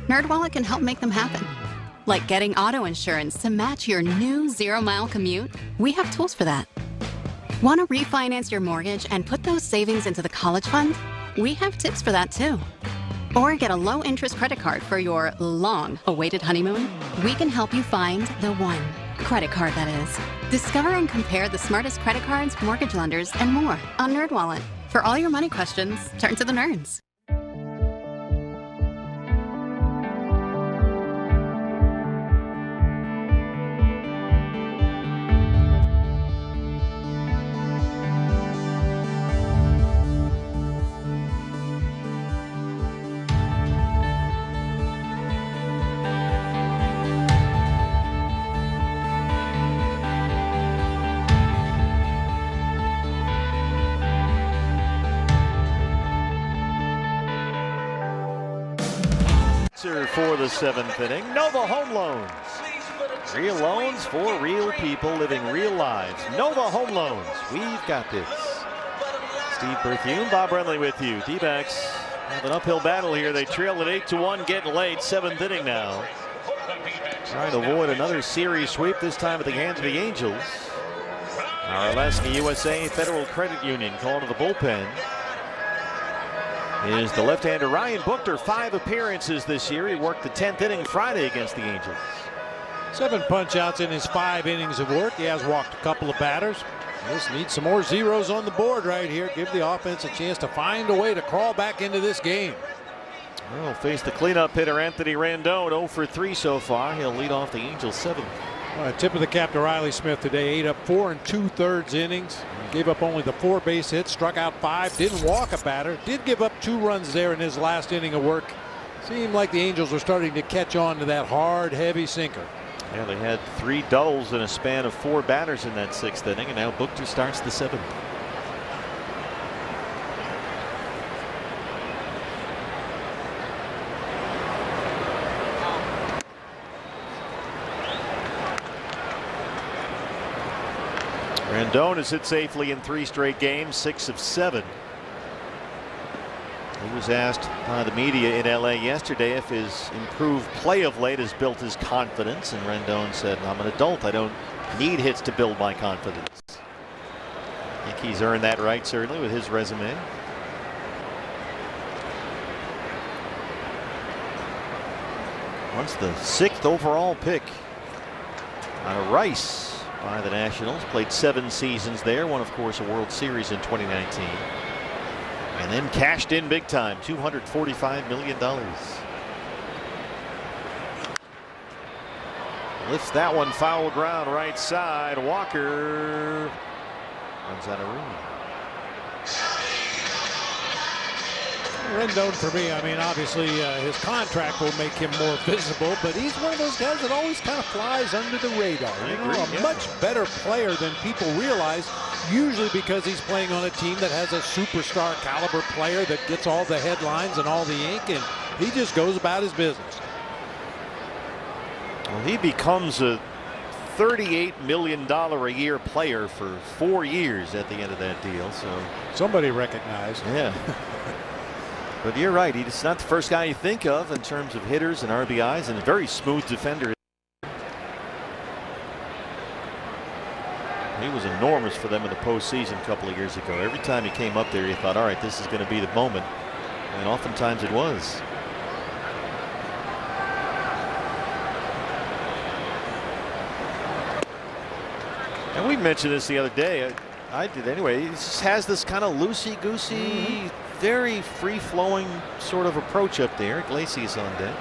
NerdWallet can help make them happen. Like getting auto insurance to match your new 0-mile commute? We have tools for that. Want to refinance your mortgage and put those savings into the college fund? We have tips for that too. Or get a low-interest credit card for your long-awaited honeymoon? We can help you find the one. Credit card, that is. Discover and compare the smartest credit cards, mortgage lenders, and more on NerdWallet. For all your money questions, turn to the nerds. For the 7th inning, Nova Home Loans. Real loans for real people living real lives. Nova Home Loans. We've got this. Steve Berthiaume, Bob Brenly with you. D-backs have an uphill battle here. They trail at 8-1, getting late. 7th inning now. Trying to avoid another series sweep, this time at the hands of the Angels. Our Alaska USA Federal Credit Union called to the bullpen is the left-hander Ryan Buchter. 5 appearances this year. He worked the 10th inning Friday against the Angels. 7 punch-outs in his 5 innings of work. He has walked a couple of batters. Just needs some more zeros on the board right here. Give the offense a chance to find a way to crawl back into this game. Well, face the cleanup hitter Anthony Rendon. 0 for 3 so far. He'll lead off the Angels 7th. All right, tip of the cap to Riley Smith today. 8 up 4 2/3 innings. Gave up only the 4 base hits, struck out 5, didn't walk a batter, did give up 2 runs there in his last inning of work. Seemed like the Angels were starting to catch on to that hard, heavy sinker. Yeah, they had 3 doubles in a span of 4 batters in that 6th inning, and now Buchter starts the 7th. Rendon has hit safely in 3 straight games, 6 of 7. He was asked by the media in LA yesterday if his improved play of late has built his confidence, and Rendon said, "I'm an adult. I don't need hits to build my confidence." I think he's earned that right, certainly, with his resume. Once the 6th overall pick out of Rice by the Nationals. Played 7 seasons there. Won, of course, a World Series in 2019. And then cashed in big time. $245 million. Lifts that one foul ground right side. Walker runs out of room. Rendon, for me, I mean, obviously his contract will make him more visible, but he's one of those guys that always kind of flies under the radar. A much better player than people realize, usually because he's playing on a team that has a superstar caliber player that gets all the headlines and all the ink, and he just goes about his business. Well, he becomes a $38 million a year player for 4 years at the end of that deal. So somebody recognized. Yeah. But you're right. He's not the first guy you think of in terms of hitters and RBIs, and a very smooth defender. He was enormous for them in the postseason a couple of years ago. Every time he came up there, you thought, all right, this is going to be the moment. And oftentimes it was. And we mentioned this the other day. I did anyway. He just has this kind of loosey-goosey, very free-flowing sort of approach up there. Iglesias on deck.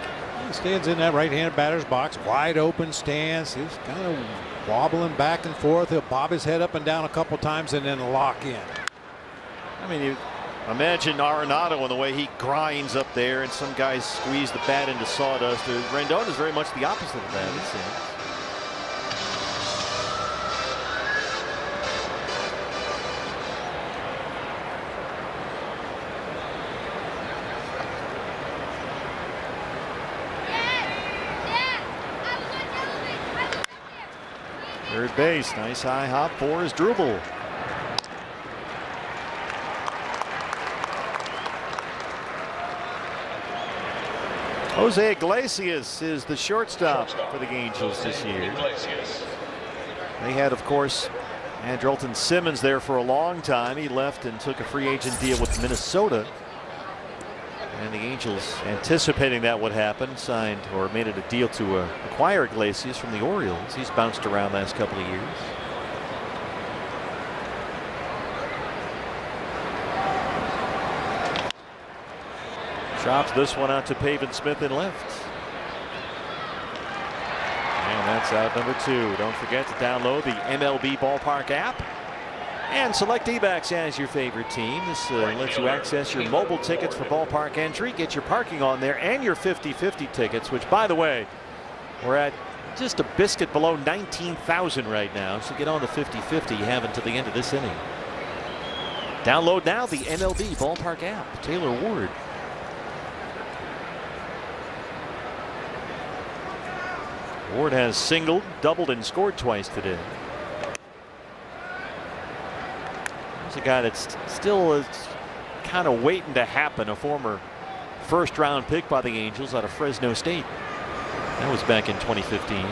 He stands in that right-handed batter's box, wide open stance. He's kind of wobbling back and forth. He'll bob his head up and down a couple times and then lock in. I mean, you imagine Arenado and the way he grinds up there, and some guys squeeze the bat into sawdust. Rendon is very much the opposite of that, it seems. Third base, nice high hop for his Drupal. Jose Iglesias is the shortstop for the Angels this year. They had, of course, Andrelton Simmons there for a long time. He left and took a free agent deal with Minnesota. And the Angels, anticipating that would happen, signed or made it a deal to acquire Iglesias from the Orioles. He's bounced around the last couple of years. Chops this one out to Pavin Smith in left. And that's out number 2. Don't forget to download the MLB Ballpark app and select D-backs as your favorite team. This lets you access your mobile tickets for ballpark entry, get your parking on there, and your 50-50 tickets, which, by the way, we're at just a biscuit below 19,000 right now. So get on the 50-50 you have until the end of this inning. Download now the MLB Ballpark app. Taylor Ward. Ward has singled, doubled, and scored twice today. He's a guy that's still is kind of waiting to happen. A former first-round pick by the Angels out of Fresno State. That was back in 2015.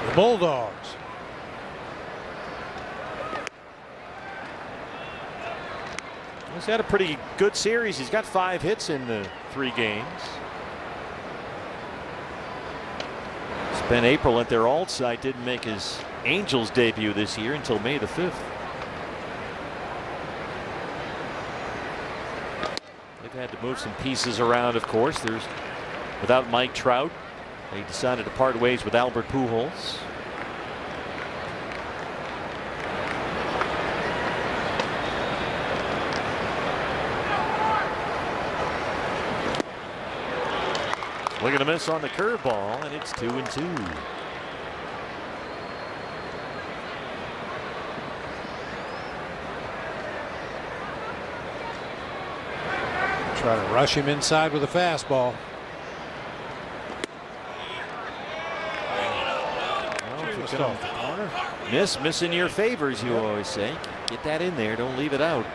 The Bulldogs. He's had a pretty good series. He's got 5 hits in the 3 games. Spent April at their alt site. Didn't make his Angels debut this year until May the 5th. They've had to move some pieces around, of course. There's without Mike Trout. They decided to part ways with Albert Pujols. Look at a miss on the curveball, and it's 2-2. Try to rush him inside with a fastball. Well, off the corner. Miss in your favor, as you always say. Get that in there. Don't leave it out.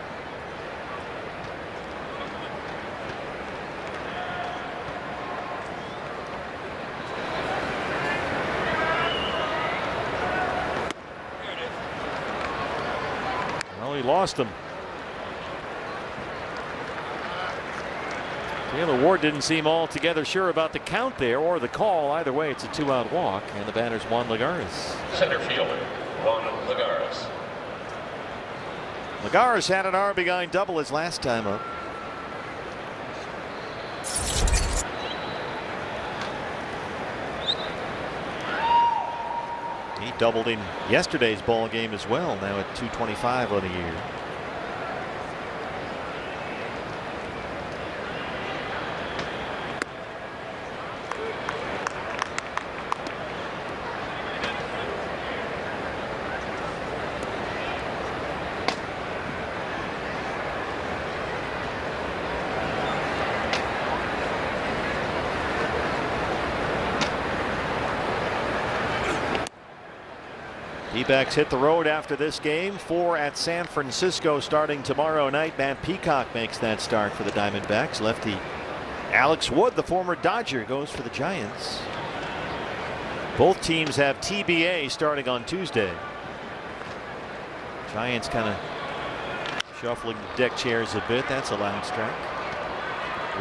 Well, he lost him. Taylor Ward didn't seem altogether sure about the count there or the call. Either way, it's a 2-out walk, and the batter's Juan Lagares. Center fielder, Juan Lagares. Lagares had an RBI double his last time up. He doubled in yesterday's ball game as well, now at 225 on the year. D-backs hit the road after this game. 4 at San Francisco starting tomorrow night. Matt Peacock makes that start for the Diamondbacks. Lefty Alex Wood, the former Dodger, goes for the Giants. Both teams have TBA starting on Tuesday. Giants kind of shuffling the deck chairs a bit. That's a loud strike.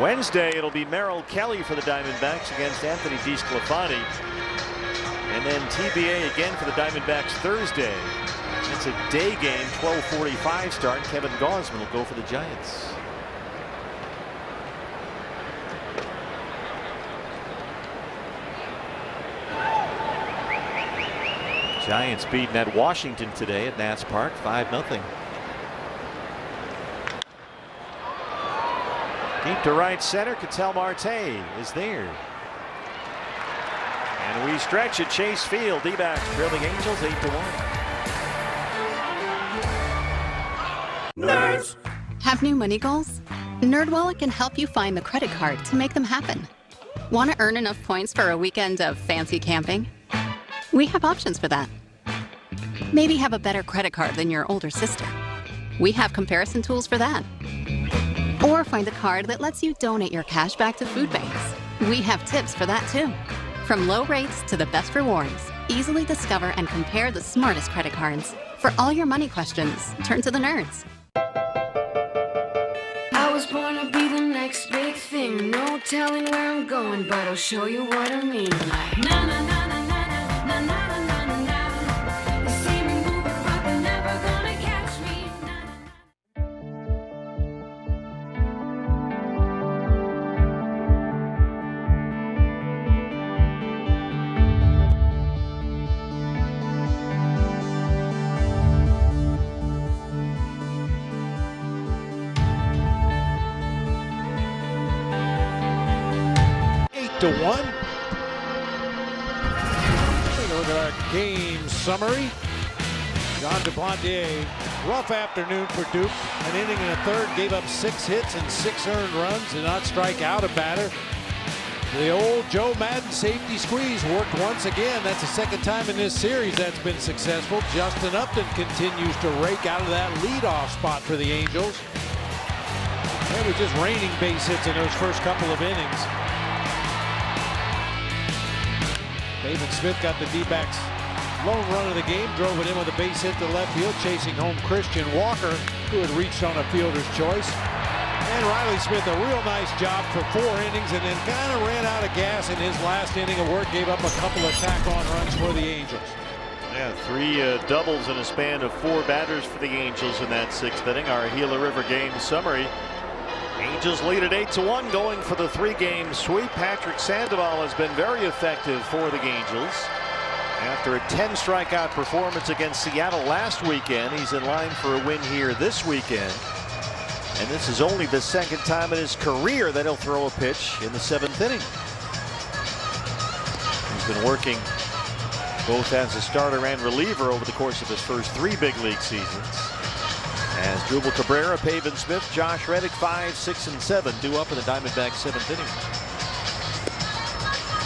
Wednesday, it'll be Merrill Kelly for the Diamondbacks against Anthony DeSclafani. And then TBA again for the Diamondbacks Thursday. It's a day game, 12:45 start. Kevin Gausman will go for the Giants. Giants beating at Washington today at Nats Park, 5-0. Deep to right center, Ketel Marte is there. And we stretch at Chase Field. D-backs trailing Angels 8-1. Nerds! Have new money goals? NerdWallet can help you find the credit card to make them happen. Want to earn enough points for a weekend of fancy camping? We have options for that. Maybe have a better credit card than your older sister. We have comparison tools for that. Or find a card that lets you donate your cash back to food banks. We have tips for that too. From low rates to the best rewards, easily discover and compare the smartest credit cards. For all your money questions, turn to the nerds. I was born to be the next big thing. No telling where I'm going, but I'll show you what I mean. Like, na na na na na na na na na na na. You see me moving, but they're never gonna catch me. To 1. Take a look at our game summary. John Duplantier, rough afternoon for Duke. An inning and a third, gave up 6 hits and 6 earned runs, did not strike out a batter. The old Joe Madden safety squeeze worked once again. That's the second time in this series that's been successful. Justin Upton continues to rake out of that leadoff spot for the Angels. It was just raining base hits in those first couple of innings. David Smith got the D-backs lone run of the game, drove it in with a base hit to left field, chasing home Christian Walker, who had reached on a fielder's choice. And Riley Smith, a real nice job for 4 innings, and then kind of ran out of gas in his last inning of work, gave up a couple of tack-on runs for the Angels. Yeah, 3 doubles in a span of 4 batters for the Angels in that 6th inning. Our Gila River game summary. Angels lead at 8-1, going for the 3-game sweep. Patrick Sandoval has been very effective for the Angels. After a 10 strikeout performance against Seattle last weekend, he's in line for a win here this weekend. And this is only the 2nd time in his career that he'll throw a pitch in the 7th inning. He's been working both as a starter and reliever over the course of his first 3 big league seasons. As Jubal Cabrera, Pavin Smith, Josh Reddick 5, 6, and 7 due up in the Diamondbacks 7th inning.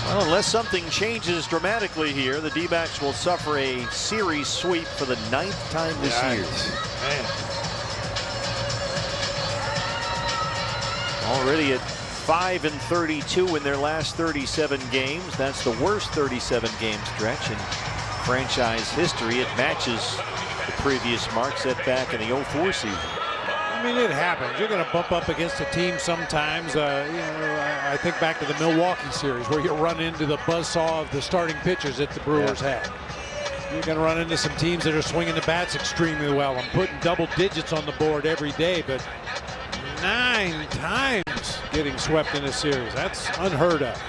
Well, unless something changes dramatically here, the D-backs will suffer a series sweep for the 9th time this year. Man. Already at 5-32 in their last 37 games. That's the worst 37-game stretch in franchise history. It matches the previous mark set back in the 04 season. I mean, it happens. You're going to bump up against a team sometimes. I think back to the Milwaukee series where you run into the buzzsaw of the starting pitchers that the Brewers had. You're going to run into some teams that are swinging the bats extremely well and putting double digits on the board every day, but 9 times getting swept in a series. That's unheard of.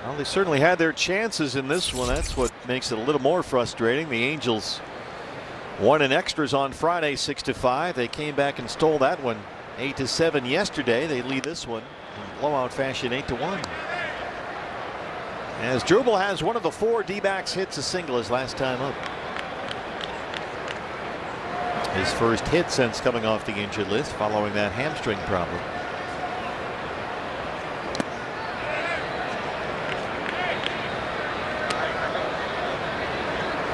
Well, they certainly had their chances in this one. That's what makes it a little more frustrating. The Angels won in extras on Friday 6-5. They came back and stole that one 8-7 yesterday. They lead this one in blowout fashion 8-1. As Jubal has one of the 4 D-backs hits a single his last time up. His first hit since coming off the injured list following that hamstring problem.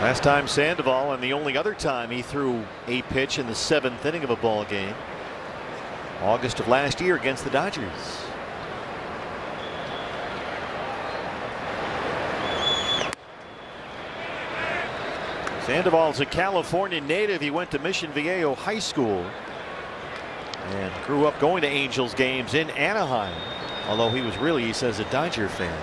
Last time Sandoval, and the only other time he threw a pitch in the 7th inning of a ball game, August of last year against the Dodgers. Sandoval's a California native. He went to Mission Viejo High School and grew up going to Angels games in Anaheim, although he was really, he says, a Dodger fan.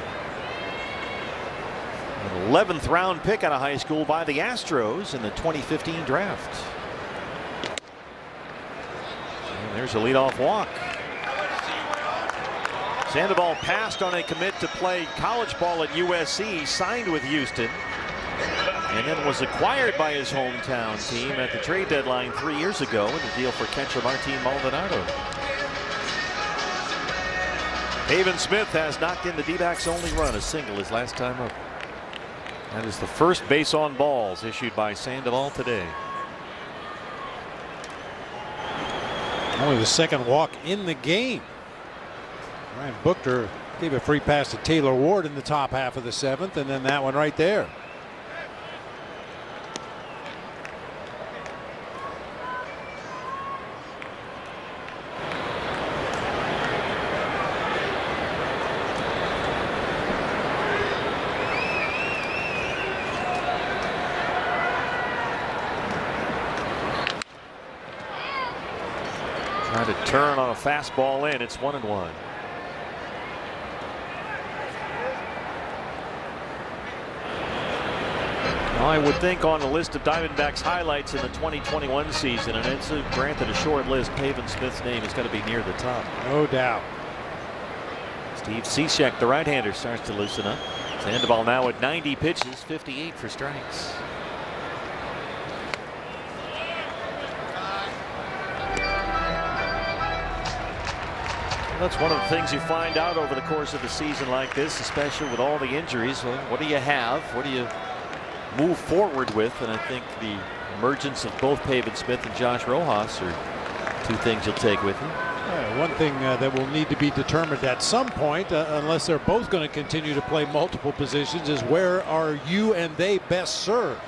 An 11th round pick out of high school by the Astros in the 2015 draft. And there's a leadoff walk. Sandoval passed on a commit to play college ball at USC, signed with Houston, and then was acquired by his hometown team at the trade deadline 3 years ago in the deal for catcher Martin Maldonado. Pavin Smith has knocked in the D-backs' only run, a single his last time up. That is the first base on balls issued by Sandoval today. Only the second walk in the game. Ryan Buchter gave a free pass to Taylor Ward in the top half of the 7th, and then that one right there. Trying to turn on a fastball in. It's 1-1. I would think on the list of Diamondbacks highlights in the 2021 season, and it's granted a short list, Pavin Smith's name is going to be near the top. No doubt. Steve Cishek, the right-hander, starts to loosen up. Sandoval now at 90 pitches, 58 for strikes. That's one of the things you find out over the course of a season like this, especially with all the injuries. Well, what do you have? What do you move forward with? And I think the emergence of both Pavin Smith and Josh Rojas are two things you'll take with you. One thing that will need to be determined at some point, unless they're both going to continue to play multiple positions, is where are you and they best served?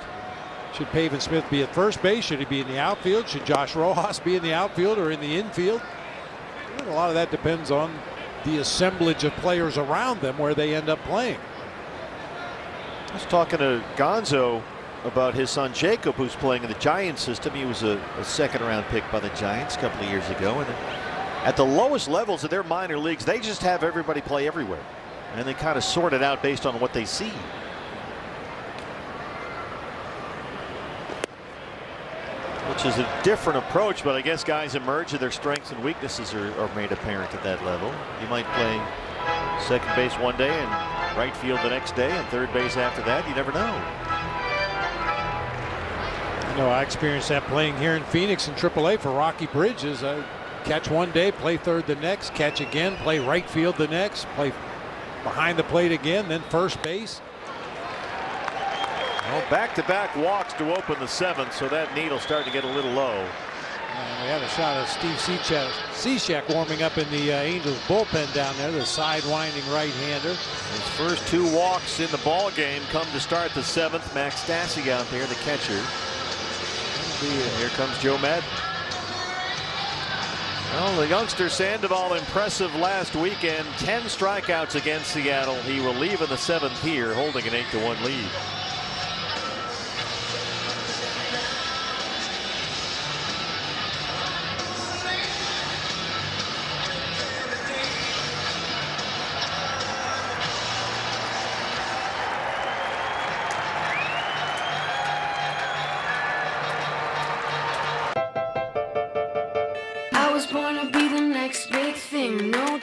Should Pavin Smith be at first base? Should he be in the outfield? Should Josh Rojas be in the outfield or in the infield? A lot of that depends on the assemblage of players around them where they end up playing. I was talking to Gonzo about his son Jacob, who's playing in the Giants system. He was a second-round pick by the Giants a couple of years ago, and at the lowest levels of their minor leagues, they just have everybody play everywhere, and they kind of sort it out based on what they see. Which is a different approach, but I guess guys emerge and their strengths and weaknesses are made apparent at that level. You might play second base one day and right field the next day and third base after that. You never know. You know, I experienced that playing here in Phoenix in AAA for Rocky Bridges. I catch one day, play third the next, catch again, play right field the next, play behind the plate again, then first base. Well, back-to-back walks to open the 7th, so that needle starting to get a little low. And we had a shot of Steve Cishek warming up in the Angels bullpen down there, the side-winding right-hander. His first 2 walks in the ball game come to start the 7th. Max Stassi out there, the catcher. Here comes Joe Madden. Well, the youngster Sandoval impressive last weekend. 10 strikeouts against Seattle. He will leave in the 7th here, holding an 8-1 lead.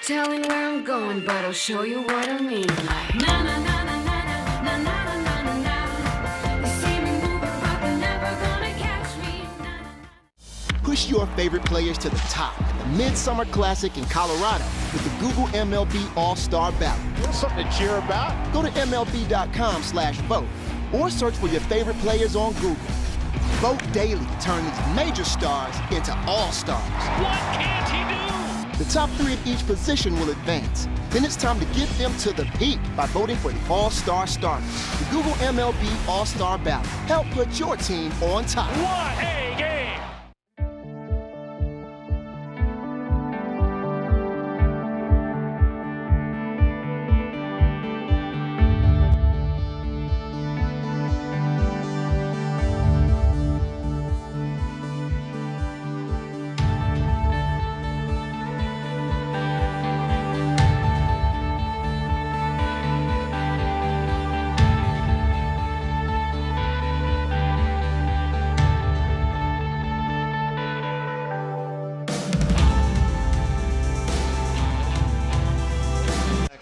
Telling where I'm going, but I'll show you what I mean. Like na na na na na na na na na na. You see me moving, but they're never gonna catch me. Push your favorite players to the top at the Midsummer Classic in Colorado with the Google MLB All-Star Ballot. There's something to cheer about. Go to MLB.com/vote or search for your favorite players on Google. Vote daily to turn these major stars into all-stars. What can't he do? The top 3 at each position will advance. Then it's time to get them to the peak by voting for the All-Star starters. The Google MLB All-Star Ballot. Help put your team on top. What a game!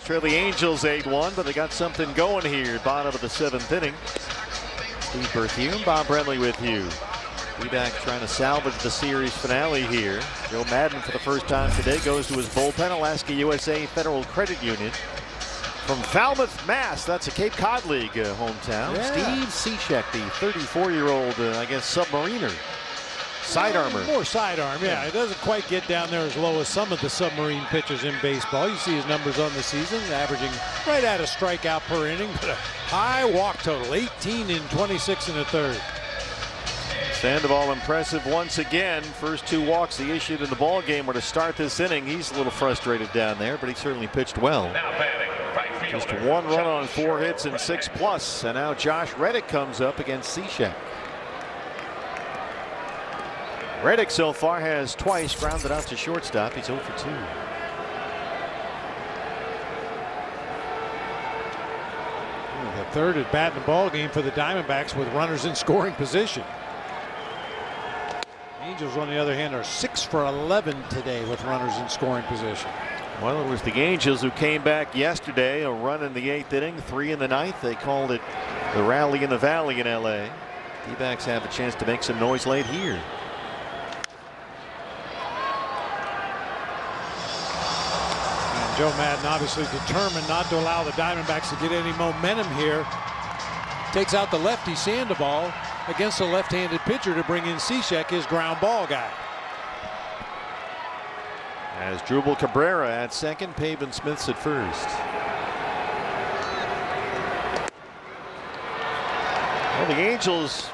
Trail the Angels 8-1, but they got something going here. Bottom of the 7th inning. Steve Berthiaume, Bob Brenly with you. D-back trying to salvage the series finale here. Joe Madden for the first time today goes to his bullpen. Alaska USA Federal Credit Union from Falmouth, Mass. That's a Cape Cod League hometown. Yeah. Steve Cishek, the 34-year-old, I guess, submariner. Sidearmer. More sidearm, yeah. It doesn't quite get down there as low as some of the submarine pitchers in baseball. You see his numbers on the season, averaging right at a strikeout per inning, but a high walk total, 18 in 26 and a third. Sandoval impressive once again. First 2 walks he issued in the ball game were to start this inning. He's a little frustrated down there, but he certainly pitched well. Just 1 run on 4 hits and 6+. And now Josh Reddick comes up against Cishek. Reddick so far has twice grounded out to shortstop. He's 0 for 2. The third at bat in the ball game for the Diamondbacks with runners in scoring position. Angels, on the other hand, are 6 for 11 today with runners in scoring position. Well, it was the Angels who came back yesterday, a run in the 8th inning, 3 in the 9th. They called it the rally in the valley in LA. D-backs have a chance to make some noise late here. Joe Madden obviously determined not to allow the Diamondbacks to get any momentum here. Takes out the lefty Sandoval against a left-handed pitcher to bring in Cishek, his ground ball guy. As Drupal Cabrera at second, Pavin Smith's at first. Well, the Angels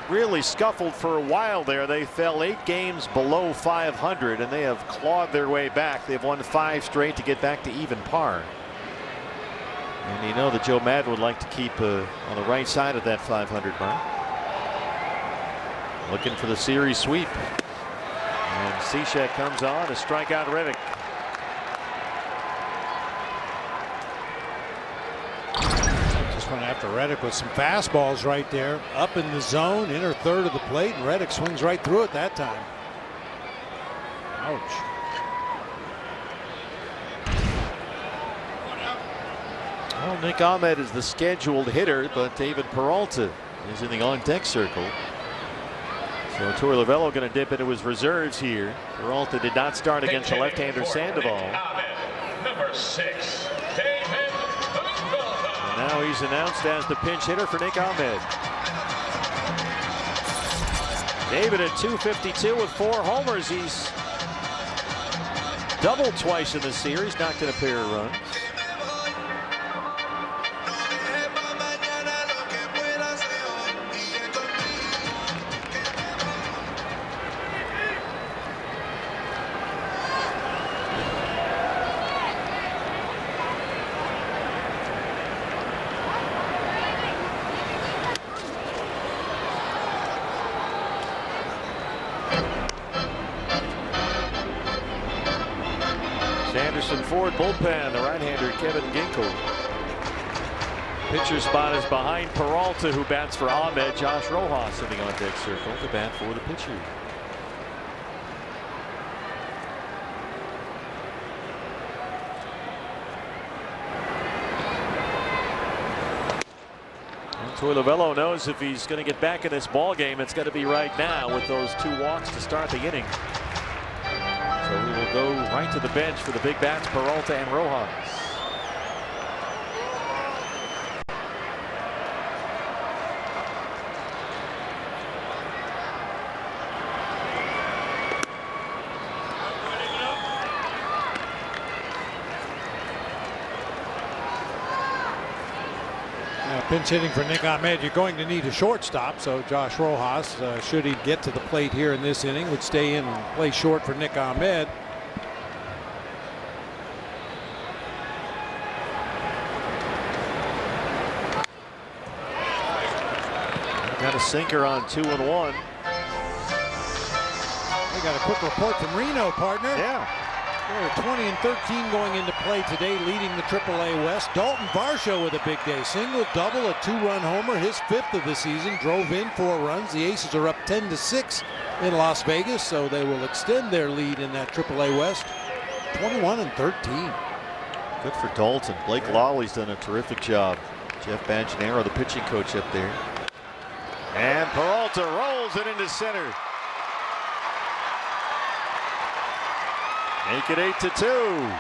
really scuffled for a while there. They fell 8 games below 500, and they have clawed their way back. They've won 5 straight to get back to even par. And you know that Joe Madden would like to keep on the right side of that 500 mark. Looking for the series sweep. And Cishek comes on to strike out Reddick. Just went after Reddick with some fastballs right there. Up in the zone, inner third of the plate, and Reddick swings right through it that time. Ouch. Well, Nick Ahmed is the scheduled hitter, but David Peralta is in the on-deck circle. So Torey Lovello going to dip into his reserves here. Peralta did not start against the left-hander Sandoval. Number 6, and now he's announced as the pinch hitter for Nick Ahmed. David at 252 with 4 homers. He's doubled twice in the series, knocked in a pair of runs. Ford bullpen, the right-hander Kevin Ginkel. Pitcher spot is behind Peralta, who bats for Ahmed. Josh Rojas in the on-deck circle to bat for the pitcher. Torey Lovello knows if he's going to get back in this ball game, it's got to be right now with those 2 walks to start the inning. So we will go right to the bench for the big bats, Peralta and Rojas. Pinch hitting for Nick Ahmed. You're going to need a shortstop, so Josh Rojas, should he get to the plate here in this inning, would stay in and play short for Nick Ahmed. Got a sinker on 2-1. We got a quick report from Reno, partner. Yeah. They're 20-13 going into play today, leading the AAA West. Dalton Varsho with a big day. Single, double, a 2-run homer, his 5th of the season. Drove in 4 runs. The Aces are up 10-6 in Las Vegas, so they will extend their lead in that AAA West. 21-13. Good for Dalton. Blake Lawley's done a terrific job. Jeff Bajanero, the pitching coach up there. And Peralta rolls it into center. Make it 8-2.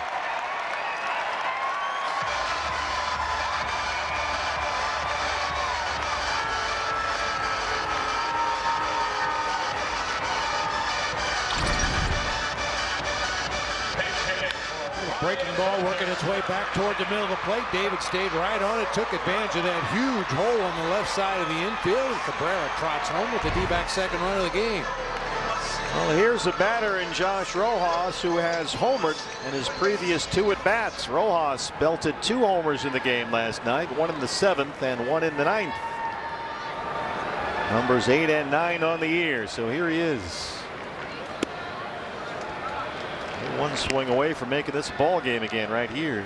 Breaking ball working its way back toward the middle of the plate. David stayed right on it, took advantage of that huge hole on the left side of the infield, and Cabrera trots home with the D-backs' second run of the game. Well, here's a batter in Josh Rojas who has homered in his previous 2 at-bats. Rojas belted 2 homers in the game last night, 1 in the 7th and 1 in the 9th. Numbers 8 and 9 on the year, so here he is. One swing away from making this ball game again right here.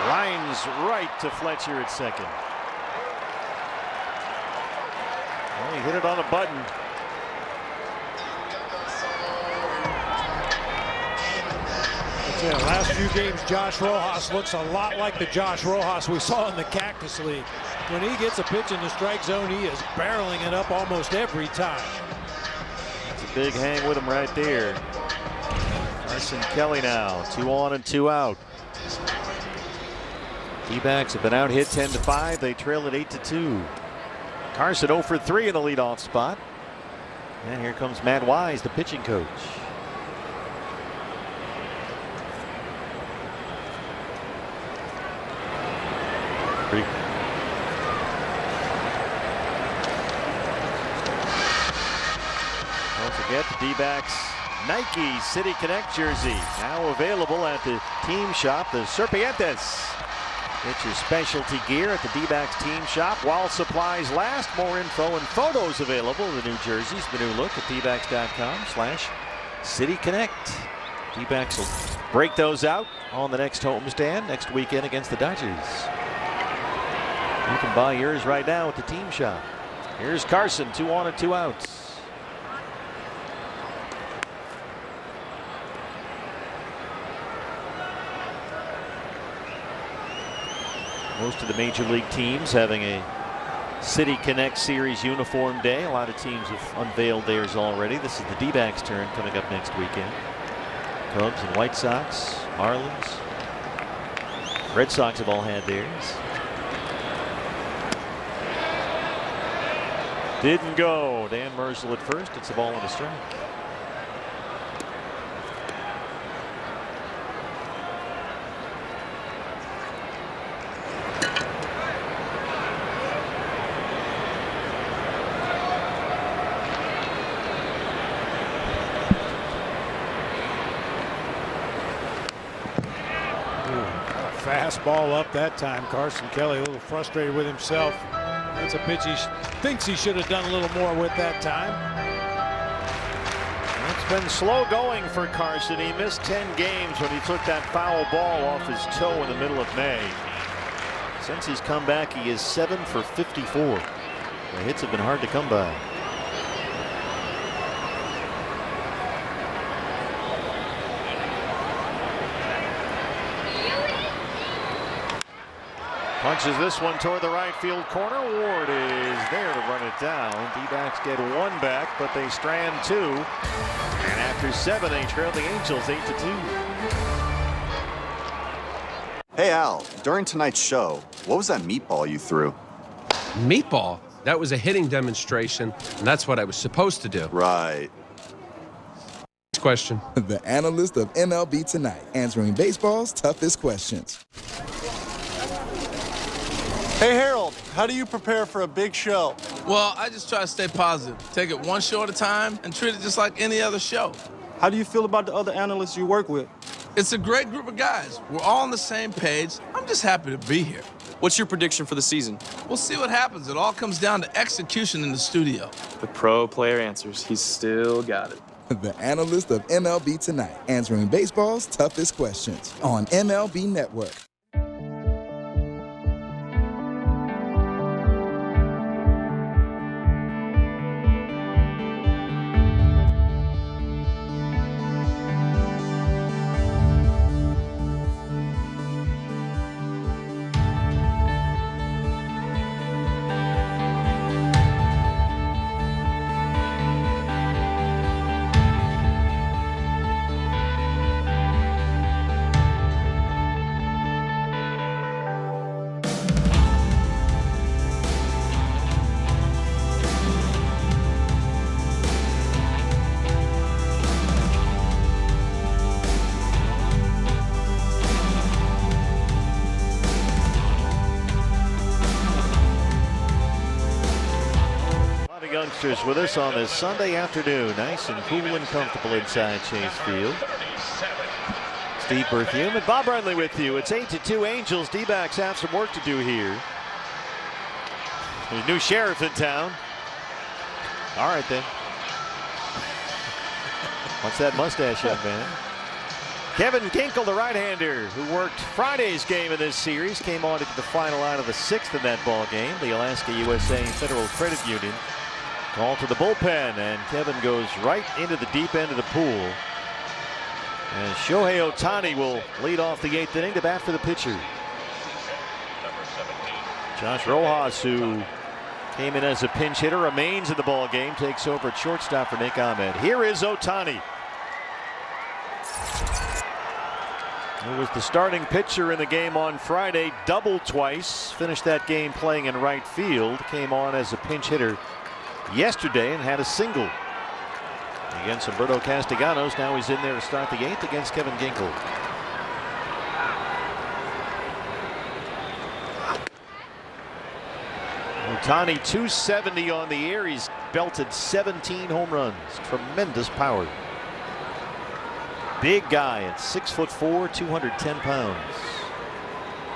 Lines right to Fletcher at second. Well, he hit it on a button. Yeah, last few games, Josh Rojas looks a lot like the Josh Rojas we saw in the Cactus League. When he gets a pitch in the strike zone, he is barreling it up almost every time. It's a big hang with him right there. Carson Kelly now, 2 on and 2 out. D-backs have been out hit 10-5. They trail at 8-2. Carson 0 for 3 in the leadoff spot. And here comes Matt Wise, the pitching coach. Don't forget the D-backs Nike City Connect jersey now available at the team shop, the Serpientes. Get your specialty gear at the D-backs team shop while supplies last. More info and photos available. The new jerseys, the new look at dbacks.com/CityConnect. D-backs will break those out on the next homestand next weekend against the Dodgers. You can buy yours right now at the team shop. Here's Carson, 2 on and 2 outs. Most of the major league teams having a City Connect Series uniform day. A lot of teams have unveiled theirs already. This is the D-backs' turn coming up next weekend. Cubs and White Sox, Marlins, Red Sox have all had theirs. Didn't go. Dan Merzel at first. It's a ball and a strike. Fastball up that time. Carson Kelly a little frustrated with himself. That's a pitch he thinks he should have done a little more with that time. It's been slow going for Carson. He missed 10 games when he took that foul ball off his toe in the middle of May. Since he's come back, he is 7 for 54. The hits have been hard to come by. Punches this one toward the right field corner. Ward is there to run it down. D-backs get 1 back, but they strand 2. And after 7, they trail the Angels 8-2. Hey, Al, during tonight's show, what was that meatball you threw? Meatball? That was a hitting demonstration, and that's what I was supposed to do. Right. Next question. The analyst of MLB Tonight, answering baseball's toughest questions. Hey, Harold, how do you prepare for a big show? Well, I just try to stay positive. Take it one show at a time and treat it just like any other show. How do you feel about the other analysts you work with? It's a great group of guys. We're all on the same page. I'm just happy to be here. What's your prediction for the season? We'll see what happens. It all comes down to execution in the studio. The pro player answers. He's still got it. The analyst of MLB Tonight, answering baseball's toughest questions on MLB Network. Youngsters with us on this Sunday afternoon. Nice and cool and comfortable inside Chase Field. Steve Berthiaume and Bob Brenly with you. It's 8-2 Angels. D-backs have some work to do here. There's a new sheriff in town. All right then. What's that mustache, young man? Kevin Ginkel, the right-hander, who worked Friday's game in this series, came on to get the final out of the 6th in that ball game. The Alaska USA Federal Credit Union call to the bullpen, and Kevin goes right into the deep end of the pool. And Shohei Ohtani will lead off the 8th inning to bat for the pitcher. Josh Rojas, who came in as a pinch hitter, remains in the ball game, takes over at shortstop for Nick Ahmed. Here is Ohtani. Who was the starting pitcher in the game on Friday, doubled twice, finished that game playing in right field, came on as a pinch hitter yesterday and had a single against Humberto Castellanos. Now he's in there to start the 8th against Kevin Ginkel. Ohtani 270 on the year. He's belted 17 home runs. Tremendous power. Big guy at 6'4", 210 pounds.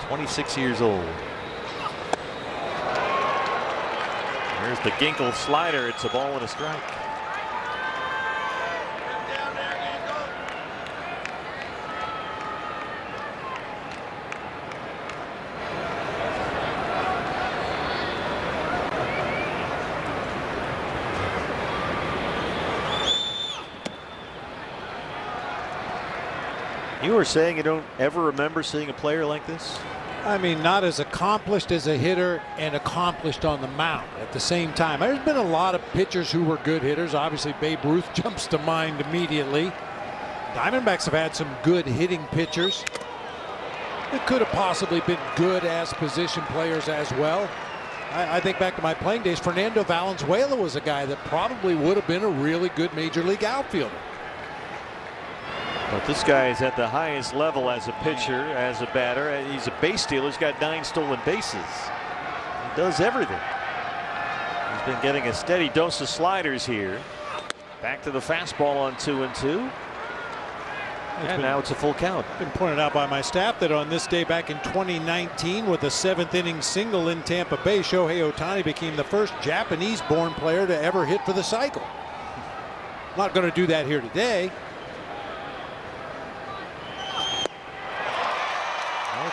26 years old. There's the Ginkel slider. It's a ball and a strike. You were saying you don't ever remember seeing a player like this? I mean, not as accomplished as a hitter and accomplished on the mound at the same time. There's been a lot of pitchers who were good hitters. Obviously, Babe Ruth jumps to mind immediately. Diamondbacks have had some good hitting pitchers. It could have possibly been good as position players as well. I think back to my playing days, Fernando Valenzuela was a guy that probably would have been a really good major league outfielder. But this guy is at the highest level as a pitcher, as a batter. He's a base stealer. He's got 9 stolen bases. He does everything. He's been getting a steady dose of sliders here. Back to the fastball on 2-2. And now it's a full count. Been pointed out by my staff that on this day back in 2019, with a 7th inning single in Tampa Bay, Shohei Ohtani became the first Japanese-born player to ever hit for the cycle. Not going to do that here today.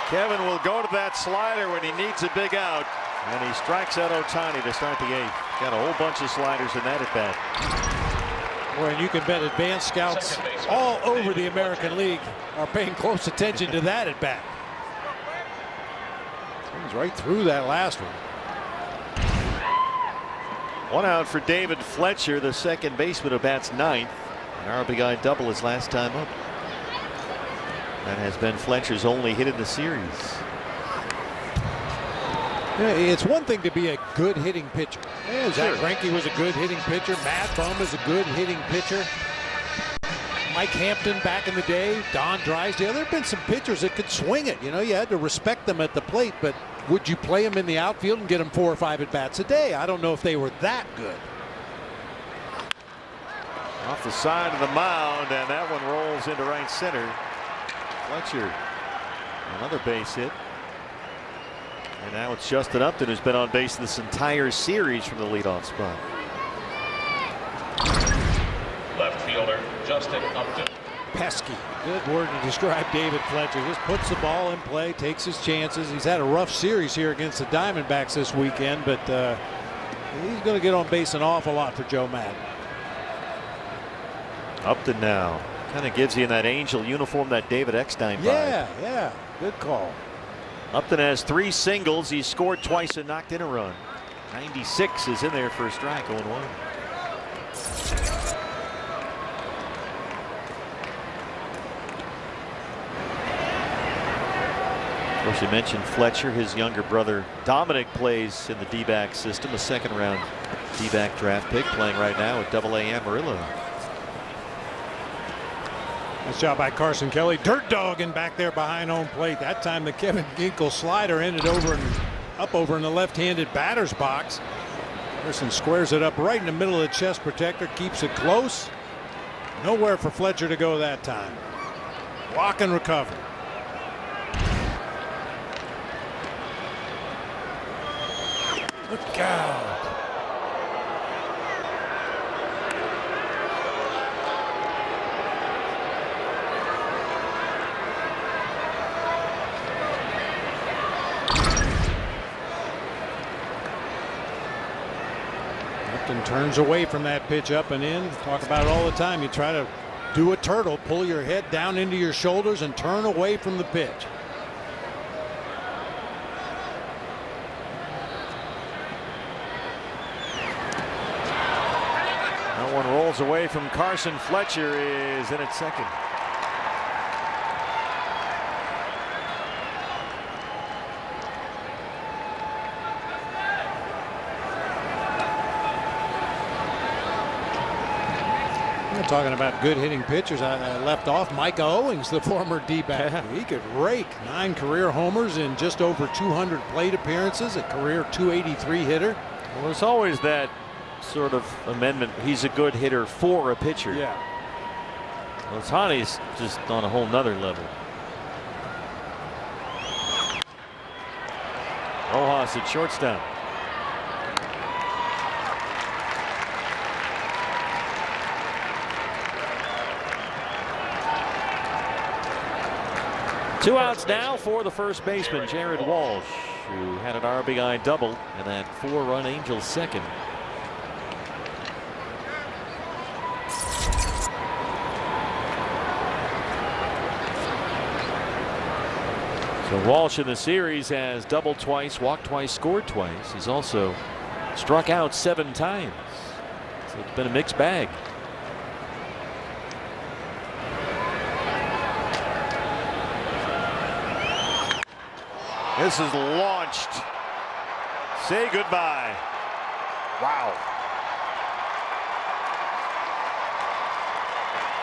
Kevin will go to that slider when he needs a big out, and he strikes out Ohtani to start the 8th. Got a whole bunch of sliders in that at bat. Boy, and you can bet advanced scouts all over the American League are paying close attention to that at bat. Comes right through that last one. 1 out for David Fletcher, the second baseman, who bats 9th. An RBI double his last time up. That has been Fletcher's only hit in the series. It's one thing to be a good hitting pitcher. Yeah, Zach Greinke was a good hitting pitcher. Matt Bum is a good hitting pitcher. Mike Hampton back in the day, Don Drysdale. There have been some pitchers that could swing it. You know, you had to respect them at the plate, but would you play them in the outfield and get them 4 or 5 at bats a day? I don't know if they were that good. Off the side of the mound, and that one rolls into right center. Fletcher, another base hit. And now it's Justin Upton, who's been on base this entire series from the leadoff spot. Left fielder, Justin Upton. Pesky. Good word to describe David Fletcher. Just puts the ball in play, takes his chances. He's had a rough series here against the Diamondbacks this weekend, but he's going to get on base an awful lot for Joe Madden. Upton now kind of gives you in that Angel uniform that David Eckstein vibe. Yeah, good call. Upton has 3 singles. He scored twice and knocked in a run. 96 is in there for a strike, 0-1. Of course, you mentioned Fletcher. His younger brother Dominic plays in the D-back system, a 2nd-round D-back draft pick, playing right now at AA Amarillo. Nice job by Carson Kelly. Dirt dogging back there behind home plate. That time the Kevin Ginkel slider ended up over in the left-handed batter's box. Carson squares it up right in the middle of the chest protector, keeps it close. Nowhere for Fletcher to go that time. Walk and recover. Look out. Upton turns away from that pitch up and in. Talk about it all the time. You try to do a turtle, pull your head down into your shoulders and turn away from the pitch. That one rolls away from Carson. Fletcher is in at second. Talking about good hitting pitchers, I left off Micah Owings, the former D-back. He could rake. 9 career homers in just over 200 plate appearances, a career 283 hitter. Well, there's always that sort of amendment. He's a good hitter for a pitcher. Yeah. Well, Ohtani's just on a whole nother level. Rojas at shortstop. Two outs now for the first baseman, Jared Walsh, who had an RBI double and that 4-run Angels second. So Walsh in the series has doubled twice, walked twice, scored twice. He's also struck out 7 times. So it's been a mixed bag. This is launched. Say goodbye. Wow.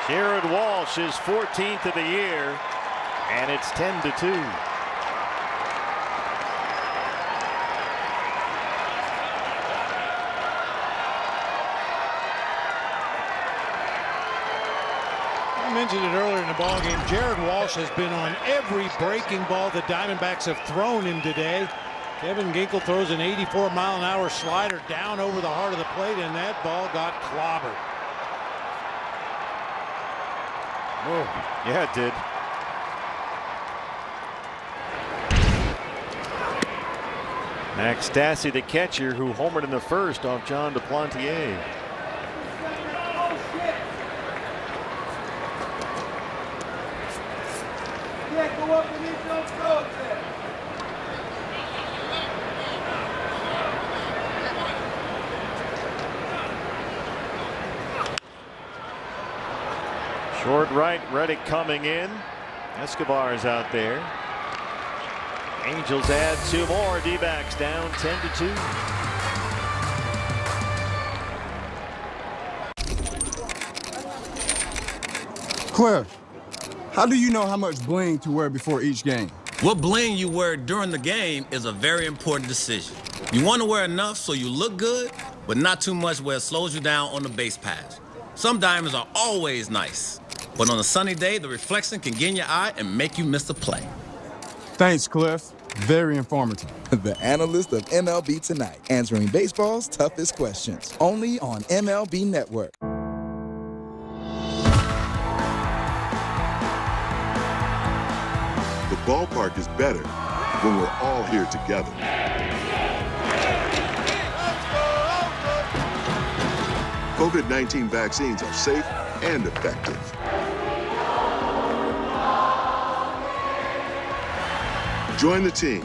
Jared Walsh is 14th of the year, and it's 10-2. I mentioned it earlier in the ball game. Jared Walsh has been on every breaking ball the Diamondbacks have thrown him today. Kevin Ginkel throws an 84-mile-an-hour slider down over the heart of the plate, and that ball got clobbered. Oh, yeah, it did. Max Stassi, the catcher, who homered in the first off John Duplantier. Short right, Reddick coming in. Escobar is out there. Angels add 2 more. D-backs down 10-2. Cliff, how do you know how much bling to wear before each game? What bling you wear during the game is a very important decision. You want to wear enough so you look good, but not too much where it slows you down on the base pass. Some diamonds are always nice, but on a sunny day, the reflection can get in your eye and make you miss a play. Thanks, Cliff. Very informative. The analyst of MLB Tonight, answering baseball's toughest questions. Only on MLB Network. The ballpark is better when we're all here together. COVID-19 vaccines are safe and effective. Join the team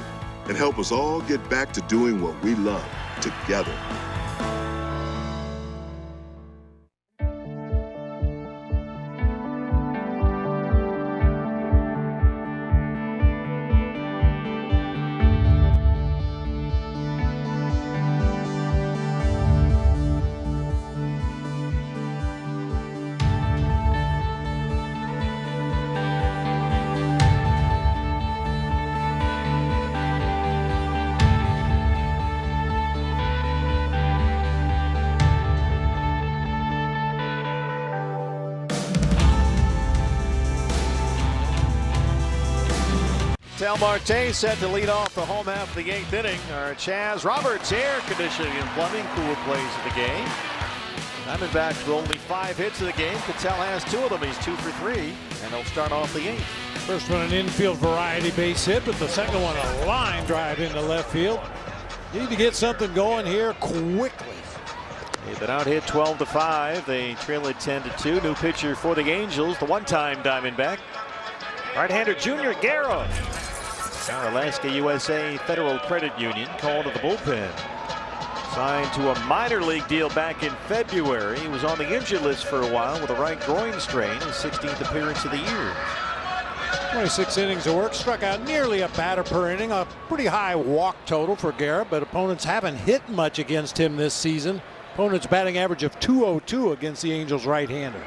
and help us all get back to doing what we love together. Tel Marte set to lead off the home half of the 8th inning. Our Chaz Roberts, air conditioning and plumbing, cool plays of the game. Diamondbacks with only 5 hits in the game. Cattell has 2 of them. He's 2 for 3, and he'll start off the 8th. First one an infield variety base hit, but the second one a line drive into left field. Need to get something going here quickly. They've been out hit 12-5. They trail it 10-2. New pitcher for the Angels, the one-time Diamondback, right-hander Junior Guerra. Our Alaska USA Federal Credit Union called to the bullpen. Signed to a minor league deal back in February. He was on the injured list for a while with a right groin strain, his 16th appearance of the year. 26 innings of work, struck out nearly a batter per inning, a pretty high walk total for Guerra, but opponents haven't hit much against him this season. Opponents batting average of .202 against the Angels right-hander.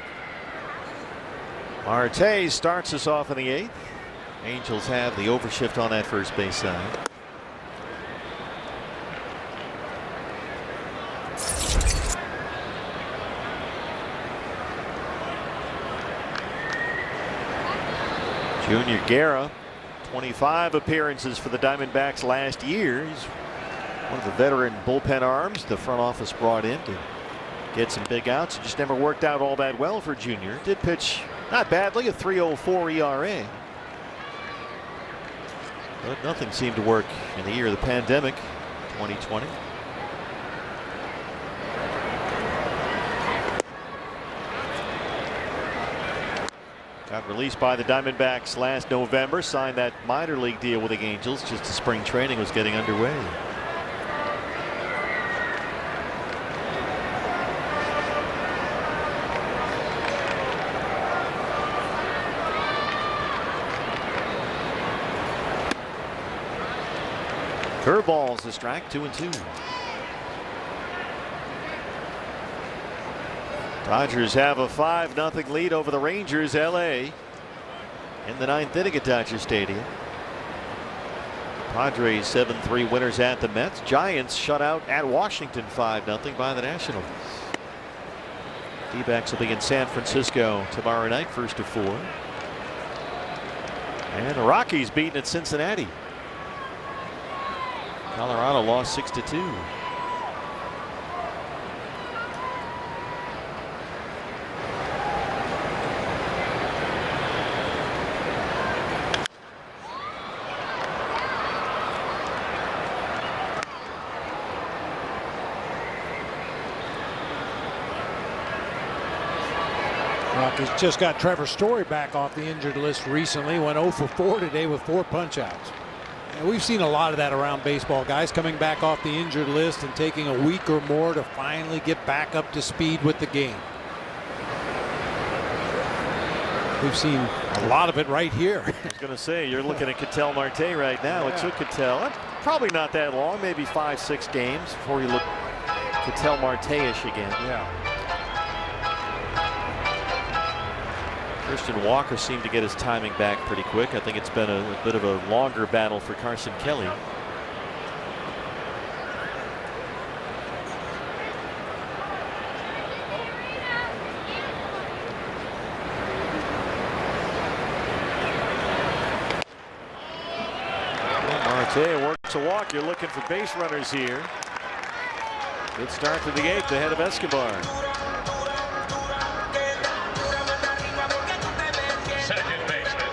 Marte starts us off in the 8th. Angels have the overshift on that first base side. Junior Guerra, 25 appearances for the Diamondbacks last year. He's one of the veteran bullpen arms the front office brought in to get some big outs. It just never worked out all that well for Junior. Did pitch not badly, a 3.04 ERA. But nothing seemed to work in the year of the pandemic, 2020. Got released by the Diamondbacks last November, signed that minor league deal with the Angels just as spring training was getting underway. Curveballs a strike, 2-2. Dodgers have a 5-0 lead over the Rangers. LA in the 9th inning at Dodger Stadium. Padres 7-3 winners at the Mets. Giants shut out at Washington 5-0 by the Nationals. D-backs will be in San Francisco tomorrow night, 1st of 4. And the Rockies beaten at Cincinnati. Colorado lost 6-2. Rockies just got Trevor Story back off the injured list recently. Went 0 for 4 today with 4 punch-outs. And we've seen a lot of that around baseball. Guys coming back off the injured list and taking a week or more to finally get back up to speed with the game. We've seen A lot of it right here. I was going to say, you're looking at Ketel Marte right now. Yeah. It took Ketel probably not that long, maybe 5-6 games before you look Ketel Marte-ish again. Yeah. Christian Walker seemed to get his timing back pretty quick. I think it's been a bit of a longer battle for Carson Kelly. Marte works a walk. You're looking for base runners here. Good start to the 8th ahead of Escobar. Second baseman,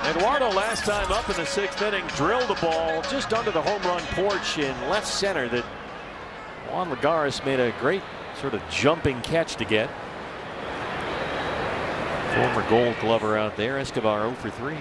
Eduardo last time up in the 6th inning drilled the ball just under the home run porch in left center that Juan Lagares made a great sort of jumping catch to get. Former Gold Glover out there. Escobar 0 for 3.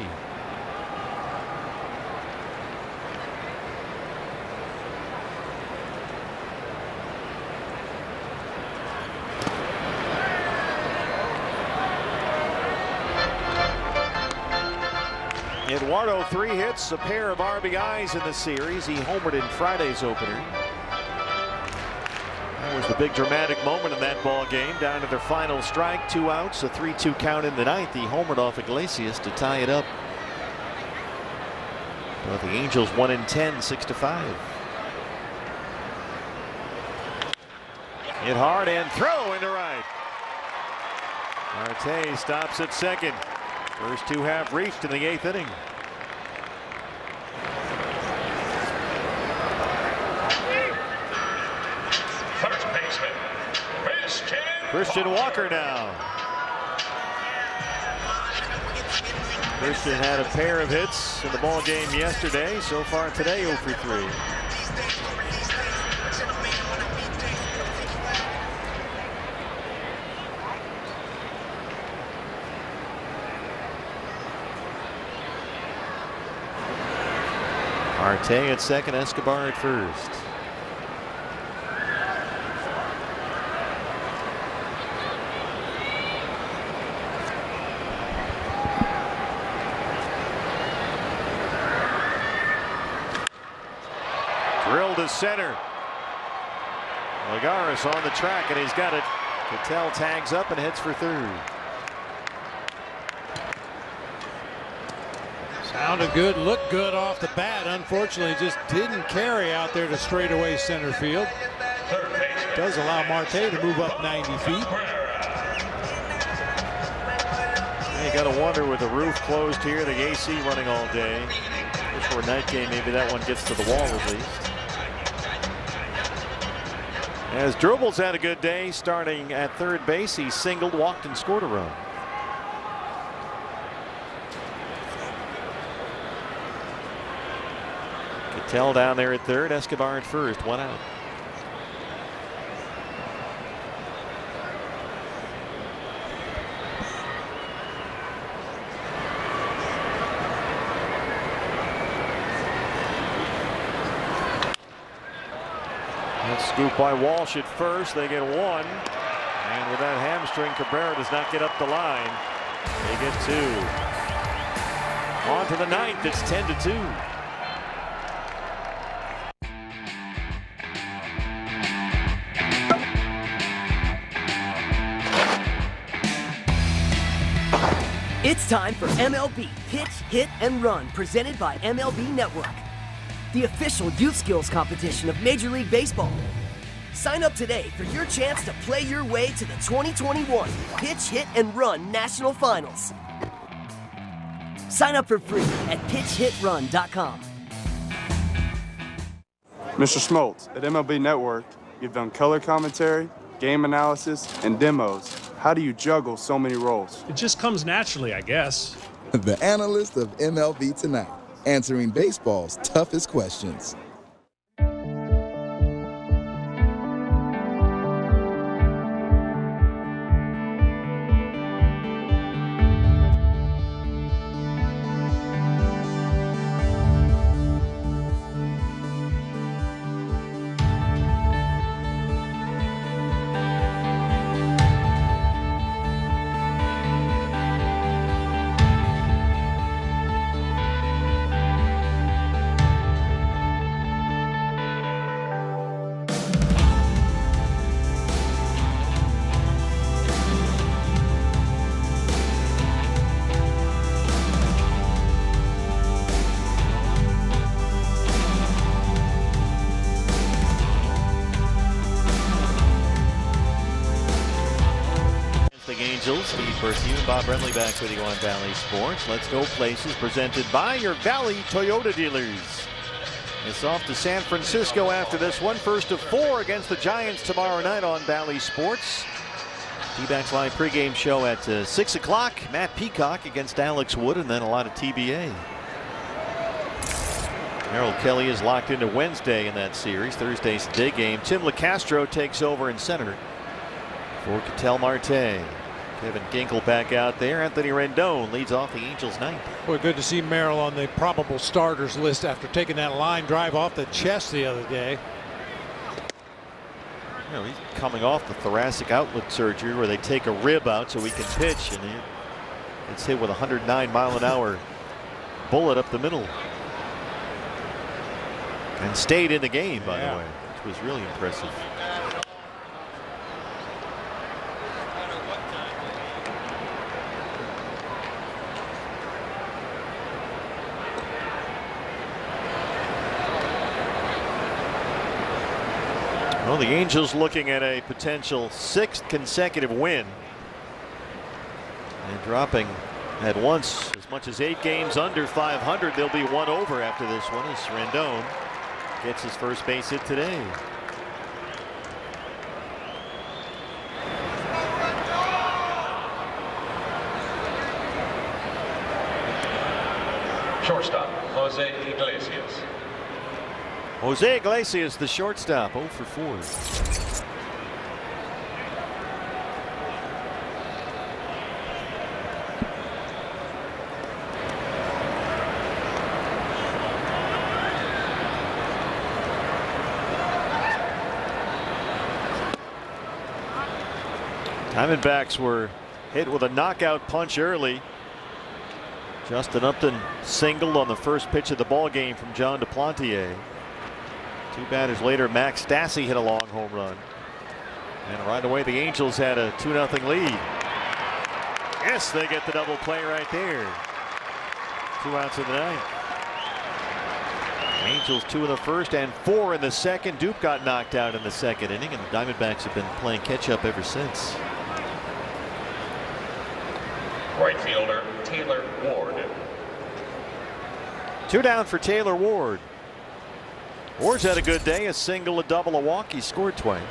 Eduardo 3 hits, a pair of RBIs in the series. He homered in Friday's opener. That was the big dramatic moment in that ball game. Down to their final strike, 2 outs, a 3-2 count in the 9th. He homered off Iglesias to tie it up. Well, the Angels 1-10, 6-5. Hit hard and throw into right. Marte stops at second. First 2 have reached in the 8th inning. First baseman, Christian Walker now. Christian had a pair of hits in the ball game yesterday. So far today, 0 for 3. Marte at second, Escobar at first. Drilled to center. Lagares on the track, and he's got it. Ketel tags up and heads for third. Sounded good, looked good off the bat. Unfortunately, just didn't carry out there to straightaway center field. Does allow Marte to move up 90 feet. You got to wonder with the roof closed here, the AC running all day. Before night game, maybe that one gets to the wall at least. As Drubel's had a good day starting at third base. He singled, walked, and scored a run. Ketel down there at third, Escobar at first, 1 out. That scoop by Walsh at first. They get 1. And with that hamstring, Cabrera does not get up the line. They get 2. On to the 9th. It's 10-2. It's time for MLB Pitch, Hit, and Run, presented by MLB Network, the official youth skills competition of Major League Baseball. Sign up today for your chance to play your way to the 2021 Pitch, Hit, and Run National Finals. Sign up for free at pitchhitrun.com. Mr. Smoltz, at MLB Network, you've done color commentary, game analysis, and demos. How do you juggle so many roles? It just comes naturally, I guess. The analyst of MLB Tonight, answering baseball's toughest questions. Steve Bercier and Bob Brentley back with you on Valley Sports. Let's Go Places, presented by your Valley Toyota dealers. It's off to San Francisco after this one. First of 4 against the Giants tomorrow night on Valley Sports. D-backs Live pregame show at 6 o'clock. Matt Peacock against Alex Wood, and then a lot of TBA. Harold Kelly is locked into Wednesday in that series. Thursday's the day game. Tim LeCastro takes over in center for Ketel Marte. Kevin Ginkel back out there. Anthony Rendon leads off the Angels ninth. Boy, good to see Merrill on the probable starters list after taking that line drive off the chest the other day. You know, he's coming off the thoracic outlet surgery where they take a rib out so he can pitch, and it's hit with a 109-mile-an-hour bullet up the middle. And stayed in the game, by the way, which was really impressive. Well, the Angels looking at a potential 6th consecutive win. And dropping at once as much as 8 games under 500. They'll be 1 over after this one as Rendon gets his first base hit today. Shortstop, Jose Iglesias. Jose Iglesias, the shortstop, 0 for 4. Diamondbacks were hit with a knockout punch early. Justin Upton singled on the first pitch of the ball game from John Duplantier. 2 batters later, Max Stassi hit a long home run. And right away, the Angels had a 2-0 lead. Yes, they get the double play right there. 2 outs in the ninth. Angels 2 in the first and 4 in the second. Dupe got knocked out in the second inning, and the Diamondbacks have been playing catch-up ever since. Right fielder, Taylor Ward. 2 down for Taylor Ward. Ward's had a good day, a single, a double, a walk. He scored twice.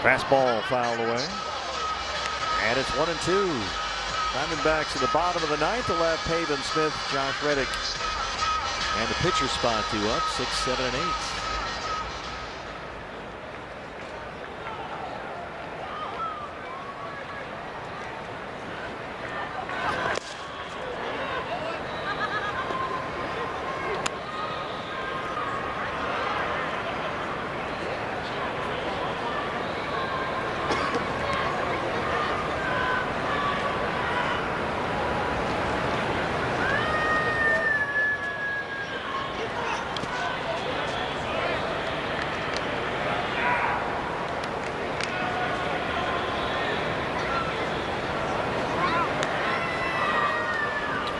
Fastball fouled away. And it's 1-2. Diamondbacks at the bottom of the ninth. They'll have Pavin Smith, Josh Reddick, and the pitcher spot 2 up, 6, 7, and 8.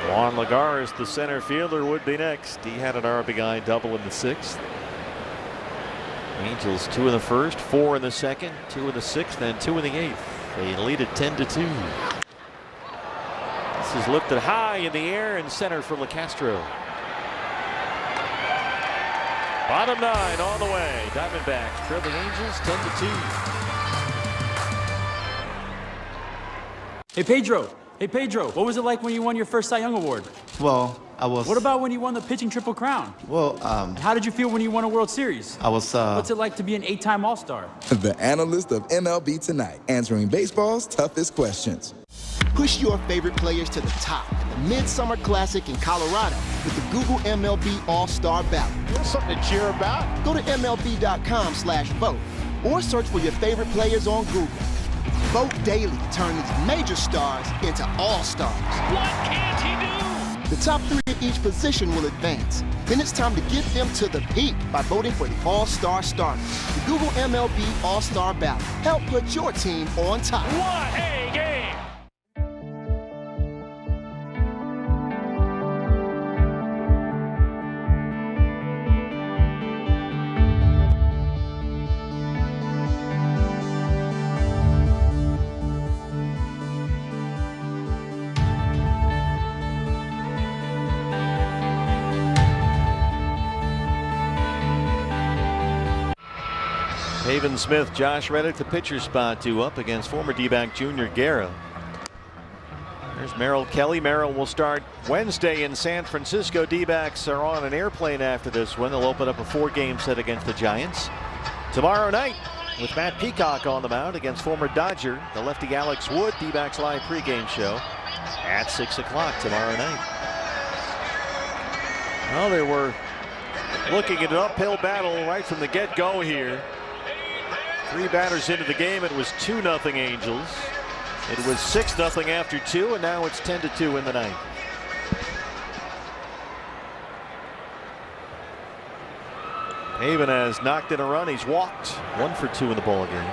Juan Lagares, the center fielder, would be next. He had an RBI double in the 6th. Angels 2 in the first, 4 in the second, 2 in the 6th, and 2 in the 8th. They lead at 10-2. This is lifted high in the air and center for LeCastro. Bottom 9 all the way. Diamondbacks trail the Angels 10-2. Hey Pedro, what was it like when you won your first Cy Young Award? Well, What about when you won the pitching Triple Crown? Well, How did you feel when you won a World Series? What's it like to be an 8-time All-Star? The analyst of MLB Tonight, answering baseball's toughest questions. Push your favorite players to the top in the Midsummer Classic in Colorado with the Google MLB All-Star Ballot. There's something to cheer about. Go to MLB.com/vote or search for your favorite players on Google. Vote daily to turn these major stars into all-stars. What can't he do? The top 3 at each position will advance. Then it's time to get them to the peak by voting for the All-Star starters. The Google MLB All-Star Ballot. Help put your team on top. What a game! Pavin Smith, Josh Reddick, the pitcher spot, 2 up against former D-back Junior Guerra. There's Merrill Kelly. Merrill will start Wednesday in San Francisco. D-backs are on an airplane after this one. They'll open up a 4-game set against the Giants. Tomorrow night, with Matt Peacock on the mound against former Dodger, the lefty Alex Wood. D-backs live pregame show at 6 o'clock tomorrow night. Well, they were looking at an uphill battle right from the get-go here. 3 batters into the game, it was 2-0 Angels. It was 6-0 after 2, and now it's 10-2 in the ninth. Pavin has knocked in a run. He's walked 1 for 2 in the ball game.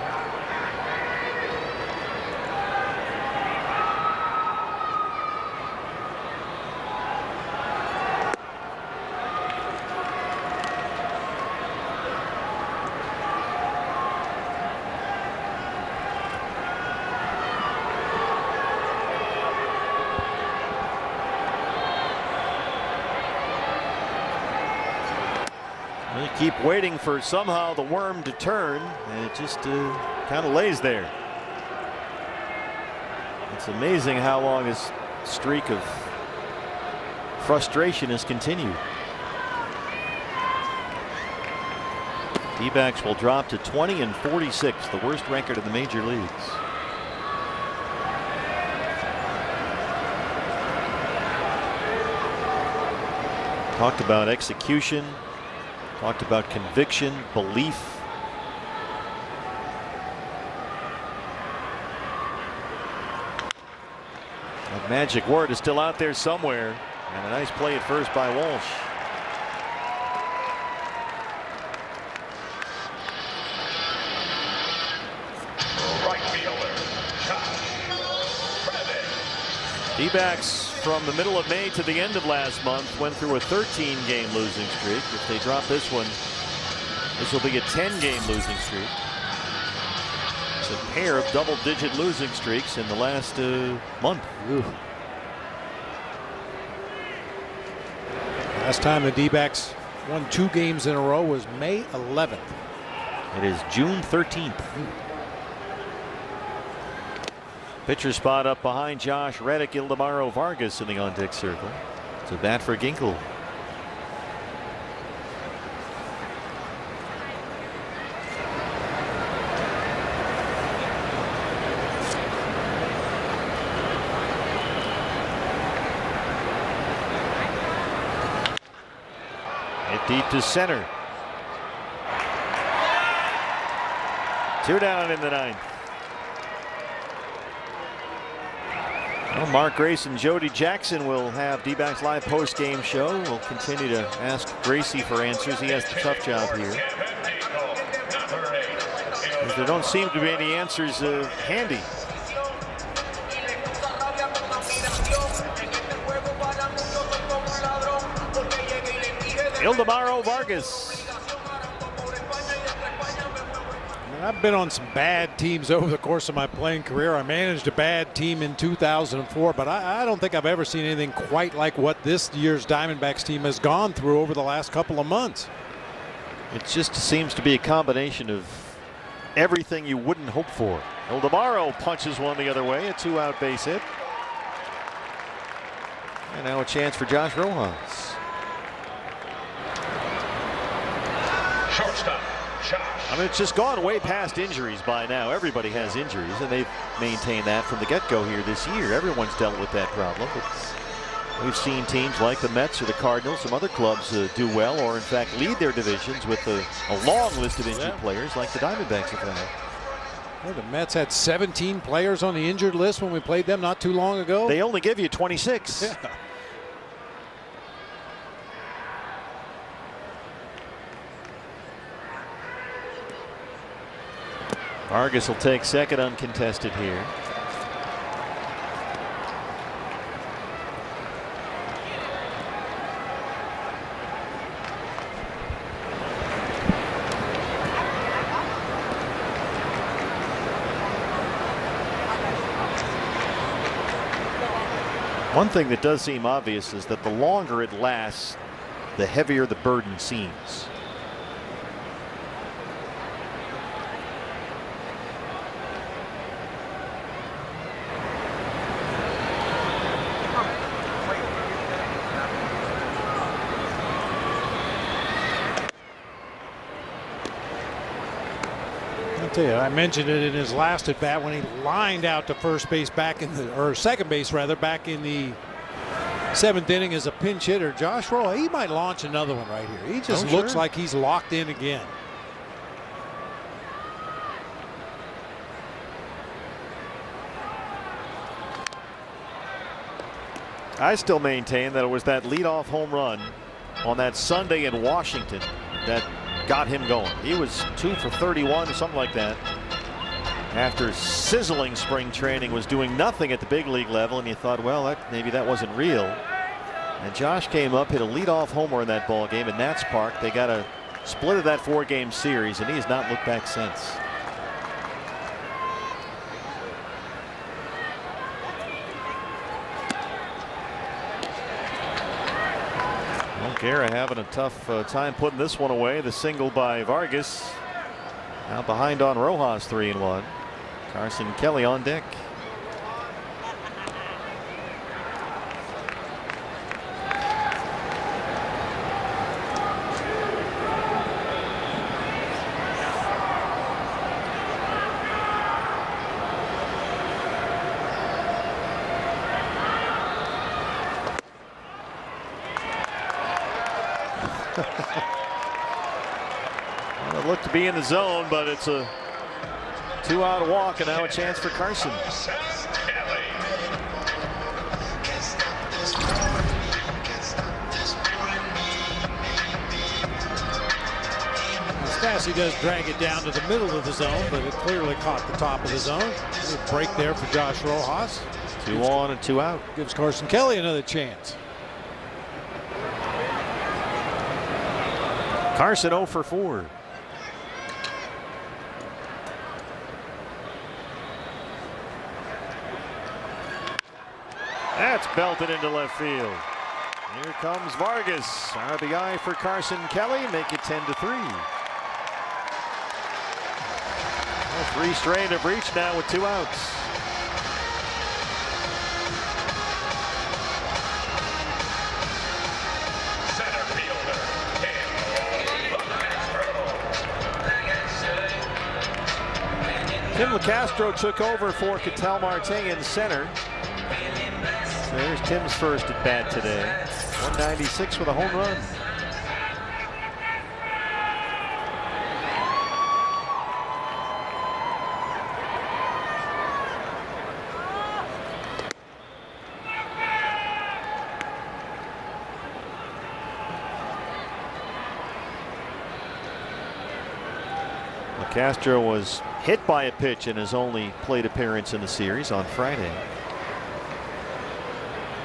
Keep waiting for somehow the worm to turn, and it just kind of lays there. It's amazing how long his streak of frustration has continued. D-backs will drop to 20-46, the worst record in the major leagues. Talked about execution. Talked about conviction, belief. That magic word is still out there somewhere. And a nice play at first by Walsh. Right fielder, D-backs from the middle of May to the end of last month went through a 13-game losing streak. If they drop this one, this will be a 10-game losing streak. It's a pair of double-digit losing streaks in the last month. Ooh. Last time the D-backs won 2 games in a row was May 11th. It is June 13th. Pitcher spot up behind Josh Reddick, Ildemaro Vargas in the on-deck circle. It's a bat for Ginkel. Hit deep to center. 2 down in the ninth. Well, Mark Grace and Jody Jackson will have D-backs live post-game show. We'll continue to ask Gracie for answers. He has the tough job here. There don't seem to be any answers handy. Ildemaro Vargas. I've been on some bad teams over the course of my playing career. I managed a bad team in 2004, but I don't think I've ever seen anything quite like what this year's Diamondbacks team has gone through over the last couple of months. It just seems to be a combination of everything you wouldn't hope for. Ildemaro punches one the other way, a 2-out base hit. And now a chance for Josh Rojas. Shortstop, Josh. I mean, it's just gone way past injuries by now. Everybody has injuries, and they've maintained that from the get-go here this year. Everyone's dealt with that problem. But we've seen teams like the Mets or the Cardinals, some other clubs do well, or in fact lead their divisions with a long list of injured players like the Diamondbacks have had. Well, the Mets had 17 players on the injured list when we played them not too long ago. They only give you 26. Yeah. Vargas will take second uncontested here. One thing that does seem obvious is that the longer it lasts, the heavier the burden seems. I mentioned it in his last at bat when he lined out to first base back in the, or second base rather, back in the 7th inning as a pinch hitter. Josh Rojas, he might launch another one right here. He just looks like he's locked in again. I still maintain that it was that leadoff home run on that Sunday in Washington that got him going. He was 2 for 31, something like that. After sizzling spring training, was doing nothing at the big league level, and you thought, well, maybe that wasn't real. And Josh came up, hit a leadoff homer in that ball game at Nats Park. They got a split of that 4-game series, and he has not looked back since. Guerra having a tough time putting this one away. The single by Vargas. Now behind on Rojas, 3-1. Carson Kelly on deck. Well, it looked to be in the zone, but it's a 2-out walk, and now a chance for Carson. Stassi does drag it down to the middle of the zone, but it clearly caught the top of the zone. A break there for Josh Rojas. 2 on and 2 out. Gives Carson Kelly another chance. Carson 0 for 4. That's belted into left field. Here comes Vargas. RBI for Carson Kelly. Make it 10-3. 3 straight of reach now with 2 outs. Tim LeCastro took over for Ketel Marte in center. So there's Tim's first at bat today. 196 with a home run. LeCastro was hit by a pitch in his only plate appearance in the series on Friday.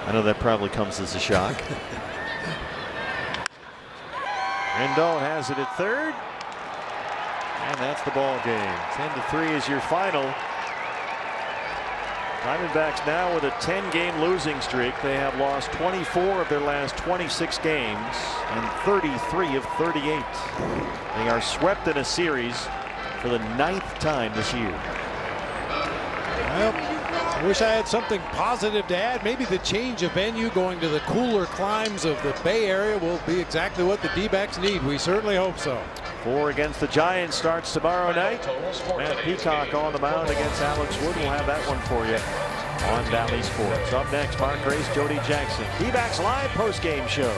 I know that probably comes as a shock. Rendon has it at third. And that's the ball game. 10-3 is your final. Diamondbacks now with a 10-game losing streak. They have lost 24 of their last 26 games and 33 of 38. They are swept in a series for the 9th time this year. Well, I wish I had something positive to add. Maybe the change of venue, going to the cooler climes of the Bay Area, will be exactly what the D-backs need. We certainly hope so. 4 against the Giants starts tomorrow night. Matt Peacock on the mound against Alex Wood. We'll have that one for you on Valley Sports. Up next, Mark Grace, Jody Jackson. D-backs live post-game show.